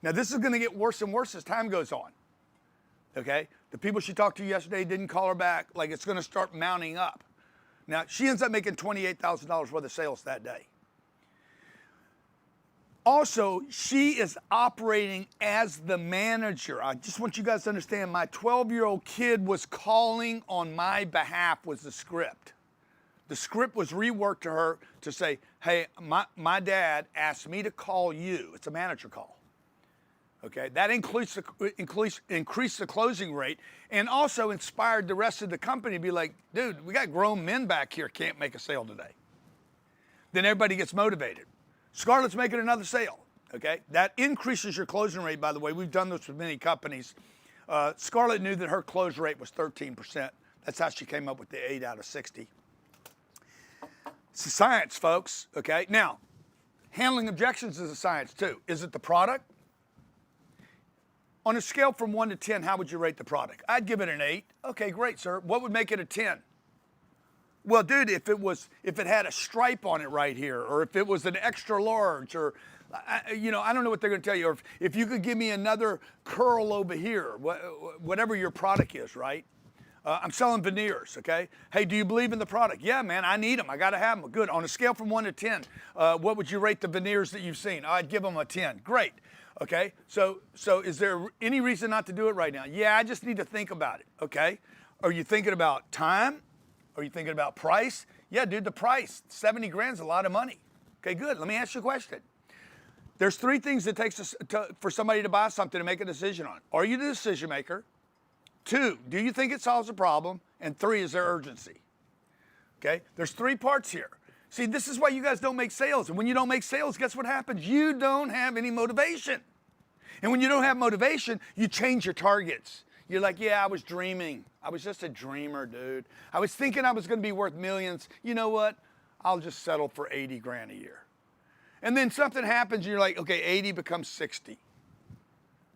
Now, this is going to get worse and worse as time goes on. Okay? The people she talked to yesterday didn't call her back. Like, it's going to start mounting up. Now, she ends up making $28,000 worth of sales that day. Also, she is operating as the manager. I just want you guys to understand, my 12-year-old kid was calling on my behalf was the script. The script was reworked to her to say, hey, my dad asked me to call you. It's a manager call. Okay, that increased the closing rate and also inspired the rest of the company to be like, dude, we got grown men back here, can't make a sale today. Then everybody gets motivated. Scarlett's making another sale, okay? That increases your closing rate, by the way. We've done this with many companies. Scarlett knew that her close rate was 13%. That's how she came up with the 8 out of 60. It's a science, folks, okay? Now, handling objections is a science too. Is it the product? On a scale from 1 to 10, how would you rate the product? I'd give it an 8. Okay, great, sir. What would make it a 10? Well, dude, if it had a stripe on it right here, or if it was an extra large, or, I don't know what they're going to tell you, or if you could give me another curl over here, whatever your product is, right? I'm selling veneers, okay? Hey, do you believe in the product? Yeah, man, I need them. I got to have them. Good. On a scale from 1 to 10, what would you rate the veneers that you've seen? I'd give them a 10. Great. Okay, so is there any reason not to do it right now? Yeah, I just need to think about it, okay? Are you thinking about time? Are you thinking about price? Yeah, dude, the price, 70 grand's a lot of money. Okay, good, let me ask you a question. There's 3 things it takes for somebody to buy something to make a decision on. Are you the decision maker? 2, do you think it solves a problem? And 3, is there urgency? Okay, there's 3 parts here. See, this is why you guys don't make sales. And when you don't make sales, guess what happens? You don't have any motivation. And when you don't have motivation, you change your targets. You're like, yeah, I was dreaming. I was just a dreamer, dude. I was thinking I was going to be worth millions. You know what? I'll just settle for 80 grand a year. And then something happens, and you're like, okay, 80 becomes 60.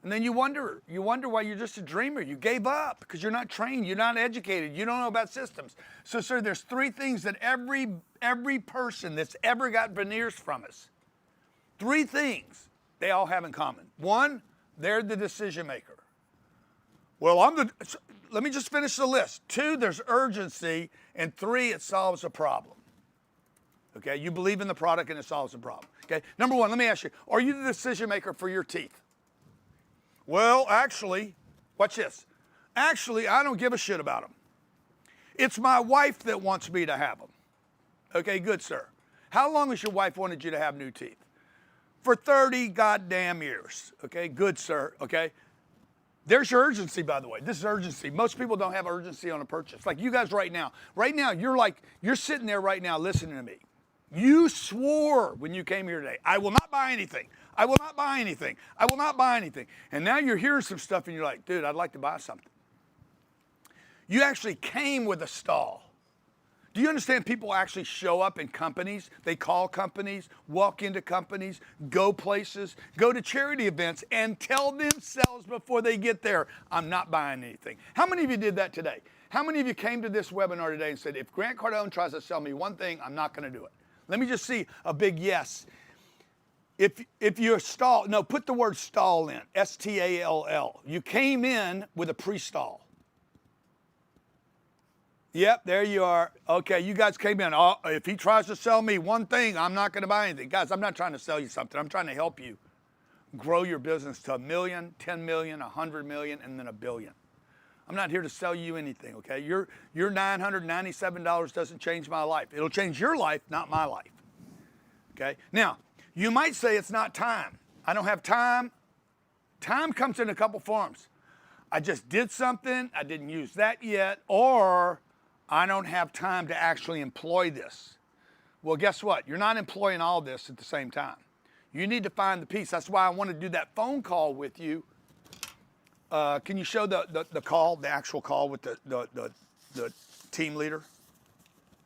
And then you wonder why you're just a dreamer. You gave up because you're not trained, you're not educated, you don't know about systems. So, sir, there's 3 things that every person that's ever got veneers from us, 3 things they all have in common. 1, they're the decision maker. Well, let me just finish the list. 2, there's urgency, and 3, it solves a problem. Okay, you believe in the product and it solves a problem. Okay, number 1, let me ask you, are you the decision maker for your teeth? Well, actually, watch this. Actually, I don't give a shit about them. It's my wife that wants me to have them. Okay, good, sir. How long has your wife wanted you to have new teeth? For 30 goddamn years. Okay, good, sir. Okay. There's your urgency, by the way. This is urgency. Most people don't have urgency on a purchase. Like you guys right now. Right now, you're sitting there right now listening to me. You swore when you came here today, I will not buy anything. I will not buy anything. I will not buy anything. And now you're hearing some stuff and you're like, dude, I'd like to buy something. You actually came with a stall. Do you understand people actually show up in companies? They call companies, walk into companies, go places, go to charity events, and tell themselves before they get there, I'm not buying anything. How many of you did that today? How many of you came to this webinar today and said, if Grant Cardone tries to sell me one thing, I'm not going to do it? Let me just see a big yes. If you're stall, no, put the word stall in, S-T-A-L-L. You came in with a pre-stall. Yep, there you are. Okay, you guys came in. Oh, if he tries to sell me one thing, I'm not going to buy anything. Guys, I'm not trying to sell you something. I'm trying to help you grow your business to $1 million, 10 million, 100 million, and then $1 billion. I'm not here to sell you anything, okay? Your $997 doesn't change my life. It'll change your life, not my life, okay? Now, you might say it's not time. I don't have time. Time comes in a couple forms. I just did something, I didn't use that yet, or I don't have time to actually employ this. Well, guess what? You're not employing all this at the same time. You need to find the piece. That's why I want to do that phone call with you. Can you show the call, the actual call with the team leader?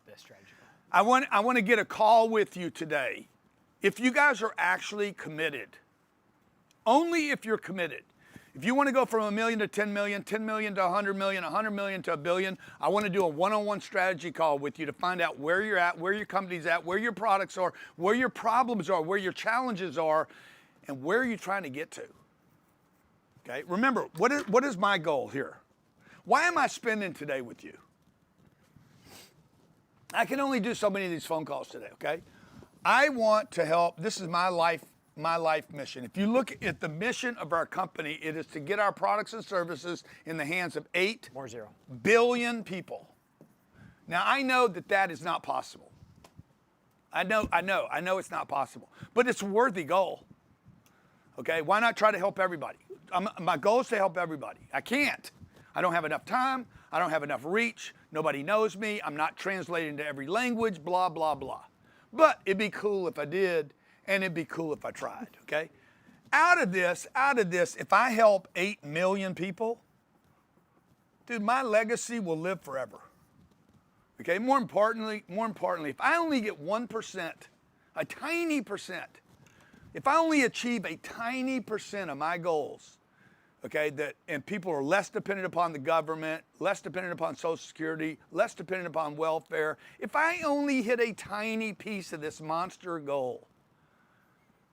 The strategy call. I want to get a call with you today. If you guys are actually committed, only if you're committed. If you want to go from $1 million to 10 million, 10 million to 100 million, 100 million to $1 billion, I want to do a one-on-one strategy call with you to find out where you're at, where your company's at, where your products are, where your problems are, where your challenges are, and where you're trying to get to. Okay? Remember, what is my goal here? Why am I spending today with you? I can only do so many of these phone calls today, okay? I want to help. This is my life mission. If you look at the mission of our company, it is to get our products and services in the hands of 8 billion people. Now, I know that is not possible. I know it's not possible, but it's a worthy goal. Okay, why not try to help everybody? My goal is to help everybody. I can't. I don't have enough time. I don't have enough reach. Nobody knows me. I'm not translating to every language, blah, blah, blah. But it'd be cool if I did, and it'd be cool if I tried, okay? Out of this, if I help 8 million people, dude, my legacy will live forever. Okay, more importantly, if I only get 1%, a tiny percent, if I only achieve a tiny percent of my goals, okay, and people are less dependent upon the government, less dependent upon Social Security, less dependent upon welfare, if I only hit a tiny piece of this monster goal,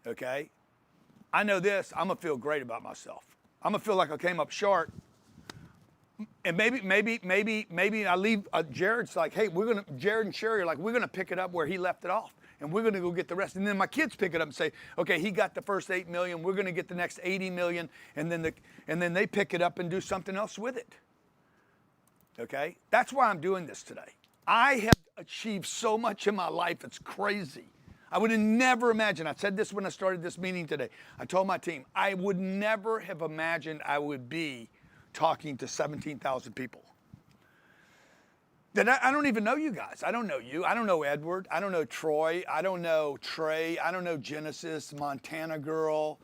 okay, I know this, I'm gonna feel great about myself. I'm gonna feel like I came up short. And maybe I leave, Jared's like, hey, Jared and Sherry are like, we're gonna pick it up where he left it off. And we're gonna go get the rest. And then my kids pick it up and say, okay, he got the first 8 million, we're gonna get the next 80 million, and then they pick it up and do something else with it. Okay? That's why I'm doing this today. I have achieved so much in my life, it's crazy. I would have never imagined, I said this when I started this meeting today. I told my team, I would never have imagined I would be talking to 17,000 people. I don't even know you guys. I don't know you. I don't know Edward. I don't know Troy. I don't know Trey. I don't know Genesis, Montana Girl.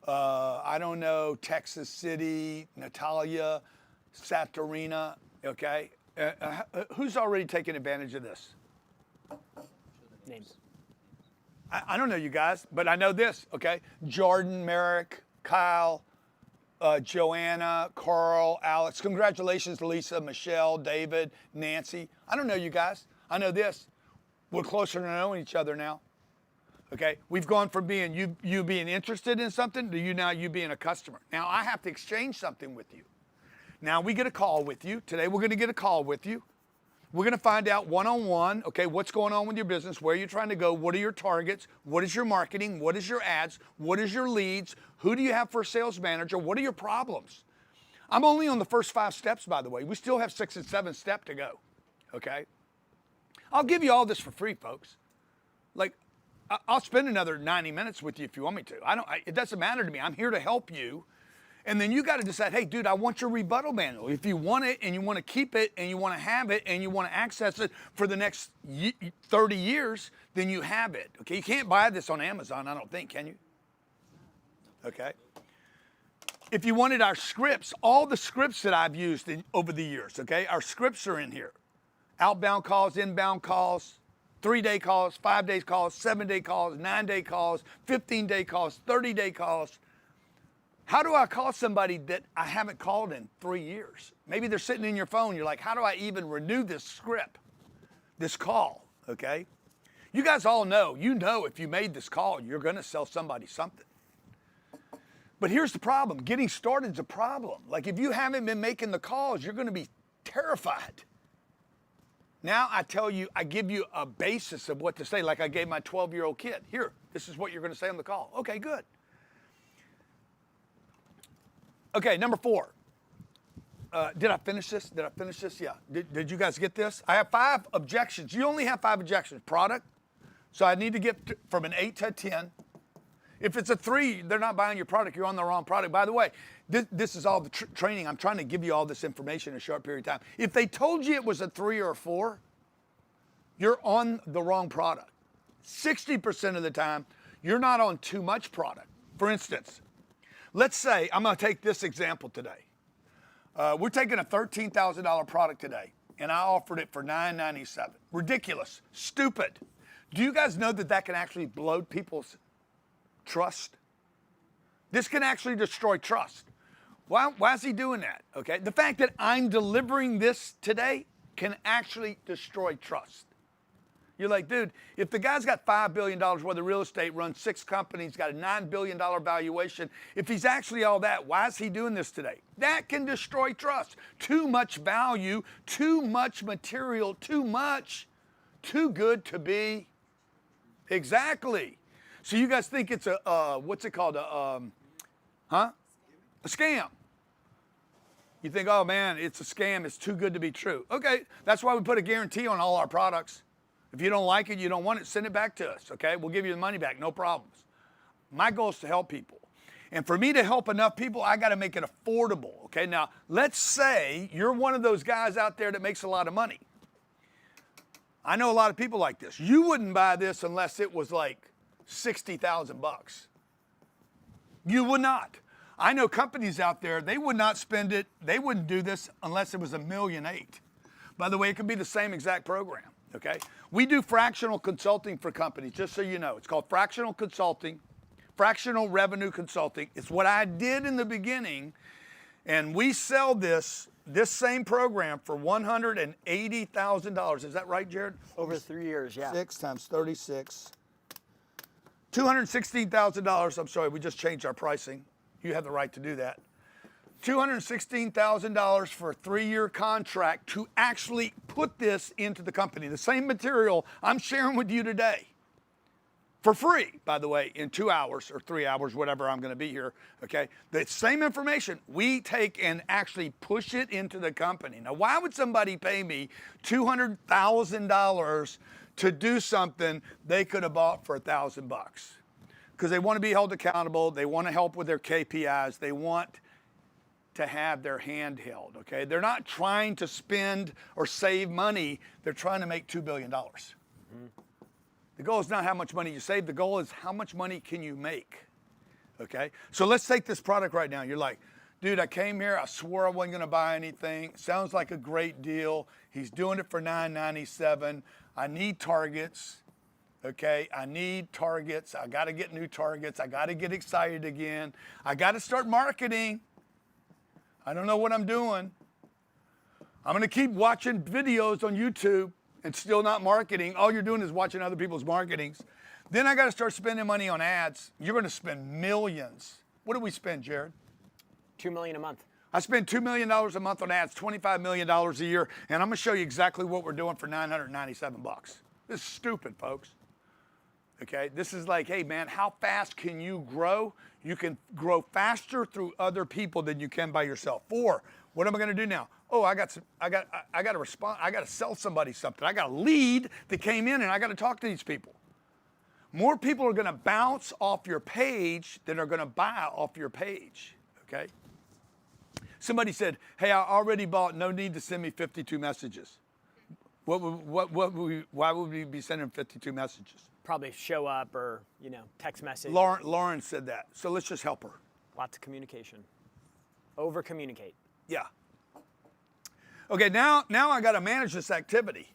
I don't know Texas City, Natalia, Saturina. Okay? Who's already taken advantage of this? Names. I don't know you guys, but I know this, okay? Jordan, Merrick, Kyle, Joanna, Carl, Alex. Congratulations, Lisa, Michelle, David, Nancy. I don't know you guys. I know this. We're closer to knowing each other now. Okay? We've gone from being you being interested in something to you being a customer. Now I have to exchange something with you. Now we get a call with you. Today we're going to get a call with you. We're going to find out one-on-one, okay, what's going on with your business, where you're trying to go, what are your targets, what is your marketing, what is your ads, what is your leads, who do you have for a sales manager, what are your problems? I'm only on the first 5 steps, by the way. We still have 6 and 7 steps to go, okay? I'll give you all this for free, folks. Like, I'll spend another 90 minutes with you if you want me to. It doesn't matter to me. I'm here to help you. And then you got to decide, hey, dude, I want your rebuttal manual. If you want it and you want to keep it and you want to have it and you want to access it for the next 30 years, then you have it. Okay, you can't buy this on Amazon, I don't think, can you? Okay. If you wanted our scripts, all the scripts that I've used over the years, okay, our scripts are in here. outbound calls, inbound calls, 3-day calls, 5-day calls, 7-day calls, 9-day calls, 15-day calls, 30-day calls. How do I call somebody that I haven't called in 3 years? Maybe they're sitting in your phone. You're like, how do I even renew this script, this call, okay? You guys all know, if you made this call, you're going to sell somebody something. But here's the problem. Getting started is a problem. Like if you haven't been making the calls, you're going to be terrified. Now I tell you, I give you a basis of what to say, like I gave my 12-year-old kid. Here, this is what you're going to say on the call. Okay, good. Okay, number 4. Did I finish this? Yeah. Did you guys get this? I have 5 objections. You only have 5 objections. Product. So I need to get from an 8 to a 10. If it's a 3, they're not buying your product. You're on the wrong product. By the way, this is all the training. I'm trying to give you all this information in a short period of time. If they told you it was a 3 or a 4, you're on the wrong product. 60% of the time, you're not on too much product. For instance, let's say, I'm going to take this example today. We're taking a $13,000 product today, and I offered it for $9.97. Ridiculous. Stupid. Do you guys know that can actually blow people's trust? This can actually destroy trust. Why is he doing that? Okay, the fact that I'm delivering this today can actually destroy trust. You're like, dude, if the guy's got $5 billion worth of real estate, runs 6 companies, got a $9 billion valuation, if he's actually all that, why is he doing this today? That can destroy trust. Too much value, too much material, too good to be. Exactly. So you guys think it's a, what's it called? A scam. You think, oh man, it's a scam. It's too good to be true. Okay, that's why we put a guarantee on all our products. If you don't like it, you don't want it, send it back to us, okay? We'll give you the money back, no problems. My goal is to help people. And for me to help enough people, I got to make it affordable, okay? Now, let's say you're one of those guys out there that makes a lot of money. I know a lot of people like this. You wouldn't buy this unless it was like $60,000. You would not. I know companies out there, they would not spend it, they wouldn't do this unless it was $1.8 million. By the way, it could be the same exact program, okay? We do fractional consulting for companies, just so you know. It's called fractional consulting, fractional revenue consulting. It's what I did in the beginning, and we sell this same program for $180,000. Is that right, Jared? Over 3 years, yeah. 6 times 36. $216,000. I'm sorry, we just changed our pricing. You have the right to do that. $216,000 for a 3-year contract to actually put this into the company. The same material I'm sharing with you today. For free, by the way, in 2 hours or 3 hours, whatever I'm going to be here, okay? The same information, we take and actually push it into the company. Now, why would somebody pay me $200,000 to do something they could have bought for $1,000? Because they want to be held accountable. They want to help with their KPIs. They want to have their hand held, okay? They're not trying to spend or save money. They're trying to make $2 billion. Mm-hmm. The goal is not how much money you save. The goal is how much money can you make, okay? So let's take this product right now. You're like, dude, I came here. I swore I wasn't going to buy anything. Sounds like a great deal. He's doing it for $9.97. I need targets, okay? I need targets. I got to get new targets. I got to get excited again. I got to start marketing. I don't know what I'm doing. I'm going to keep watching videos on YouTube and still not marketing. All you're doing is watching other people's marketings. Then I got to start spending money on ads. You're going to spend millions. What do we spend, Jared? $2 million a month. I spend $2 million a month on ads, $25 million a year, and I'm going to show you exactly what we're doing for $997. This is stupid, folks. Okay, this is like, hey man, how fast can you grow? You can grow faster through other people than you can by yourself. 4, what am I going to do now? Oh, I got to respond. I got to sell somebody something. I got a lead that came in, and I got to talk to these people. More people are going to bounce off your page than are going to buy off your page. Okay. Somebody said, hey, I already bought. No need to send me 52 messages. Why would we be sending 52 messages? Probably show up or, text message. Lauren said that. So let's just help her. Lots of communication. Over communicate. Yeah. Okay, now I got to manage this activity.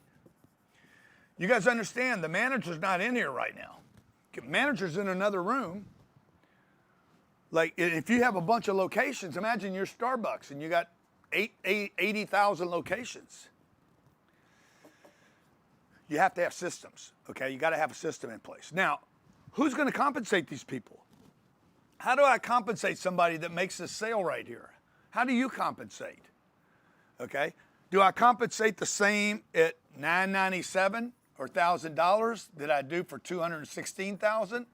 You guys understand the manager's not in here right now. Manager's in another room. Like if you have a bunch of locations, imagine you're Starbucks and you got 80,000 locations. You have to have systems, okay? You got to have a system in place. Now, who's going to compensate these people? How do I compensate somebody that makes this sale right here? How do you compensate? Okay? Do I compensate the same at $997 or $1,000 that I do for $216,000?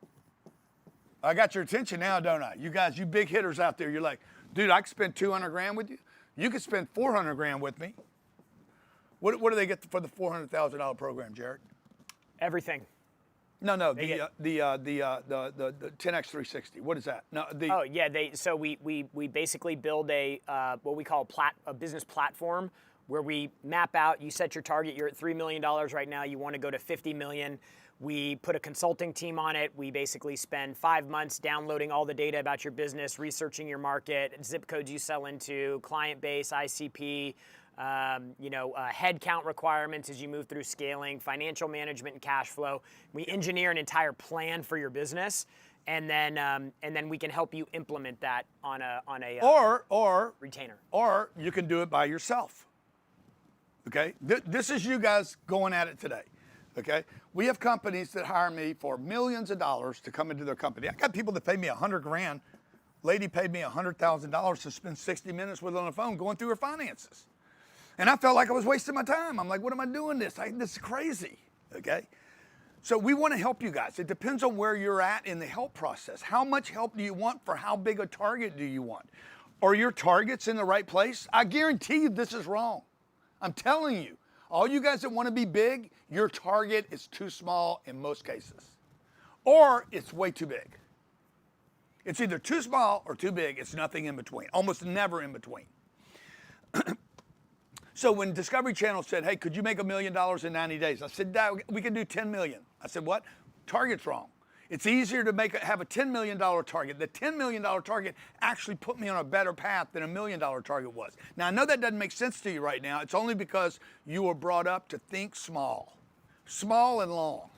I got your attention now, don't I? You guys, you big hitters out there, you're like, dude, I could spend 200 grand with you. You could spend 400 grand with me. What do they get for the $400,000 program, Jared? Everything. No, the 10x 360. What is that? No, So we basically build a what we call a business platform where we map out. You set your target. You're at $3 million right now. You want to go to 50 million. We put a consulting team on it. We basically spend 5 months downloading all the data about your business, researching your market, zip codes you sell into, client base, ICP, head count requirements as you move through scaling, financial management and cash flow. We engineer an entire plan for your business, and then we can help you implement that on a retainer. Or you can do it by yourself. Okay, this is you guys going at it today. Okay, we have companies that hire me for millions of dollars to come into their company. I got people that pay me 100 grand. Lady paid me $100,000 to spend 60 minutes with her on the phone going through her finances. And I felt like I was wasting my time. I'm like, what am I doing this? This is crazy, okay? So we want to help you guys. It depends on where you're at in the help process. How much help do you want for how big a target do you want? Are your targets in the right place? I guarantee you this is wrong. I'm telling you, all you guys that want to be big, your target is too small in most cases. Or it's way too big. It's either too small or too big. It's nothing in between, almost never in between. So when Discovery Channel said, hey, could you make $1 million in 90 days? I said, we can do 10 million. I said, what? Target's wrong. It's easier to have a $10 million target. The $10 million target actually put me on a better path than $1 million target was. Now, I know that doesn't make sense to you right now. It's only because you were brought up to think small and long.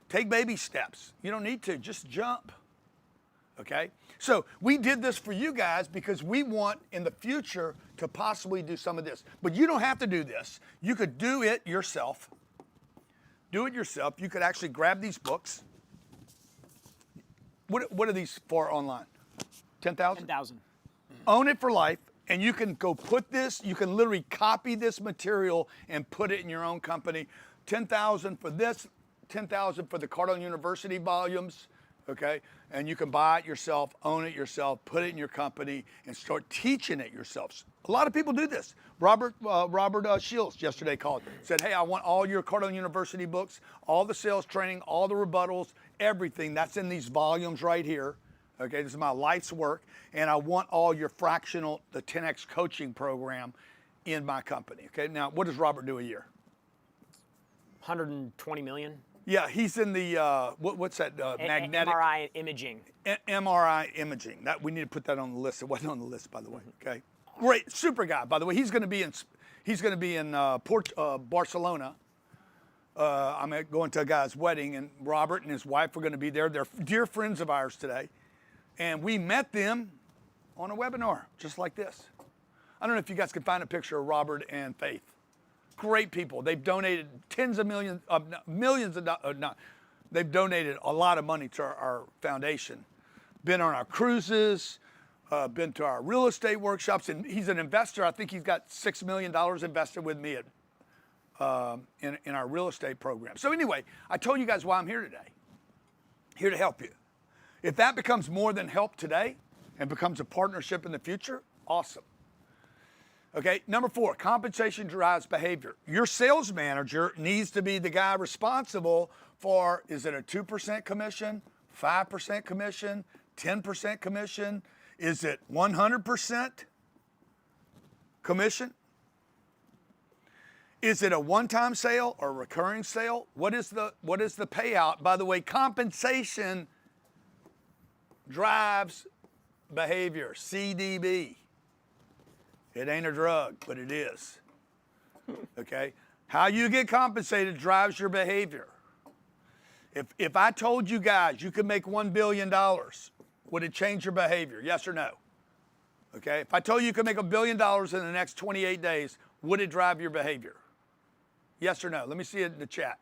Take baby steps. You don't need to, just jump. Okay? So we did this for you guys because we want in the future to possibly do some of this. But you don't have to do this. You could do it yourself. Do it yourself. You could actually grab these books. What are these for online? 10,000? 10,000. Own it for life. And you can go put this, you can literally copy this material and put it in your own company. 10,000 for this, 10,000 for the Cardone University volumes. Okay, and you can buy it yourself, own it yourself, put it in your company, and start teaching it yourselves. A lot of people do this. Robert Shields yesterday called, said, hey, I want all your Cardone University books, all the sales training, all the rebuttals, everything that's in these volumes right here. Okay, this is my life's work, and I want all your fractional, the 10X coaching program in my company. Okay, now what does Robert do a year? 120 million. Yeah, he's in the, what's that, magnetic? MRI imaging. MRI imaging. That we need to put that on the list. It wasn't on the list, by the way, okay? Great, super guy, by the way. He's going to be in Barcelona. I'm going to a guy's wedding, and Robert and his wife are going to be there. They're dear friends of ours today. And we met them on a webinar, just like this. I don't know if you guys can find a picture of Robert and Faith. Great people. They've donated tens of millions of dollars. They've donated a lot of money to our foundation. Been on our cruises, been to our real estate workshops, and he's an investor. I think he's got $6 million invested with me in our real estate program. So anyway, I told you guys why I'm here today. Here to help you. If that becomes more than help today and becomes a partnership in the future, awesome. Okay, number 4, compensation drives behavior. Your sales manager needs to be the guy responsible for, is it a 2% commission, 5% commission, 10% commission? Is it 100% commission? Is it a one-time sale or recurring sale? What is the payout? By the way, compensation drives behavior, CDB. It ain't a drug, but it is. Okay? How you get compensated drives your behavior. If I told you guys you could make $1 billion, would it change your behavior? Yes or no? Okay? If I told you you could make $1 billion in the next 28 days, would it drive your behavior? Yes or no? Let me see it in the chat.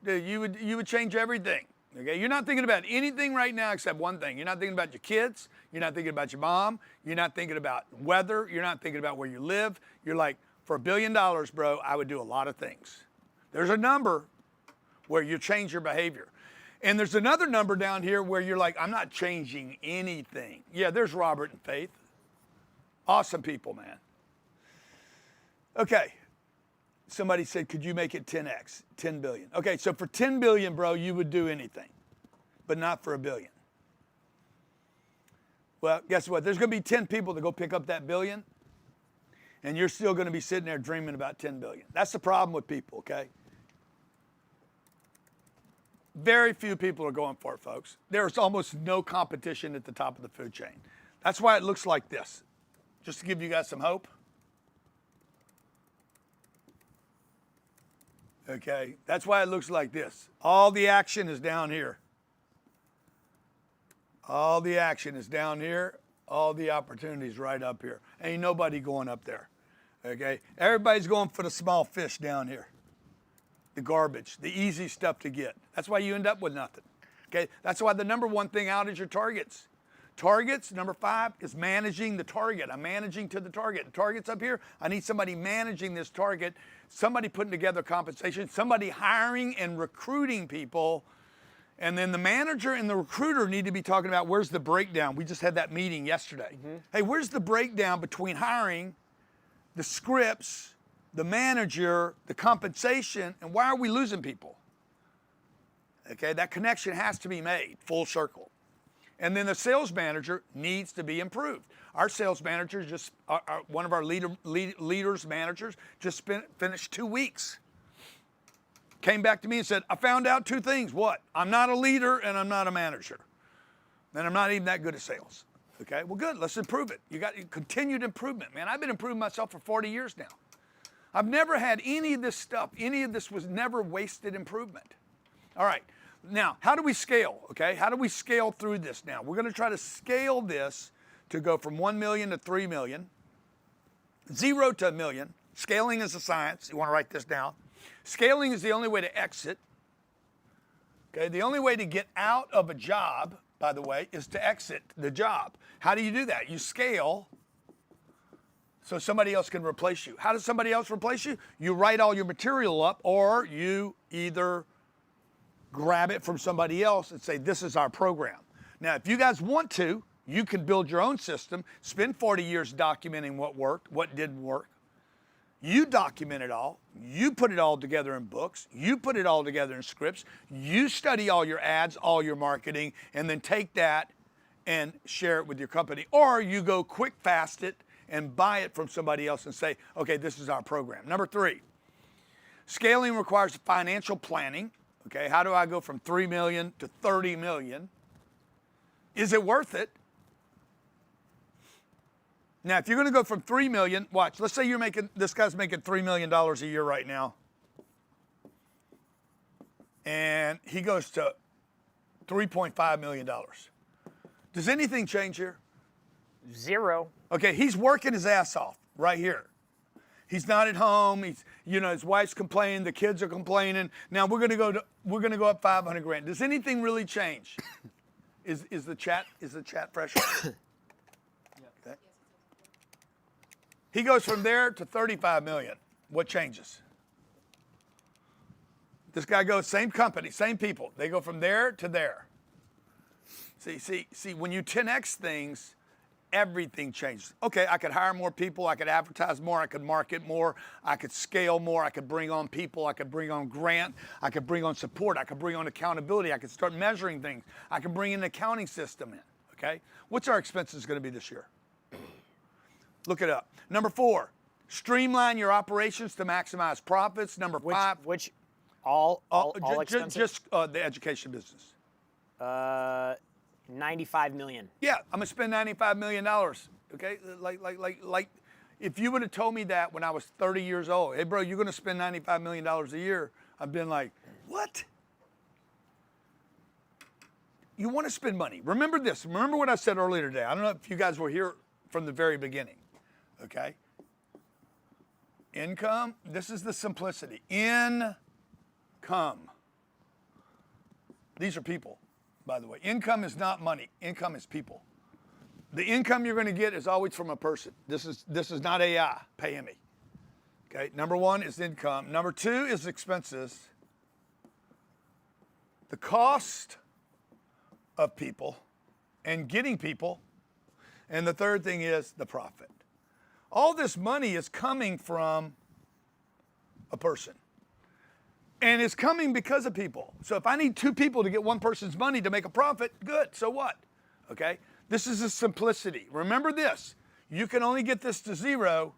Dude, you would change everything. Okay? You're not thinking about anything right now except one thing. You're not thinking about your kids. You're not thinking about your mom. You're not thinking about weather. You're not thinking about where you live. You're like, for $1 billion, bro, I would do a lot of things. There's a number where you change your behavior. And there's another number down here where you're like, I'm not changing anything. Yeah, there's Robert and Faith. Awesome people, man. Okay. Somebody said, could you make it 10x, 10 billion? Okay, so for 10 billion, bro, you would do anything, but not for $1 billion. Well, guess what? There's going to be 10 people that go pick up that billion, and you're still going to be sitting there dreaming about 10 billion. That's the problem with people, okay? Very few people are going for it, folks. There's almost no competition at the top of the food chain. That's why it looks like this. Just to give you guys some hope. Okay, that's why it looks like this. All the action is down here. All the action is down here. All the opportunities right up here. Ain't nobody going up there. Okay, everybody's going for the small fish down here. The garbage, the easy stuff to get. That's why you end up with nothing. Okay, that's why the number one thing out is your targets. Targets, number 5, is managing the target. I'm managing to the target. The target's up here. I need somebody managing this target, somebody putting together compensation, somebody hiring and recruiting people. And then the manager and the recruiter need to be talking about where's the breakdown. We just had that meeting yesterday. Hey, where's the breakdown between hiring, the scripts, the manager, the compensation, and why are we losing people? Okay, that connection has to be made, full circle. And then the sales manager needs to be improved. Our sales manager one of our leaders managers just finished 2 weeks. Came back to me and said, I found out 2 things. What? I'm not a leader and I'm not a manager. And I'm not even that good at sales. Okay, well good, let's improve it. You got continued improvement, man. I've been improving myself for 40 years now. I've never had any of this stuff. Any of this was never wasted improvement. All right. Now, how do we scale, okay? How do we scale through this now? We're going to try to scale this to go from 1 million to 3 million, 0 to 1 million. Scaling is a science. You want to write this down. Scaling is the only way to exit. Okay, the only way to get out of a job, by the way, is to exit the job. How do you do that? You scale so somebody else can replace you. How does somebody else replace you? You write all your material up, or you either grab it from somebody else and say, this is our program. Now, if you guys want to, you can build your own system, spend 40 years documenting what worked, what didn't work. You document it all. You put it all together in books. You put it all together in scripts. You study all your ads, all your marketing, and then take that and share it with your company. Or you go quick fast it and buy it from somebody else and say, okay, this is our program. Number 3, scaling requires financial planning. Okay, how do I go from 3 million to 30 million? Is it worth it? Now, if you're going to go from 3 million, watch, let's say this guy's making $3 million a year right now. And he goes to $3.5 million. Does anything change here? 0. Okay, he's working his ass off right here. He's not at home. His wife's complaining. The kids are complaining. Now we're gonna go up 500 grand. Does anything really change? Is the chat fresh? Okay. He goes from there to 35 million. What changes? This guy goes, same company, same people. They go from there to there. See, when you 10x things, everything changes. Okay, I could hire more people, I could advertise more, I could market more, I could scale more, I could bring on people, I could bring on grant, I could bring on support, I could bring on accountability, I could start measuring things, I could bring an accounting system in, okay? What's our expenses gonna be this year? Look it up. Number 4, streamline your operations to maximize profits. Number 5. Which all expenses? Just the education business. 95 million. Yeah, I'm gonna spend $95 million. Okay, like, if you would have told me that when I was 30 years old, hey, bro, you're going to spend $95 million a year, I've been like, what? You want to spend money. Remember this. Remember what I said earlier today. I don't know if you guys were here from the very beginning. Okay? Income, this is the simplicity. Income. These are people, by the way. Income is not money. Income is people. The income you're going to get is always from a person. This is not AI paying me. Okay? Number one is income. Number two is expenses. The cost of people and getting people. And the third thing is the profit. All this money is coming from a person. And it's coming because of people. So if I need two people to get one person's money to make a profit, good, so what? Okay? This is a simplicity. Remember this, you can only get this to zero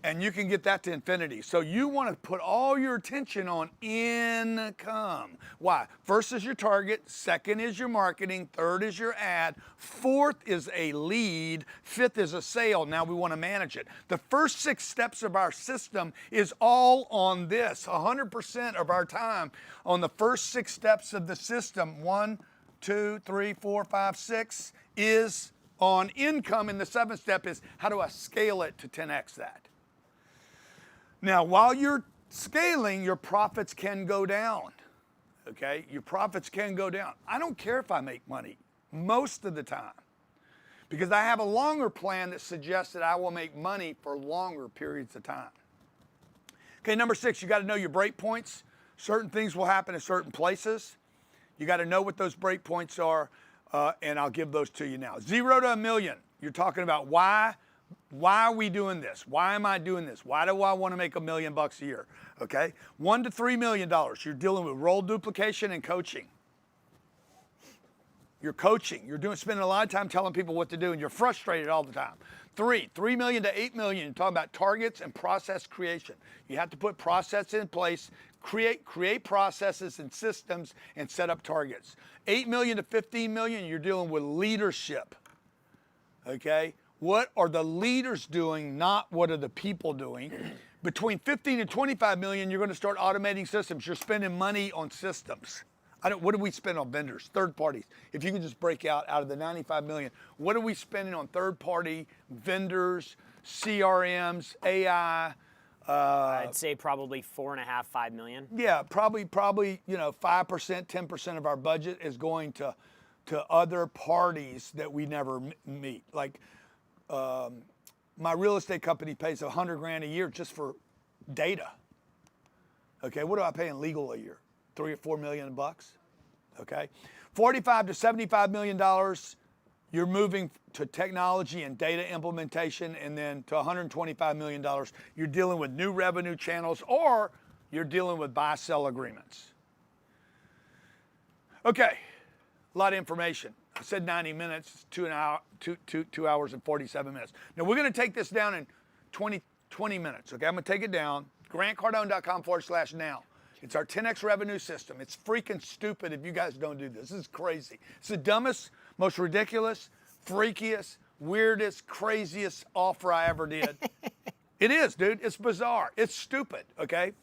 and you can get that to infinity. So you want to put all your attention on income. Why? First is your target, second is your marketing, third is your ad, fourth is a lead, fifth is a sale. Now we want to manage it. The first 6 steps of our system is all on this. 100% of our time on the first 6 steps of the system, 1, 2, 3, 4, 5, 6, is on income, and the 7th step is how do I scale it to 10x that? Now, while you're scaling, your profits can go down, okay? Your profits can go down. I don't care if I make money most of the time because I have a longer plan that suggests that I will make money for longer periods of time. Okay, number 6, you got to know your break points. Certain things will happen in certain places. You got to know what those break points are, and I'll give those to you now. 0 to $1 million. You're talking about why are we doing this? Why am I doing this? Why do I want to make $1 million a year? Okay. $1 to $3 million. You're dealing with role duplication and coaching. You're coaching. You're spending a lot of time telling people what to do, and you're frustrated all the time. $3 million to $8 million. You're talking about targets and process creation. You have to put processes in place, create processes and systems, and set up targets. $8 million to $15 million. You're dealing with leadership. Okay. What are the leaders doing, not what are the people doing? Between 15 and 25 million, you're going to start automating systems. You're spending money on systems. What do we spend on vendors, third parties? If you can just break out of the 95 million, what are we spending on third party vendors, CRMs, AI? I'd say probably 4.5, 5 million. Yeah, probably 5%, 10% of our budget is going to other parties that we never meet. Like my real estate company pays $100,000 a year just for data. Okay, what do I pay in legal a year? $3 or $4 million bucks. Okay, $45 to $75 million. You're moving to technology and data implementation, and then to $125 million. You're dealing with new revenue channels, or you're dealing with buy-sell agreements. Okay, a lot of information. I said 90 minutes, it's 2 hours and 47 minutes. Now we're going to take this down in 20 minutes. Okay, I'm going to take it down. GrantCardone.com/now. It's our 10x revenue system. It's freaking stupid if you guys don't do this. This is crazy. It's the dumbest, most ridiculous, freakiest, weirdest, craziest offer I ever did. It is, dude. It's bizarre. It's stupid, okay?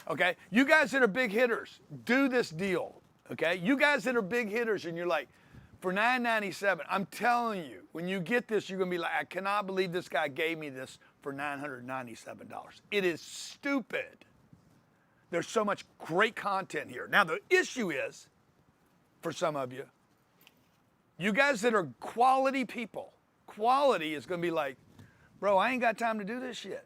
Okay? You guys that are big hitters, do this deal, okay? You guys that are big hitters and you're like, for $997, I'm telling you, when you get this, you're going to be like, I cannot believe this guy gave me this for $997. It is stupid. There's so much great content here. Now, the issue is, for some of you, you guys that are quality people, quality is going to be like, bro, I ain't got time to do this shit.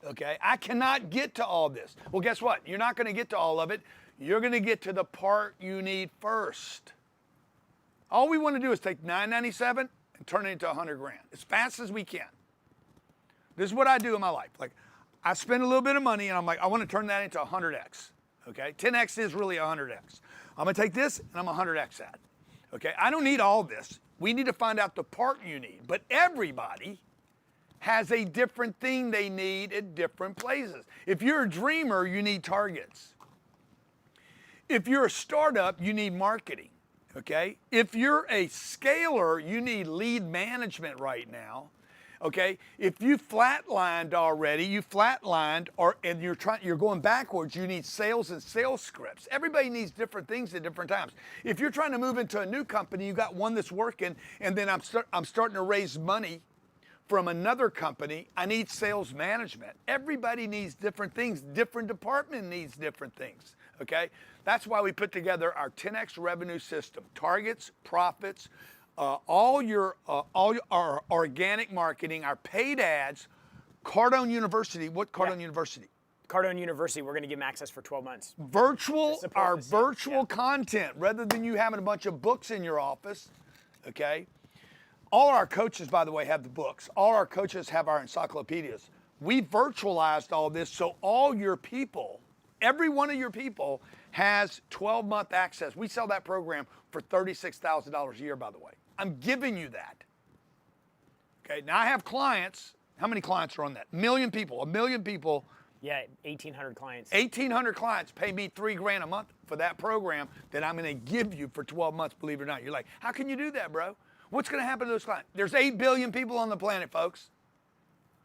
Okay? I cannot get to all this. Well, guess what? You're not going to get to all of it. You're going to get to the part you need first. All we want to do is take $997 and turn it into $100,000 as fast as we can. This is what I do in my life. Like, I spend a little bit of money and I'm like, I want to turn that into 100x. Okay, 10x is really 100x. I'm gonna take this and I'm 100x that. Okay, I don't need all this. We need to find out the part you need. But everybody has a different thing they need at different places. If you're a dreamer, you need targets. If you're a startup, you need marketing. Okay? If you're a scaler, you need lead management right now. Okay? If you flatlined already, and you're going backwards, you need sales and sales scripts. Everybody needs different things at different times. If you're trying to move into a new company, you got one that's working, and then I'm starting to raise money from another company, I need sales management. Everybody needs different things. Different department needs different things, okay? That's why we put together our 10X revenue system. Targets, profits, all our organic marketing, our paid ads, Cardone University. What Cardone University? Cardone University, we're going to give them access for 12 months. Our virtual content, rather than you having a bunch of books in your office, okay? All our coaches, by the way, have the books. All our coaches have our encyclopedias. We virtualized all this so all your people, every one of your people has 12-month access. We sell that program for $36,000 a year, by the way. I'm giving you that. Okay, now I have clients. How many clients are on that? A million people. Yeah, 1,800 clients. 1,800 clients pay me $3,000 a month for that program that I'm going to give you for 12 months, believe it or not. You're like, how can you do that, bro? What's going to happen to those clients? There's 8 billion people on the planet, folks.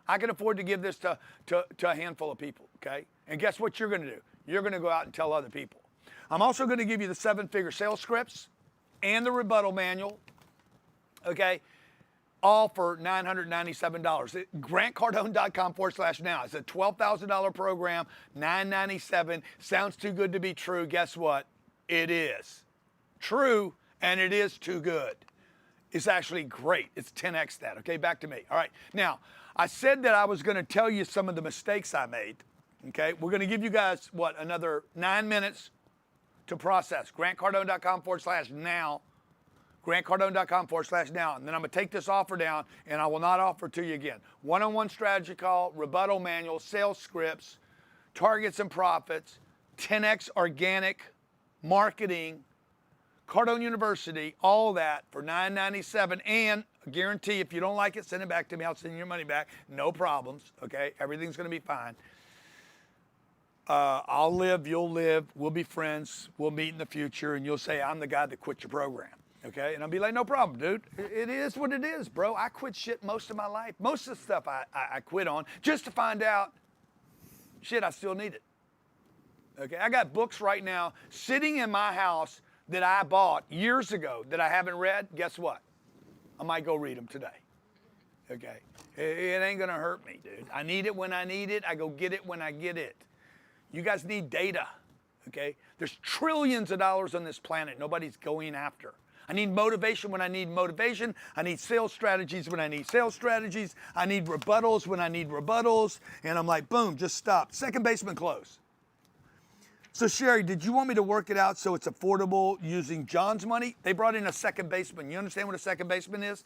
I can afford to give this to a handful of people, okay? And guess what you're going to do? You're going to go out and tell other people. I'm also going to give you the 7-figure sales scripts and the rebuttal manual, okay? All for $997. GrantCardone.com/now. It's a $12,000 program, $997. Sounds too good to be true. Guess what? It is true, and it is too good. It's actually great. It's 10X that. Okay, back to me. All right. Now, I said that I was going to tell you some of the mistakes I made. Okay, we're going to give you guys, another 9 minutes to process. GrantCardone.com/now. GrantCardone.com/now. And then I'm going to take this offer down, and I will not offer it to you again. One-on-one strategy call, rebuttal manual, sales scripts, targets and profits, 10X organic marketing, Cardone University, all that for $997, and a guarantee if you don't like it, send it back to me. I'll send you your money back. No problems, okay? Everything's going to be fine. I'll live, you'll live, we'll be friends, we'll meet in the future, and you'll say, I'm the guy that quit your program, okay? And I'll be like, no problem, dude. It is what it is, bro. I quit shit most of my life. Most of the stuff I quit on just to find out, shit, I still need it, okay? I got books right now sitting in my house that I bought years ago that I haven't read. Guess what? I might go read them today, okay? It ain't gonna hurt me, dude. I need it when I need it. I go get it when I get it. You guys need data, okay? There's trillions of dollars on this planet nobody's going after. I need motivation when I need motivation. I need sales strategies when I need sales strategies. I need rebuttals when I need rebuttals. And I'm like, boom, just stop. Second baseman close. So Sherry, did you want me to work it out so it's affordable using John's money? They brought in a second baseman. You understand what a second baseman is?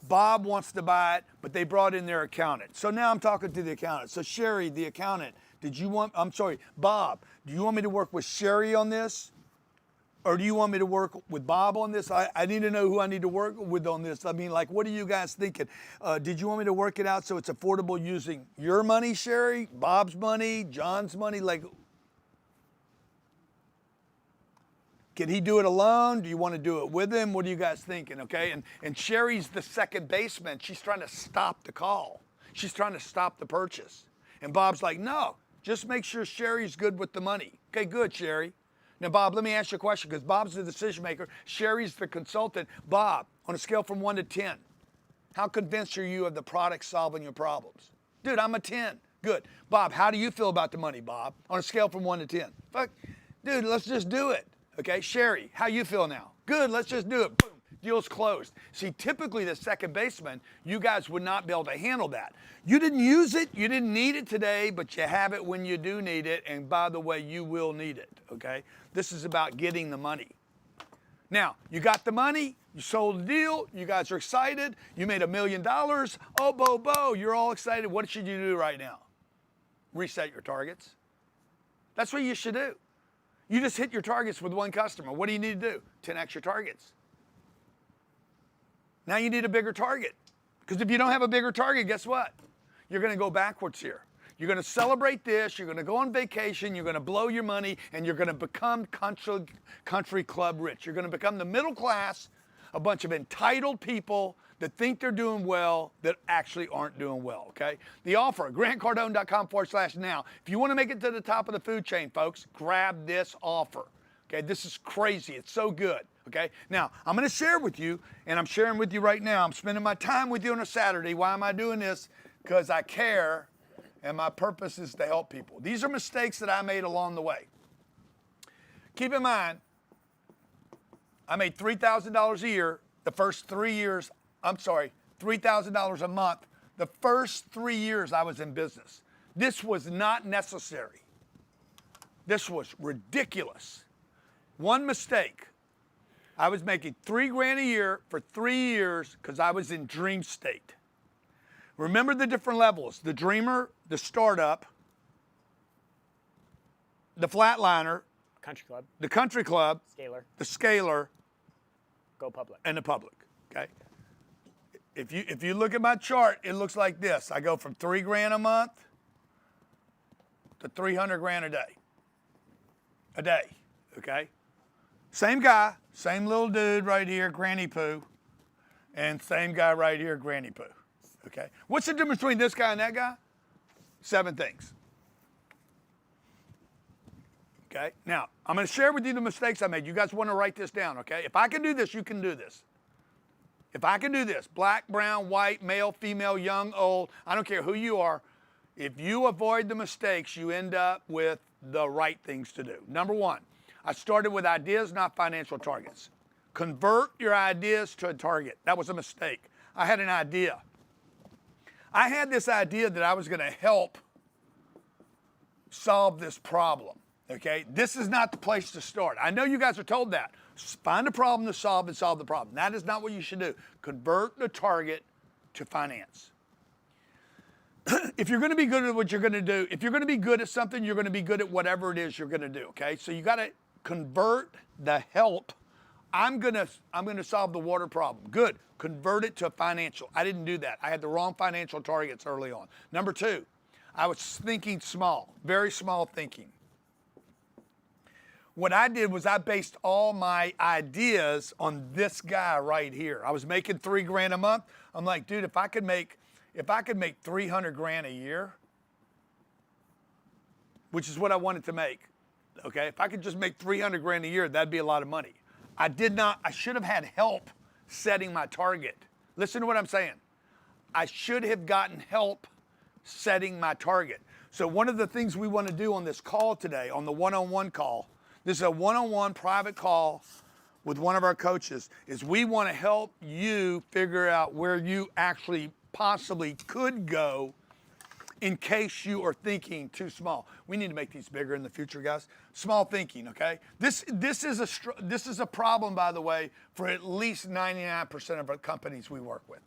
Bob wants to buy it, but they brought in their accountant. So now I'm talking to the accountant. So Sherry, the accountant, Bob, do you want me to work with Sherry on this? Or do you want me to work with Bob on this? I need to know who I need to work with on this. I mean, like, what are you guys thinking? Did you want me to work it out so it's affordable using your money, Sherry, Bob's money, John's money? Like, can he do it alone? Do you want to do it with him? What are you guys thinking, okay? And Sherry's the second baseman. She's trying to stop the call. She's trying to stop the purchase. And Bob's like, no, just make sure Sherry's good with the money. Okay, good, Sherry. Now, Bob, let me ask you a question, because Bob's the decision maker. Sherry's the consultant. Bob, on a scale from 1 to 10, how convinced are you of the product solving your problems? Dude, I'm a 10. Good. Bob, how do you feel about the money, Bob? On a scale from 1 to 10. Fuck, dude, let's just do it. Okay, Sherry, how you feel now? Good, let's just do it. Boom, deal's closed. See, typically the second baseman, you guys would not be able to handle that. You didn't use it, you didn't need it today, but you have it when you do need it, and by the way, you will need it, okay? This is about getting the money. Now, you got the money, you sold the deal, you guys are excited, you made $1 million, oh, bo, you're all excited. What should you do right now? Reset your targets. That's what you should do. You just hit your targets with one customer. What do you need to do? 10X your targets. Now you need a bigger target. Because if you don't have a bigger target, guess what? You're going to go backwards here. You're going to celebrate this. You're going to go on vacation. You're going to blow your money, and you're going to become country club rich. You're going to become the middle class, a bunch of entitled people that think they're doing well that actually aren't doing well, okay? The offer, grantcardone.com/now. If you want to make it to the top of the food chain, folks, grab this offer, okay? This is crazy. It's so good, okay? Now, I'm going to share with you, and I'm sharing with you right now. I'm spending my time with you on a Saturday. Why am I doing this? Because I care, and my purpose is to help people. These are mistakes that I made along the way. Keep in mind, I made $3,000 a year the first 3 years. $3,000 a month the first 3 years I was in business. This was not necessary. This was ridiculous. One mistake. I was making $3,000 a year for 3 years because I was in dream state. Remember the different levels: the dreamer, the startup, the flatliner, Country club, the country club, scalar, the scalar, go public. and the public. Okay. If you look at my chart, it looks like this. I go from $3,000 a month to $300,000 a day. A day. Okay. Same guy, same little dude right here, Granny Poo, and same guy right here, Granny Poo. Okay. What's the difference between this guy and that guy? 7 things. Okay. Now, I'm going to share with you the mistakes I made. You guys want to write this down, okay? If I can do this, you can do this. If I can do this, black, brown, white, male, female, young, old, I don't care who you are. If you avoid the mistakes, you end up with the right things to do. Number 1, I started with ideas, not financial targets. Convert your ideas to a target. That was a mistake. I had an idea. I had this idea that I was going to help solve this problem. Okay, this is not the place to start. I know you guys are told that. Find a problem to solve and solve the problem. That is not what you should do. Convert the target to finance. If you're going to be good at what you're going to do, if you're going to be good at something, you're going to be good at whatever it is you're going to do. Okay, so you got to convert the help. I'm going to solve the water problem. Good. Convert it to financial. I didn't do that. I had the wrong financial targets early on. Number 2, I was thinking small, very small thinking. What I did was I based all my ideas on this guy right here. I was making $3,000 a month. I'm like, dude, if I could make $300,000 a year, which is what I wanted to make, okay? If I could just make $300,000 a year, that'd be a lot of money. I should have had help setting my target. Listen to what I'm saying. I should have gotten help setting my target. So one of the things we want to do on this call today, on the one-on-one call, this is a one-on-one private call with one of our coaches, is we want to help you figure out where you actually possibly could go in case you are thinking too small. We need to make these bigger in the future, guys. Small thinking, okay? This is a problem, by the way, for at least 99% of our companies we work with.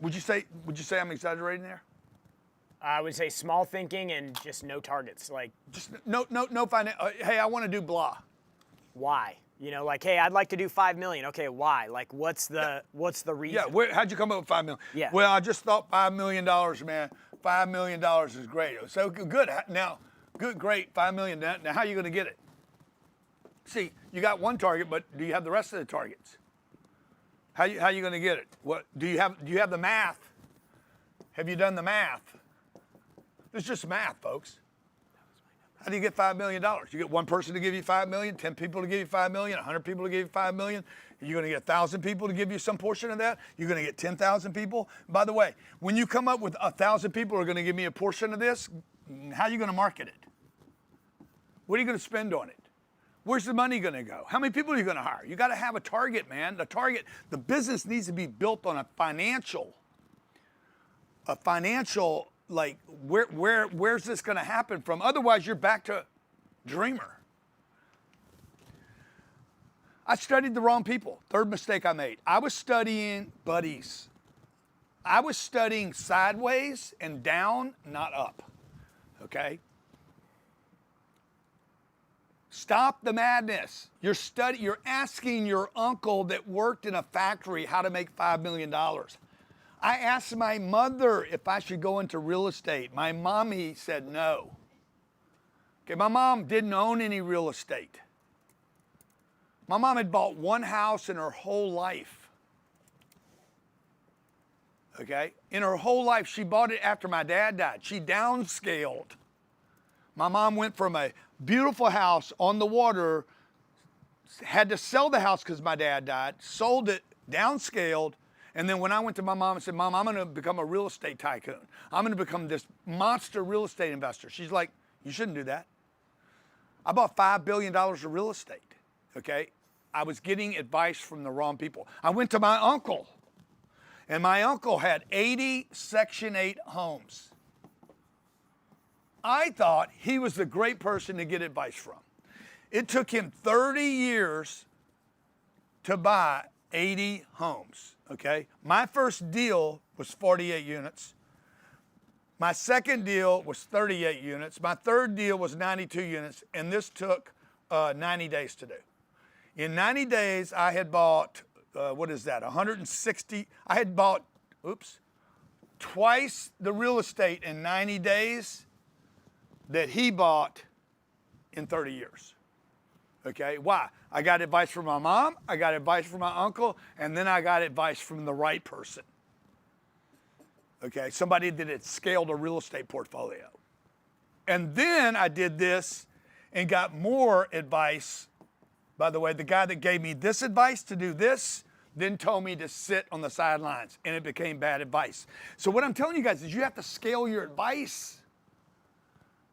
Would you say I'm exaggerating there? I would say small thinking and just no targets. Like, just no finance. Hey, I want to do blah. Why? You know, like, hey, I'd like to do 5 million. Okay, why? Like, what's the reason? Yeah, how'd you come up with 5 million? Yeah. Well, I just thought $5 million, man. $5 million is great. So good. Now, great, 5 million. Now, how are you going to get it? See, you got one target, but do you have the rest of the targets? How you going to get it? What do you have the math? Have you done the math? It's just math, folks. How do you get $5 million? You get one person to give you $5 million, 10 people to give you $5 million, 100 people to give you $5 million. You're going to get 1,000 people to give you some portion of that. You're going to get 10,000 people. By the way, when you come up with 1,000 people who are going to give me a portion of this, how are you going to market it? What are you going to spend on it? Where's the money going to go? How many people are you going to hire? You got to have a target, man. The business needs to be built on a financial, like, where's this going to happen from? Otherwise, you're back to dreamer. I studied the wrong people. Third mistake I made. I was studying buddies. I was studying sideways and down, not up. Okay? Stop the madness. You're asking your uncle that worked in a factory how to make $5 million. I asked my mother if I should go into real estate. My mommy said no. Okay, my mom didn't own any real estate. My mom had bought one house in her whole life. Okay, in her whole life, she bought it after my dad died. She downscaled. My mom went from a beautiful house on the water, had to sell the house because my dad died, sold it, downscaled, and then when I went to my mom and said, Mom, I'm going to become a real estate tycoon. I'm going to become this monster real estate investor. She's like, you shouldn't do that. I bought $5 billion of real estate, okay? I was getting advice from the wrong people. I went to my uncle, and my uncle had 80 Section 8 homes. I thought he was the great person to get advice from. It took him 30 years to buy 80 homes, okay? My first deal was 48 units. My second deal was 38 units. My third deal was 92 units, and this took 90 days to do. In 90 days, I had bought, 160, I had bought, twice the real estate in 90 days that he bought in 30 years. Okay, why? I got advice from my mom, I got advice from my uncle, and then I got advice from the right person. Okay, somebody that had scaled a real estate portfolio. And then I did this and got more advice. By the way, the guy that gave me this advice to do this then told me to sit on the sidelines, and it became bad advice. So what I'm telling you guys is you have to scale your advice.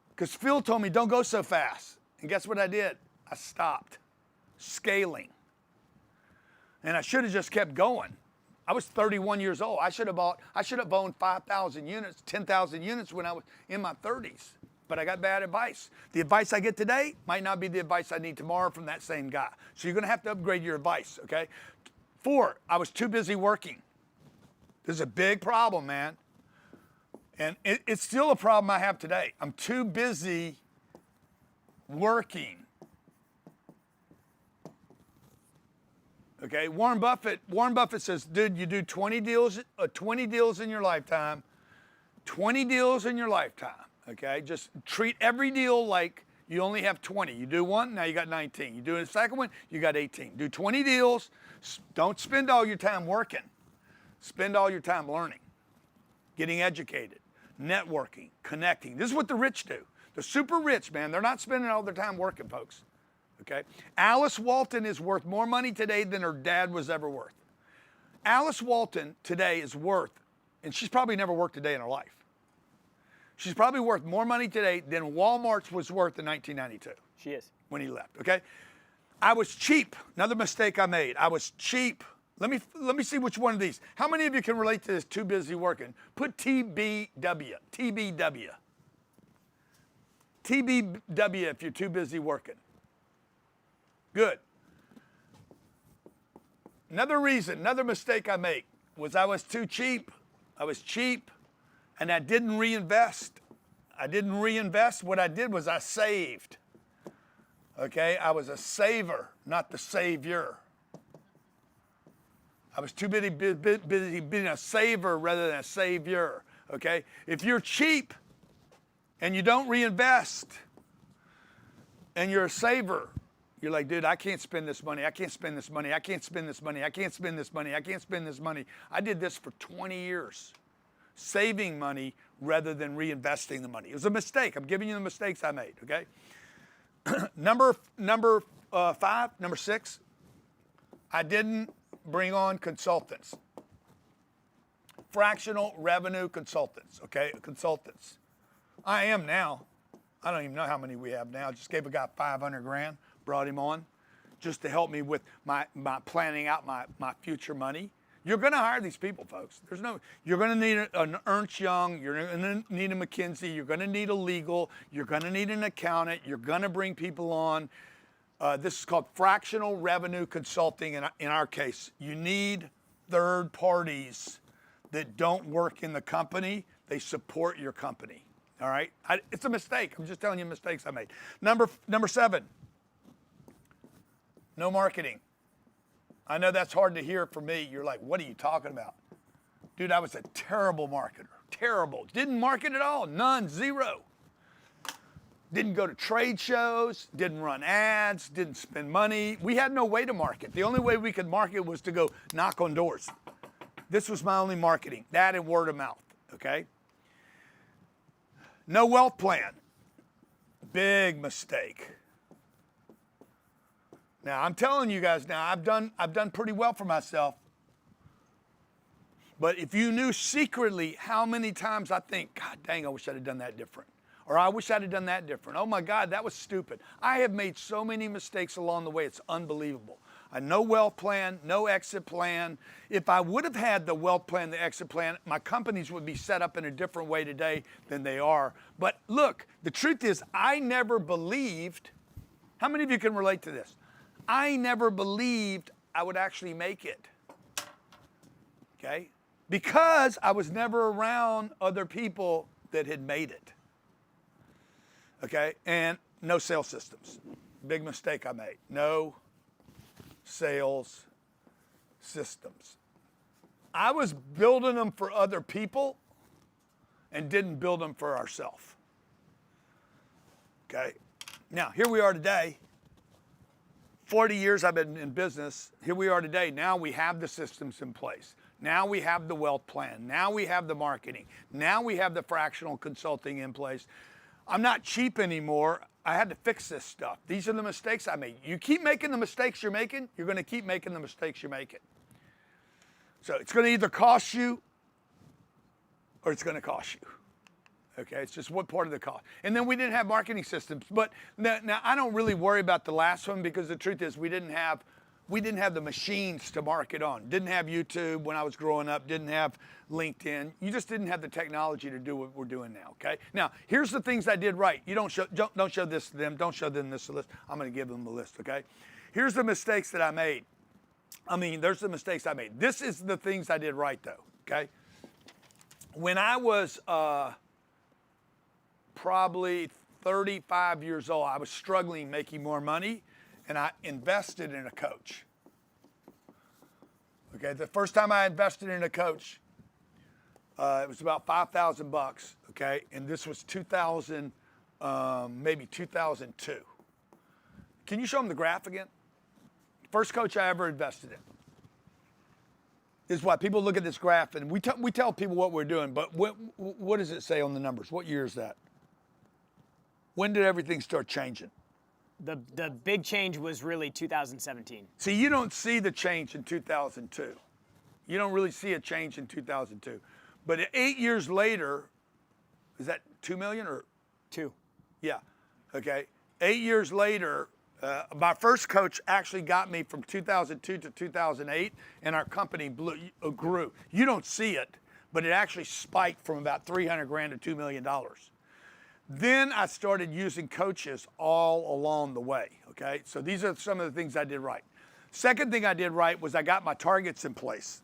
Because Phil told me, don't go so fast. And guess what I did? I stopped scaling. And I should have just kept going. I was 31 years old. I should have owned 5,000 units, 10,000 units when I was in my 30s. But I got bad advice. The advice I get today might not be the advice I need tomorrow from that same guy. So you're going to have to upgrade your advice, okay? 4, I was too busy working. This is a big problem, man. And it's still a problem I have today. I'm too busy working. Okay, Warren Buffett says, dude, you do 20 deals in your lifetime, 20 deals in your lifetime, okay? Just treat every deal like you only have 20. You do one, now you got 19. You do a second one, you got 18. Do 20 deals, don't spend all your time working. Spend all your time learning, getting educated, networking, connecting. This is what the rich do. The super rich, man, they're not spending all their time working, folks. Okay? Alice Walton is worth more money today than her dad was ever worth. Alice Walton today is worth, and she's probably never worked a day in her life. She's probably worth more money today than Walmart's was worth in 1992. She is. When he left, okay? I was cheap. Another mistake I made. I was cheap. Let me see which one of these. How many of you can relate to this too busy working? Put TBW. TBW. TBW if you're too busy working. Good. Another mistake I make was I was too cheap. I was cheap and I didn't reinvest. What I did was I saved. Okay, I was a saver, not the savior. I was too busy being a saver rather than a savior. Okay, if you're cheap and you don't reinvest and you're a saver, you're like, dude, I can't spend this money. I can't spend this money. I can't spend this money. I can't spend this money. I can't spend this money. I did this for 20 years, saving money rather than reinvesting the money. It was a mistake. I'm giving you the mistakes I made, okay? Number 6, I didn't bring on consultants. Fractional revenue consultants, okay? Consultants. I am now. I don't even know how many we have now. Just gave a guy $500,000. Brought him on just to help me with my planning out my future money. You're going to hire these people, folks. You're going to need an Ernst Young. You're going to need a McKinsey. You're going to need a legal. You're going to need an accountant. You're going to bring people on. This is called fractional revenue consulting. In our case, you need third parties that don't work in the company. They support your company. All right. It's a mistake. I'm just telling you mistakes I made. Number 7. No marketing. I know that's hard to hear for me. You're like, what are you talking about? Dude, I was a terrible marketer. Terrible. Didn't market at all. None. Zero. Didn't go to trade shows, didn't run ads, didn't spend money. We had no way to market. The only way we could market was to go knock on doors. This was my only marketing, that and word of mouth, okay? No wealth plan. Big mistake. Now, I'm telling you guys now, I've done pretty well for myself. But if you knew secretly how many times I think, God dang, I wish I'd have done that different. Or I wish I'd have done that different. Oh my God, that was stupid. I have made so many mistakes along the way, it's unbelievable. No wealth plan, no exit plan. If I would have had the wealth plan, the exit plan, my companies would be set up in a different way today than they are. But look, the truth is, I never believed, how many of you can relate to this? I never believed I would actually make it, okay? Because I was never around other people that had made it. Okay, and no sales systems. Big mistake I made. No sales systems. I was building them for other people and didn't build them for ourselves. Okay, now here we are today. 40 years I've been in business. Here we are today. Now we have the systems in place. Now we have the wealth plan. Now we have the marketing. Now we have the fractional consulting in place. I'm not cheap anymore. I had to fix this stuff. These are the mistakes I made. You keep making the mistakes you're making, you're going to keep making the mistakes you're making. So it's going to either cost you or it's going to cost you. Okay, it's just what part of the cost. And then we didn't have marketing systems. But now I don't really worry about the last one because the truth is we didn't have the machines to market on. Didn't have YouTube when I was growing up. Didn't have LinkedIn. You just didn't have the technology to do what we're doing now. Okay. Now here's the things I did right. You don't show this to them. Don't show them this list. I'm going to give them a list. Okay. Here's the mistakes that I made. There's the mistakes I made. This is the things I did right though. Okay. When I was probably 35 years old, I was struggling making more money. And I invested in a coach. Okay, the first time I invested in a coach, it was about $5,000. Okay, and this was 2000, maybe 2002. Can you show them the graph again? First coach I ever invested in. This is why people look at this graph and we tell people what we're doing, but what does it say on the numbers? What year is that? When did everything start changing? The big change was really 2017. See, you don't see the change in 2002. You don't really see a change in 2002. But 8 years later, is that 2 million or? 2. Yeah, okay. 8 years later, my first coach actually got me from 2002 to 2008, and our company grew. You don't see it, but it actually spiked from about 300 grand to $2 million. Then I started using coaches all along the way, okay? So these are some of the things I did right. Second thing I did right was I got my targets in place.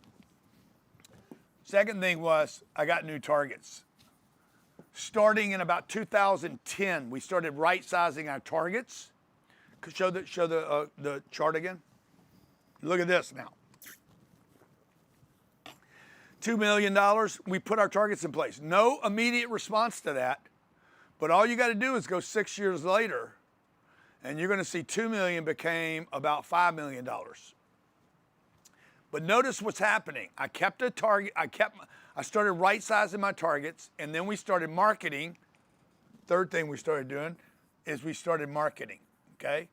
Second thing was I got new targets. Starting in about 2010, we started right-sizing our targets. Show the chart again. Look at this now. $2 million, we put our targets in place. No immediate response to that. But all you got to do is go 6 years later, and you're going to see 2 million became about $5 million. But notice what's happening. I kept a target. I started right sizing my targets, and then we started marketing. Third thing we started doing is we started marketing. Okay,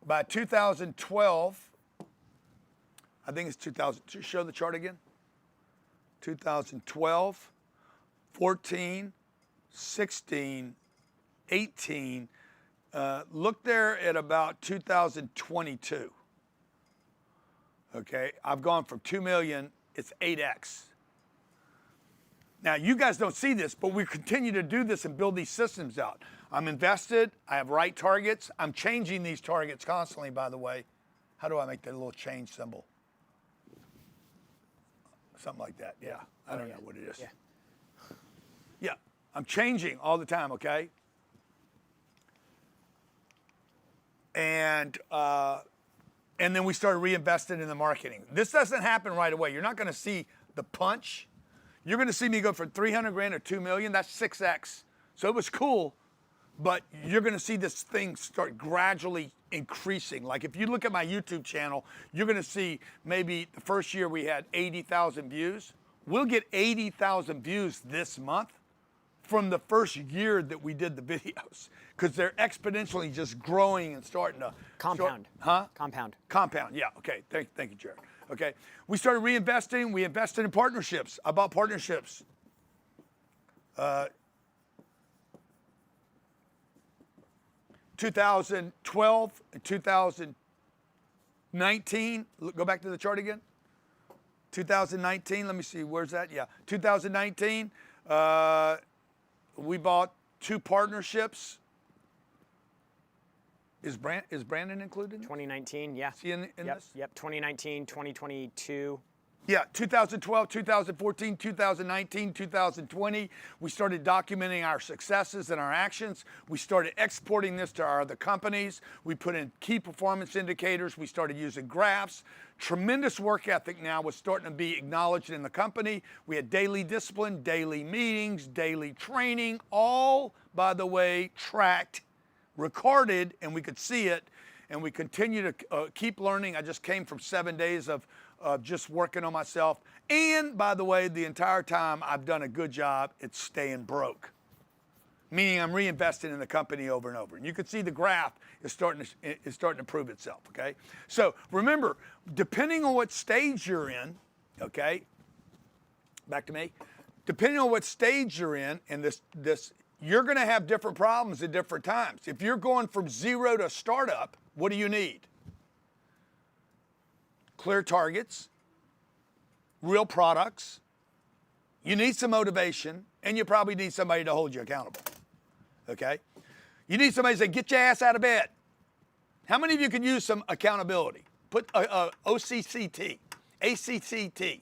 by 2012, I think it's 2000. Show the chart again. 2012, 14, 16. 18, look there at about 2022. Okay, I've gone from 2 million, it's 8x. Now you guys don't see this, but we continue to do this and build these systems out. I'm invested, I have right targets. I'm changing these targets constantly, by the way. How do I make that little change symbol? Something like that, yeah. I don't know what it is. Yeah, I'm changing all the time, okay? And then we started reinvesting in the marketing. This doesn't happen right away. You're not going to see the punch. You're going to see me go from 300 grand to 2 million. That's 6x. So it was cool, but you're going to see this thing start gradually increasing. Like if you look at my YouTube channel, you're going to see maybe the first year we had 80,000 views. We'll get 80,000 views this month from the first year that we did the videos, because they're exponentially just growing and starting to Compound. Huh? Compound. Compound. Yeah. Okay. Thank you, Jared. Okay. We started reinvesting. We invested in partnerships. I bought partnerships. 2012 and 2019. Go back to the chart again. 2019. Let me see. Where's that? Yeah. 2019. We bought 2 partnerships. Is Brandon included? 2019, yeah. Is he in yep, this? Yep, 2019, 2022. Yeah, 2012, 2014, 2019, 2020, we started documenting our successes and our actions. We started exporting this to our other companies. We put in key performance indicators. We started using graphs. Tremendous work ethic now was starting to be acknowledged in the company. We had daily discipline, daily meetings, daily training, all, by the way, tracked, recorded, and we could see it. And we continue to keep learning. I just came from 7 days of just working on myself. And by the way, the entire time I've done a good job at staying broke, meaning I'm reinvesting in the company over and over. And you can see the graph is starting to prove itself. Okay, so remember, depending on what stage you're in, okay, back to me. Depending on what stage you're in, and this you're going to have different problems at different times. If you're going from zero to startup, what do you need? Clear targets, real products, you need some motivation, and you probably need somebody to hold you accountable, okay? You need somebody to say, get your ass out of bed. How many of you can use some accountability? Put OCCT, ACCT,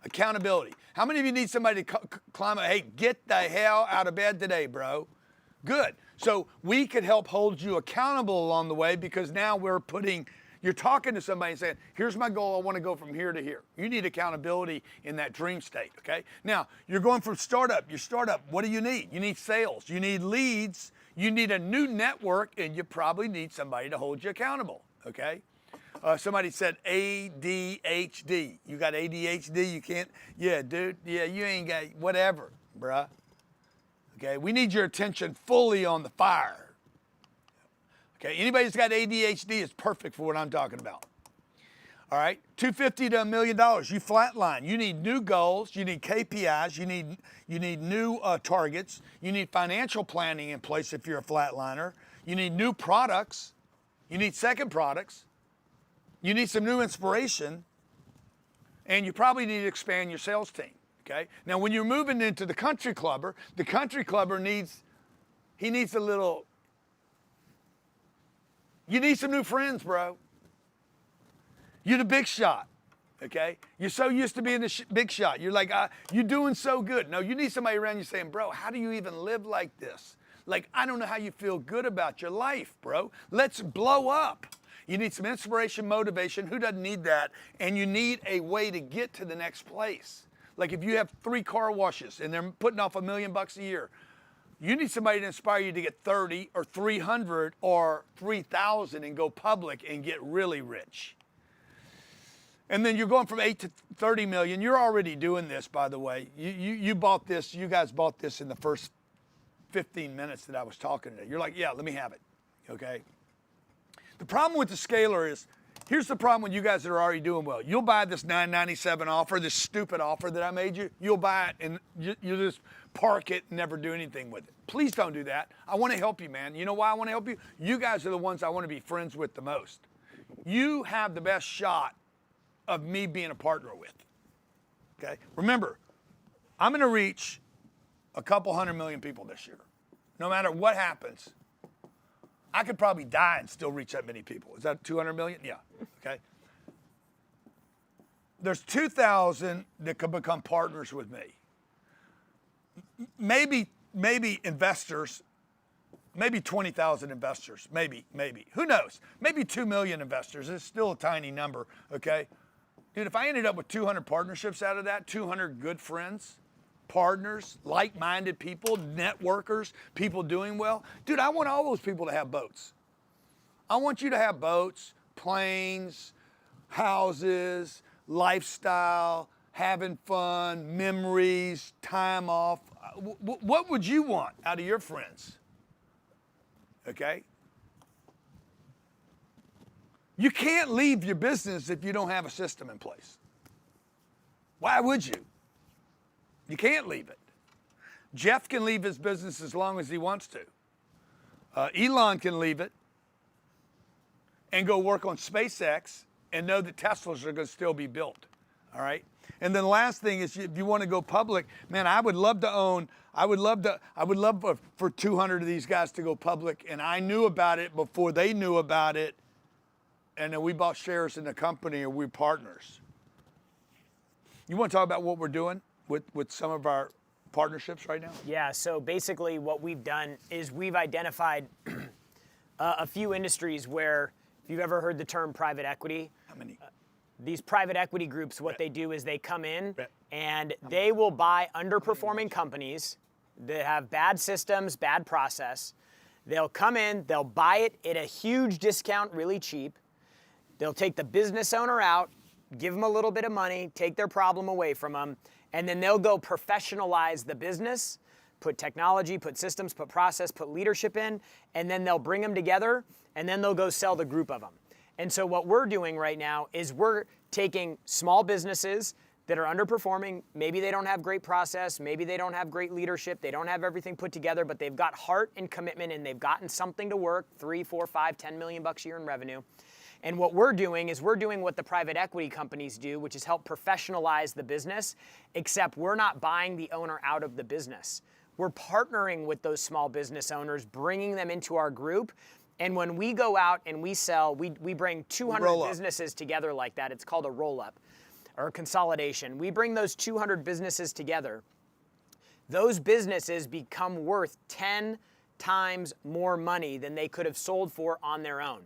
accountability. How many of you need somebody to climb up? Hey, get the hell out of bed today, bro. Good. So we could help hold you accountable along the way, because now you're talking to somebody and saying, here's my goal. I want to go from here to here. You need accountability in that dream state, okay? Now, you're going from startup. Your startup, what do you need? You need sales. You need leads. You need a new network, and you probably need somebody to hold you accountable, okay? Somebody said ADHD. You got ADHD? You can't? Yeah, dude. Yeah, you ain't got whatever, bruh. Okay, we need your attention fully on the fire. Okay, anybody that's got ADHD is perfect for what I'm talking about. All right, $250 to $1 million. You flatline. You need new goals. You need KPIs. You need new targets. You need financial planning in place if you're a flatliner. You need new products. You need second products. You need some new inspiration, and you probably need to expand your sales team, okay? Now, when you're moving into the country clubber needs a little, you need some new friends, bro. You're the big shot, okay? You're so used to being the big shot. You're like, you're doing so good. No, you need somebody around you saying, bro, how do you even live like this? Like, I don't know how you feel good about your life, bro. Let's blow up. You need some inspiration, motivation. Who doesn't need that? And you need a way to get to the next place. Like if you have 3 car washes and they're putting off $1 million a year, you need somebody to inspire you to get 30 or 300 or 3,000 and go public and get really rich. And then you're going from 8 to 30 million. You're already doing this, by the way. You bought this. You guys bought this in the first 15 minutes that I was talking to you. You're like, yeah, let me have it. Okay. The problem with the scaler is, here's the problem with you guys that are already doing well. You'll buy this $9.97 offer, this stupid offer that I made you. You'll buy it and you'll just park it and never do anything with it. Please don't do that. I want to help you, man. You know why I want to help you? You guys are the ones I want to be friends with the most. You have the best shot of me being a partner with. Okay? Remember, I'm going to reach a couple 100 million people this year. No matter what happens. I could probably die and still reach that many people. Is that 200 million? Yeah, okay. There's 2,000 that could become partners with me. Maybe investors, maybe 20,000 investors, maybe. Who knows? Maybe 2 million investors. It's still a tiny number, okay? Dude, if I ended up with 200 partnerships out of that, 200 good friends, partners, like-minded people, networkers, people doing well. Dude, I want all those people to have boats. I want you to have boats, planes, houses, lifestyle, having fun, memories, time off. What would you want out of your friends? Okay? You can't leave your business if you don't have a system in place. Why would you? You can't leave it. Jeff can leave his business as long as he wants to. Elon can leave it and go work on SpaceX and know that Teslas are going to still be built. All right. And then the last thing is, if you want to go public, man, I would love for 200 of these guys to go public. And I knew about it before they knew about it. And then we bought shares in the company and we're partners. You want to talk about what we're doing with some of our partnerships right now? Yeah, so basically what we've done is we've identified a few industries where, if you've ever heard the term private equity, How many? These private equity groups, what they do is they come in and they will buy underperforming companies that have bad systems, bad process. They'll come in, they'll buy it at a huge discount, really cheap. They'll take the business owner out, give them a little bit of money, take their problem away from them, and then they'll go professionalize the business, put technology, put systems, put process, put leadership in, and then they'll bring them together, and then they'll go sell the group of them. And so what we're doing right now is we're taking small businesses that are underperforming. Maybe they don't have great process, maybe they don't have great leadership, they don't have everything put together, but they've got heart and commitment and they've gotten something to work, 3, 4, 5, 10 million bucks a year in revenue. And what we're doing is we're doing what the private equity companies do, which is help professionalize the business, except we're not buying the owner out of the business. We're partnering with those small business owners, bringing them into our group. And when we go out and we sell, we bring 200 businesses together like that. It's called a roll-up or a consolidation. We bring those 200 businesses together. Those businesses become worth 10 times more money than they could have sold for on their own.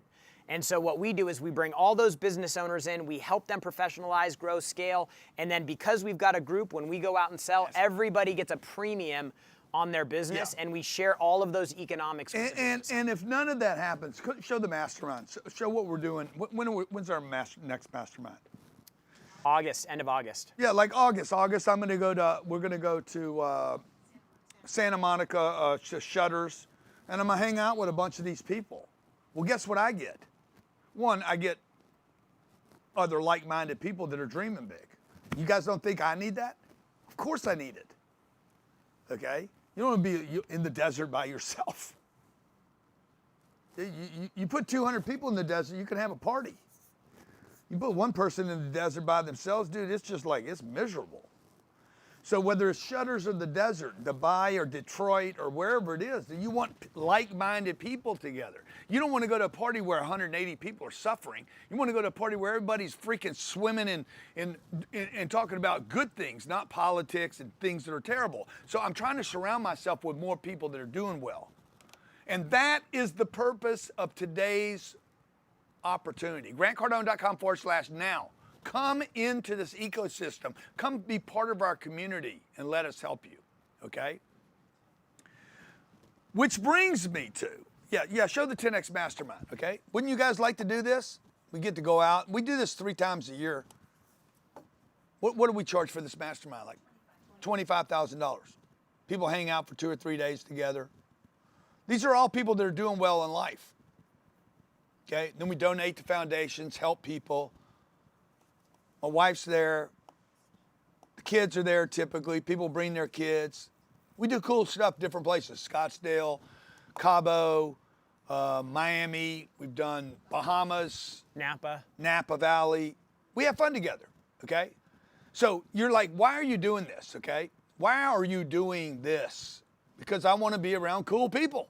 And so what we do is we bring all those business owners in, we help them professionalize, grow, scale, and then because we've got a group, when we go out and sell, everybody gets a premium on their business, and we share all of those economics with the business. And if none of that happens, show the mastermind. Show what we're doing. When's our next mastermind? August, end of August. Yeah, like August. We're gonna go to Santa Monica Shutters, and I'm gonna hang out with a bunch of these people. Well, guess what I get? One, I get other like-minded people that are dreaming big. You guys don't think I need that? Of course I need it. Okay? You don't want to be in the desert by yourself. You put 200 people in the desert, you can have a party. You put one person in the desert by themselves, dude, it's just like, it's miserable. So whether it's Shutters or the desert, Dubai or Detroit or wherever it is, you want like-minded people together. You don't want to go to a party where 180 people are suffering. You want to go to a party where everybody's freaking swimming and talking about good things, not politics and things that are terrible. So I'm trying to surround myself with more people that are doing well. And that is the purpose of today's opportunity. GrantCardone.com/now. Come into this ecosystem. Come be part of our community and let us help you, okay? Which brings me to, show the 10X Mastermind, okay? Wouldn't you guys like to do this? We get to go out. We do this 3 times a year. What do we charge for this mastermind? Like $25,000. People hang out for 2 or 3 days together. These are all people that are doing well in life, okay? Then we donate to foundations, help people. My wife's there. The kids are there typically. People bring their kids. We do cool stuff different places. Scottsdale, Cabo, Miami. We've done Bahamas. Napa Valley. We have fun together, okay? So you're like, why are you doing this, okay? Why are you doing this? Because I want to be around cool people.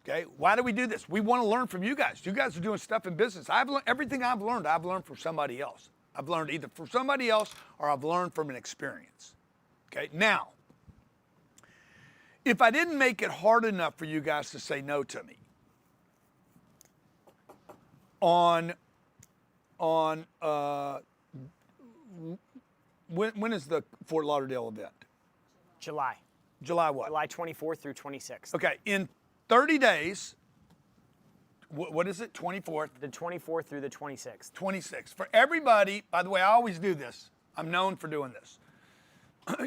Okay, why do we do this? We want to learn from you guys. You guys are doing stuff in business. Everything I've learned from somebody else. I've learned either from somebody else or I've learned from an experience. Okay, now, if I didn't make it hard enough for you guys to say no to me on when is the Fort Lauderdale event? July. July what? July 24th through 26th. Okay, in 30 days, what is it, 24th? The 24th through the 26th. 26th. For everybody, by the way, I always do this. I'm known for doing this.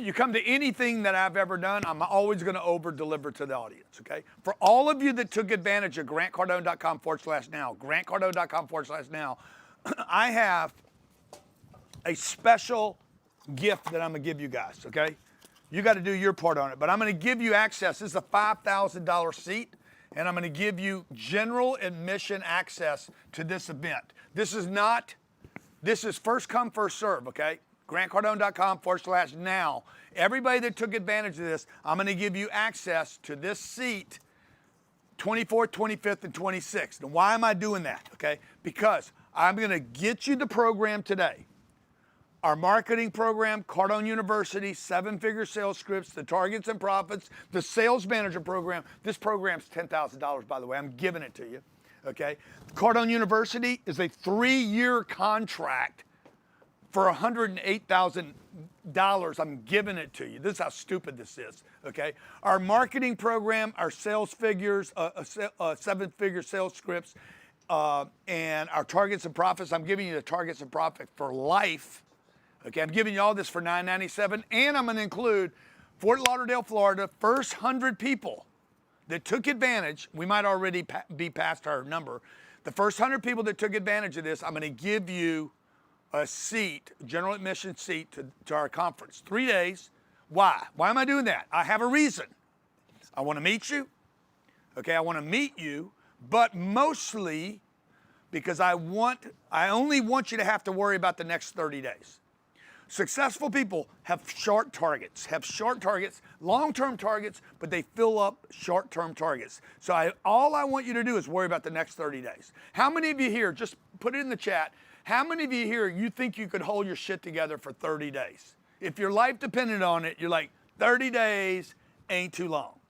You come to anything that I've ever done, I'm always going to over-deliver to the audience, okay? For all of you that took advantage of grantcardone.com/now, grantcardone.com/now, I have a special gift that I'm going to give you guys, okay? You got to do your part on it, but I'm going to give you access. This is a $5,000 seat, and I'm going to give you general admission access to this event. This is first come, first serve, okay? grantcardone.com/now. Everybody that took advantage of this, I'm going to give you access to this seat 24th, 25th, and 26th. And why am I doing that? Okay, because I'm going to get you the program today. Our marketing program, Cardone University, 7-figure sales scripts, the targets and profits, the sales manager program. This program's $10,000, by the way. I'm giving it to you. Okay, Cardone University is a 3-year contract for $108,000. I'm giving it to you. This is how stupid this is, okay? Our marketing program, our sales figures, 7-figure sales scripts, and our targets and profits. I'm giving you the targets and profit for life, okay? I'm giving you all this for $997, and I'm going to include Fort Lauderdale, Florida, first 100 people that took advantage. We might already be past our number. The first 100 people that took advantage of this, I'm going to give you a seat, general admission seat to our conference. 3 days. Why? Why am I doing that? I have a reason. I want to meet you. Okay, I want to meet you, but mostly because I only want you to have to worry about the next 30 days. Successful people have short targets, long-term targets, but they fill up short-term targets. So all I want you to do is worry about the next 30 days. How many of you here, just put it in the chat, how many of you here, you think you could hold your shit together for 30 days? If your life depended on it, you're like, 30 days ain't too long.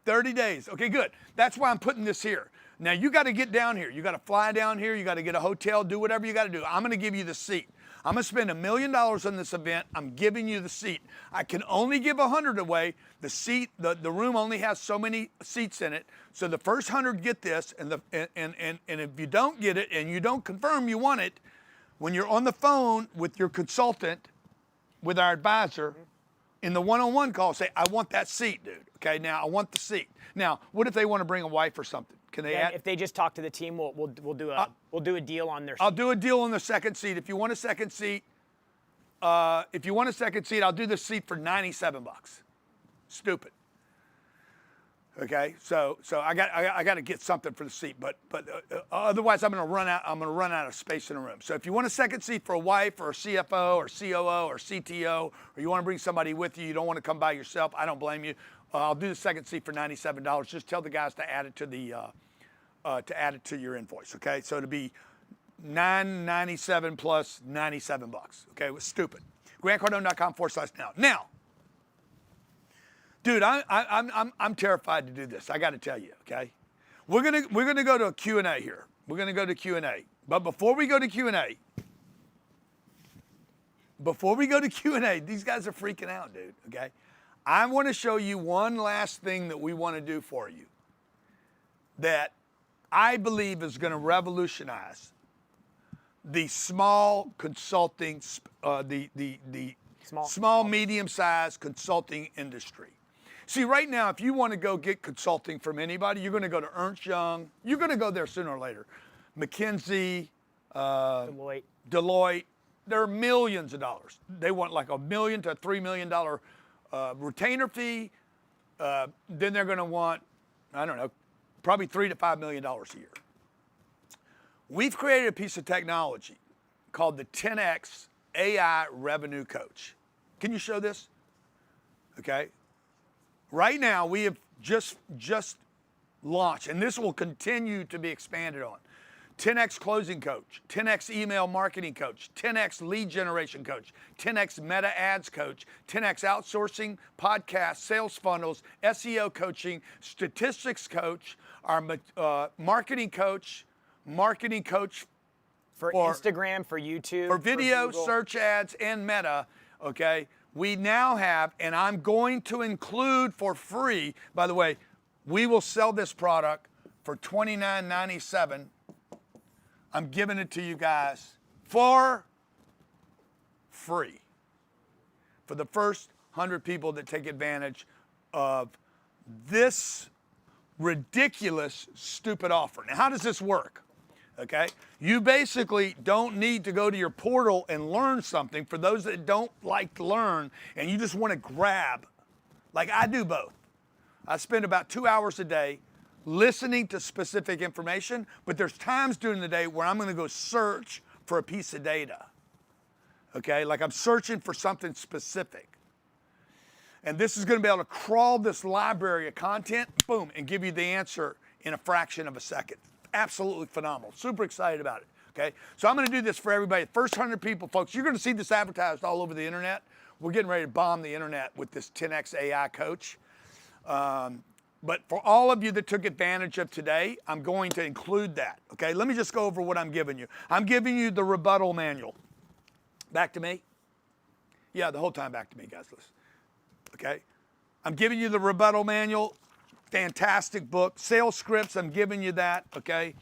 30 days, okay, good. That's why I'm putting this here. Now you got to get down here. You got to fly down here. You got to get a hotel, do whatever you got to do. I'm going to give you the seat. I'm going to spend $1 million on this event. I'm giving you the seat. I can only give 100 away. The seat, the room only has so many seats in it. So the first 100 get this, and if you don't get it and you don't confirm you want it, when you're on the phone with your consultant, with our advisor, in the one-on-one call, say, I want that seat, dude. Okay, now I want the seat. Now, what if they want to bring a wife or something? Can they add? If they just talk to the team, we'll do a deal on their seat. I'll do a deal on the second seat. If you want a second seat, I'll do the seat for $97. Stupid. Okay, so I got to get something for the seat, but otherwise I'm going to run out of space in a room. So if you want a second seat for a wife or a CFO or COO or CTO, or you want to bring somebody with you, you don't want to come by yourself, I don't blame you. I'll do the second seat for $97. Just tell the guys to add it to your invoice. Okay, so it'll be $997 plus $97. Okay, it was stupid. grantcardone.com/now. Now. Dude, I'm terrified to do this. I got to tell you, okay? We're gonna go to a Q&A here. We're gonna go to Q&A. But before we go to Q&A, these guys are freaking out, dude. Okay, I want to show you one last thing that we want to do for you that I believe is going to revolutionize the small consulting, the small medium-sized consulting industry. See, right now, if you want to go get consulting from anybody, you're going to go to Ernst Young. You're going to go there sooner or later. McKinsey, Deloitte. They're millions of dollars. They want like $1 million to $3 million retainer fee. Then they're going to want, I don't know, probably $3 to $5 million a year. We've created a piece of technology called the 10X AI Revenue Coach. Can you show this? Okay. Right now, we have just launched, and this will continue to be expanded on. 10X Closing Coach, 10X Email Marketing Coach, 10X Lead Generation Coach, 10X Meta Ads Coach, 10X Outsourcing, Podcast, Sales Funnels, SEO Coaching, Statistics Coach, our Marketing Coach for Instagram, for YouTube, for video, for search ads, and Meta. okay, we now have, and I'm going to include for free, by the way, we will sell this product for $29.97. I'm giving it to you guys for free for the first 100 people that take advantage of this ridiculous, stupid offer. Now, how does this work? Okay, you basically don't need to go to your portal and learn something. For those that don't like to learn and you just want to grab, like I do both. I spend about 2 hours a day listening to specific information, but there's times during the day where I'm going to go search for a piece of data. Okay, like I'm searching for something specific. And this is going to be able to crawl this library of content, boom, and give you the answer in a fraction of a second. Absolutely phenomenal. Super excited about it. Okay, so I'm going to do this for everybody. First 100 people, folks, you're going to see this advertised all over the internet. We're getting ready to bomb the internet with this 10X AI coach. But for all of you that took advantage of today, I'm going to include that. Okay, let me just go over what I'm giving you. I'm giving you the rebuttal manual. Back to me? Yeah, the whole time back to me, guys. Listen. Okay, I'm giving you the rebuttal manual. Fantastic book. Sales scripts, I'm giving you that, okay?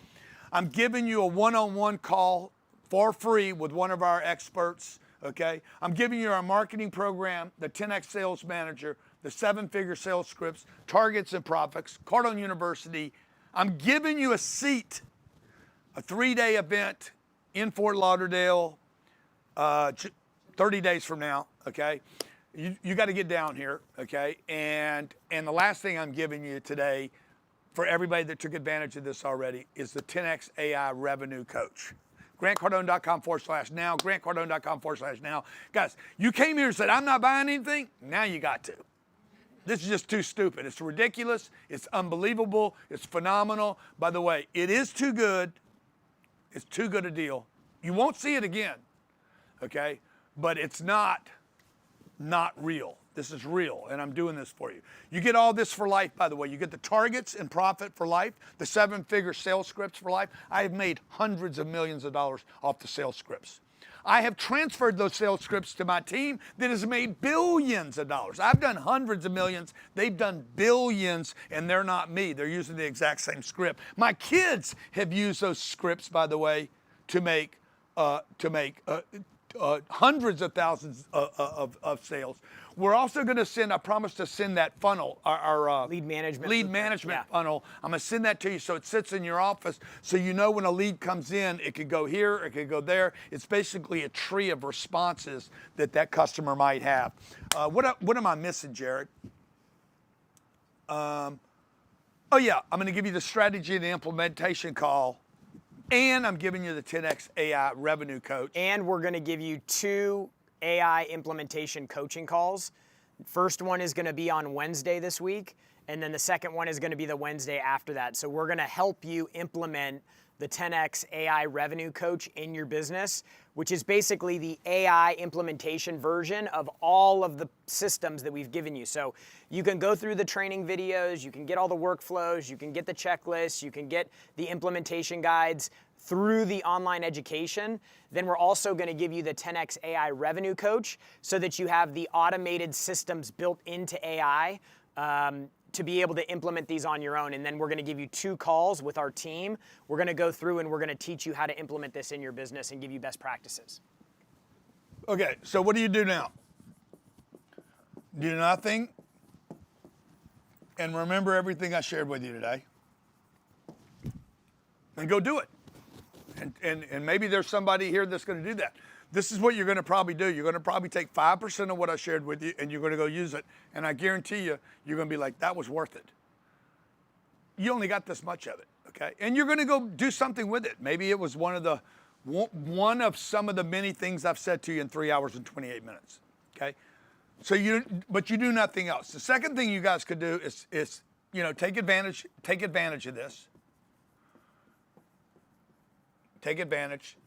I'm giving you a one-on-one call for free with one of our experts, okay? I'm giving you our marketing program, the 10X Sales Manager, the 7-figure sales scripts, targets and profits, Cardone University. I'm giving you a seat, a 3-day event in Fort Lauderdale, 30 days from now, okay? You got to get down here, okay? And the last thing I'm giving you today, for everybody that took advantage of this already, is the 10X AI Revenue Coach. GrantCardone.com/now, GrantCardone.com/now. Guys, you came here and said, I'm not buying anything. Now you got to. This is just too stupid. It's ridiculous. It's unbelievable. It's phenomenal. By the way, it is too good. It's too good a deal. You won't see it again, okay? But it's not real. This is real, and I'm doing this for you. You get all this for life, by the way. You get the targets and profit for life, the 7-figure sales scripts for life. I have made hundreds of millions of dollars off the sales scripts. I have transferred those sales scripts to my team that has made billions of dollars. I've done hundreds of millions. They've done billions, and they're not me. They're using the exact same script. My kids have used those scripts, by the way, to make hundreds of thousands of sales. We're also going to send, I promise to send that funnel, our lead management funnel. I'm going to send that to you so it sits in your office so you know when a lead comes in, it could go here, it could go there. It's basically a tree of responses that customer might have. What am I missing, Jared? Oh yeah, I'm going to give you the strategy and the implementation call. And I'm giving you the 10X AI Revenue Coach. And we're going to give you 2 AI implementation coaching calls. First one is going to be on Wednesday this week, and then the second one is going to be the Wednesday after that. So we're going to help you implement the 10X AI Revenue Coach in your business, which is basically the AI implementation version of all of the systems that we've given you. So you can go through the training videos, you can get all the workflows, you can get the checklists, you can get the implementation guides through the online education. Then we're also going to give you the 10X AI Revenue Coach so that you have the automated systems built into AI to be able to implement these on your own. And then we're going to give you 2 calls with our team. We're going to go through and we're going to teach you how to implement this in your business and give you best practices. Okay, so what do you do now? Do nothing and remember everything I shared with you today and go do it. And maybe there's somebody here that's going to do that. This is what you're going to probably do. You're going to probably take 5% of what I shared with you and you're going to go use it. And I guarantee you, you're going to be like, that was worth it. You only got this much of it, okay? And you're going to go do something with it. Maybe it was one of some of the many things I've said to you in 3 hours and 28 minutes, okay? But you do nothing else. The second thing you guys could do is take advantage of this. Take advantage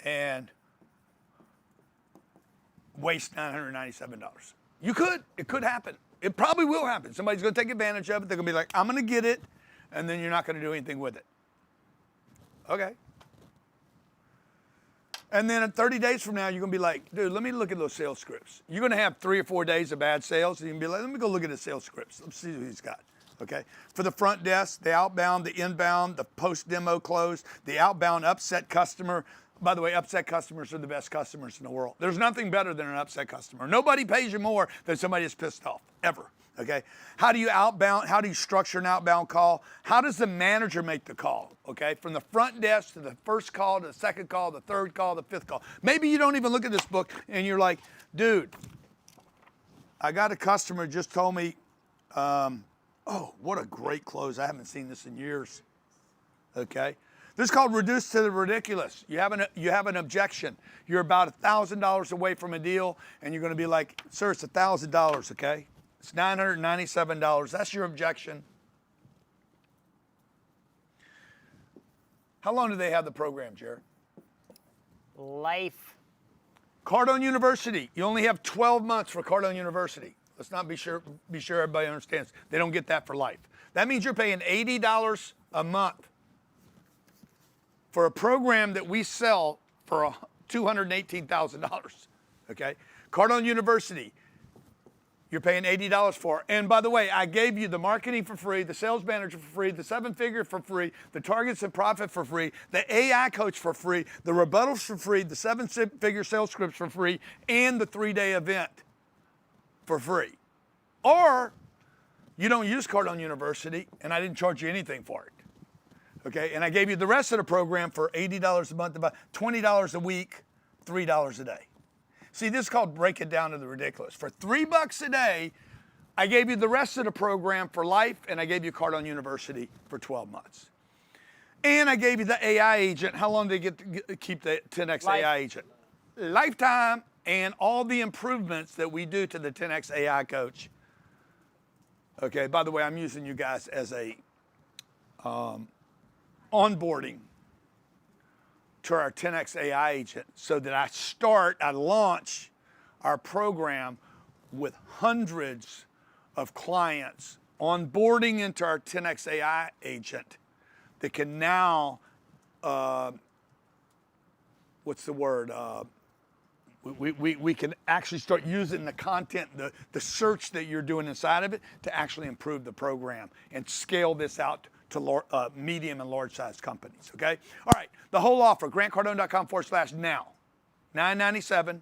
and waste $997. You could. It could happen. It probably will happen. Somebody's going to take advantage of it. They're going to be like, I'm going to get it, and then you're not going to do anything with it. Okay. And then in 30 days from now, you're going to be like, dude, let me look at those sales scripts. You're going to have 3 or 4 days of bad sales, and you're going to be like, let me go look at his sales scripts. Let's see what he's got, okay? For the front desk, the outbound, the inbound, the post-demo close, the outbound upset customer. By the way, upset customers are the best customers in the world. There's nothing better than an upset customer. Nobody pays you more than somebody that's pissed off, ever. Okay, how do you outbound? How do you structure an outbound call? How does the manager make the call? Okay, from the front desk to the first call to the second call, the third call, the fifth call. Maybe you don't even look at this book and you're like, dude, I got a customer just told me, oh, what a great close. I haven't seen this in years. Okay, this is called reduce to the ridiculous. You have an objection. You're about $1,000 away from a deal, and you're going to be like, sir, it's $1,000. Okay. It's $997. That's your objection. How long do they have the program, Jared? Life. Cardone University. You only have 12 months for Cardone University. Let's not be sure everybody understands. They don't get that for life. That means you're paying $80 a month for a program that we sell for $218,000. Okay? Cardone University. You're paying $80 for. And by the way, I gave you the marketing for free, the sales manager for free, the 7-figure for free, the targets and profit for free, the AI coach for free, the rebuttals for free, the 7-figure sales scripts for free, and the 3-day event for free. Or you don't use Cardone University, and I didn't charge you anything for it. Okay, and I gave you the rest of the program for $80 a month, about $20 a week, $3 a day. See, this is called break it down to the ridiculous. For $3 a day, I gave you the rest of the program for life, and I gave you Cardone University for 12 months. And I gave you the AI agent. How long did they get to keep the 10X AI agent? Lifetime, and all the improvements that we do to the 10X AI coach. Okay, by the way, I'm using you guys as a onboarding to our 10X AI agent so that I launch our program with hundreds of clients onboarding into our 10X AI agent that can now, we can actually start using the content, the search that you're doing inside of it to actually improve the program and scale this out to medium and large size companies, okay? All right, the whole offer, grantcardone.com/now, $997.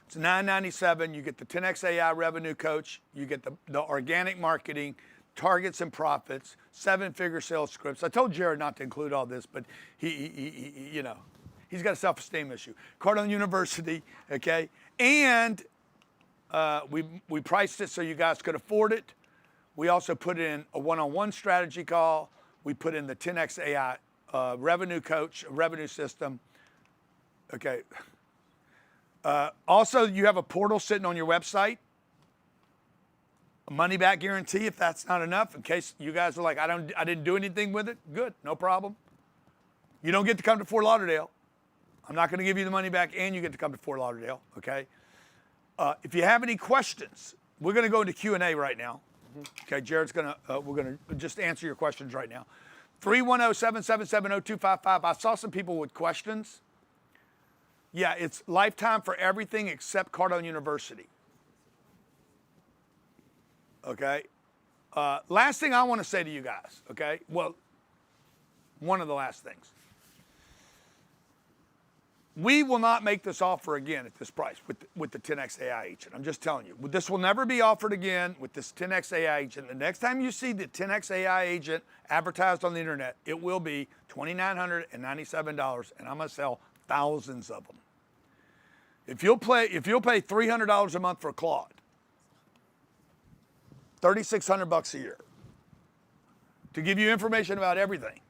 It's $997. You get the 10X AI revenue coach, you get the organic marketing, targets and profits, 7-figure sales scripts. I told Jared not to include all this, but he you know, he's got a self-esteem issue. Cardone University, okay? And we priced it so you guys could afford it. We also put in a one-on-one strategy call. We put in the 10X AI revenue coach, revenue system. Okay. Also, you have a portal sitting on your website. A money-back guarantee if that's not enough. In case you guys are like, I didn't do anything with it. Good, no problem. You don't get to come to Fort Lauderdale. I'm not going to give you the money back, and you get to come to Fort Lauderdale. Okay. If you have any questions, we're going to go into Q&A right now. Okay, Jared's we're gonna just answer your questions right now. 310-777-0255. I saw some people with questions. Yeah, it's lifetime for everything except Cardone University. Okay. Last thing I want to say to you guys, okay? Well, one of the last things. We will not make this offer again at this price with the 10X AI agent. I'm just telling you. This will never be offered again with this 10X AI agent. The next time you see the 10X AI agent advertised on the internet, it will be $2,997, and I'm going to sell thousands of them. If you'll pay $300 a month for Claude, $3,600 a year to give you information about everything,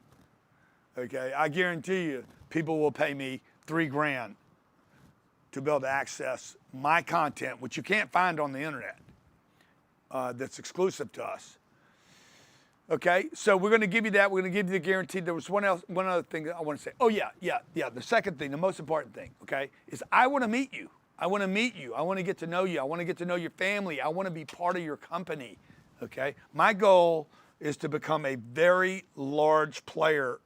okay, I guarantee you people will pay me $3,000 to be able to access my content, which you can't find on the internet, that's exclusive to us. Okay, so we're going to give you that. We're going to give you the guarantee. There was one other thing that I want to say. Oh yeah. The second thing, the most important thing, okay, is I want to meet you. I want to meet you. I want to get to know you. I want to get to know your family. I want to be part of your company. Okay, my goal is to become a very large player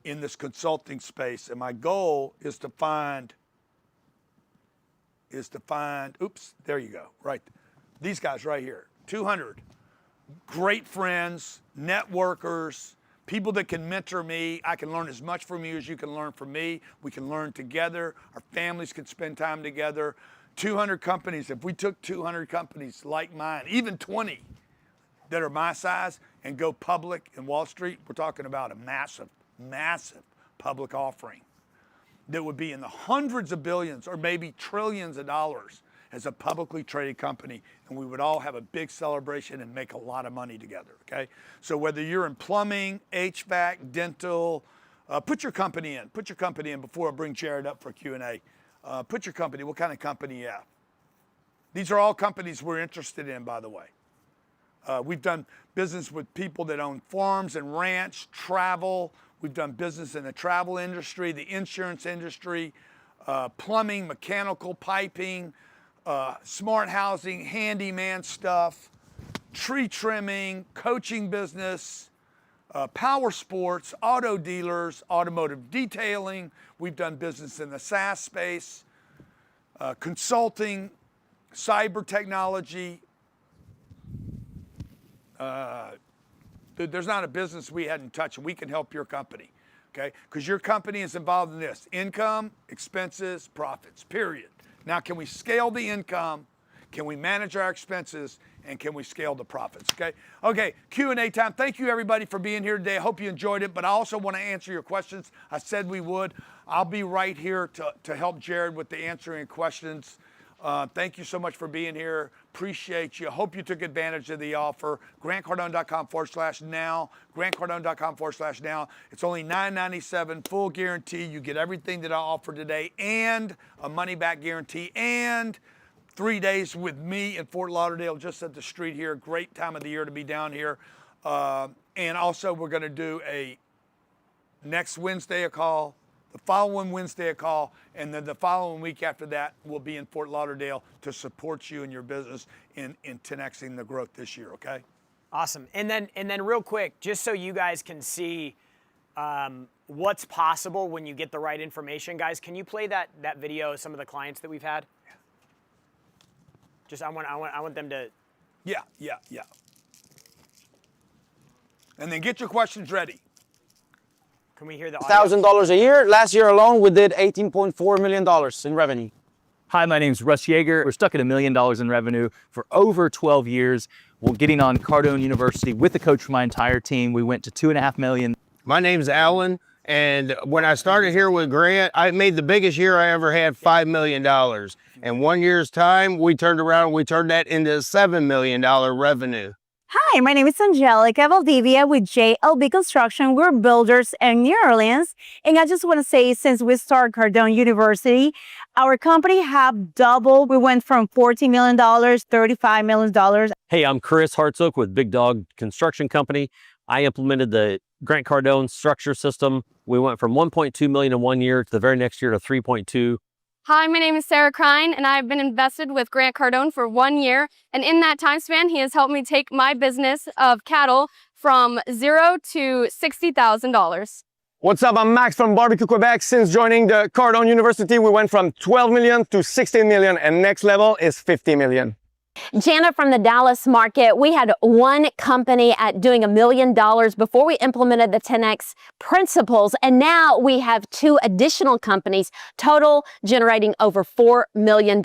in this consulting space. And my goal is to find, oops, there you go, right. These guys right here, 200 great friends, networkers, people that can mentor me. I can learn as much from you as you can learn from me. We can learn together. Our families can spend time together. 200 companies, if we took 200 companies like mine, even 20 that are my size, and go public in Wall Street, we're talking about a massive, massive public offering that would be in the hundreds of billions or maybe trillions of dollars as a publicly traded company, and we would all have a big celebration and make a lot of money together, okay? So whether you're in plumbing, HVAC, dental, put your company in before I bring Jared up for Q&A. Put your company, what kind of company you have? These are all companies we're interested in, by the way. We've done business with people that own farms and ranch, travel. We've done business in the travel industry, the insurance industry, plumbing, mechanical, piping, smart housing, handyman stuff, tree trimming, coaching business, power sports, auto dealers, automotive detailing. We've done business in the SaaS space, consulting, cyber technology. There's not a business we hadn't touched. We can help your company, okay? Because your company is involved in this: income, expenses, profits, period. Now, can we scale the income? Can we manage our expenses? And can we scale the profits, okay? Okay, Q&A time. Thank you, everybody, for being here today. I hope you enjoyed it, but I also want to answer your questions. I said we would. I'll be right here to help Jared with the answering questions. Thank you so much for being here. Appreciate you. Hope you took advantage of the offer. GrantCardone.com/now. GrantCardone.com/now. It's only $9.97, full guarantee. You get everything that I offer today and a money-back guarantee and 3 days with me in Fort Lauderdale, just at the street here. Great time of the year to be down here. And also, we're going to do next Wednesday a call, the following Wednesday a call, and then the following week after that, we'll be in Fort Lauderdale to support you and your business in 10xing the growth this year, okay? Awesome. And then real quick, just so you guys can see what's possible when you get the right information, guys, can you play that video of some of the clients that we've had? Just I want them to. Yeah. And then get your questions ready. Can we hear the $1,000 a year. Last year alone, we did $18.4 million in revenue. Hi, my name's Russ Yeager. We're stuck at $1 million in revenue for over 12 years. We're getting on Cardone University with the coach for my entire team. We went to $2.5 million. My name's Alan, and when I started here with Grant, I made the biggest year I ever had, $5 million. In 1 year's time, we turned around, we turned that into $7 million revenue. Hi, my name is Angelica Valdivia with JLB Construction. We're builders in New Orleans. And I just want to say, since we started Cardone University, our company have doubled. We went from $14 million, $35 million. Hey, I'm Chris Hartsook with Big Dog Construction Company. I implemented the Grant Cardone structure system. We went from 1.2 million in 1 year to the very next year to 3.2. Hi, my name is Sarah Krein, and I've been invested with Grant Cardone for 1 year. And in that time span, he has helped me take my business of cattle from $0 to $60,000. What's up? I'm Max from Barbecue Quebec. Since joining the Cardone University, we went from 12 million to 16 million, and next level is 50 million. Janet from the Dallas market. We had one company at doing $1 million before we implemented the 10X principles. And now we have 2 additional companies, total generating over $4 million.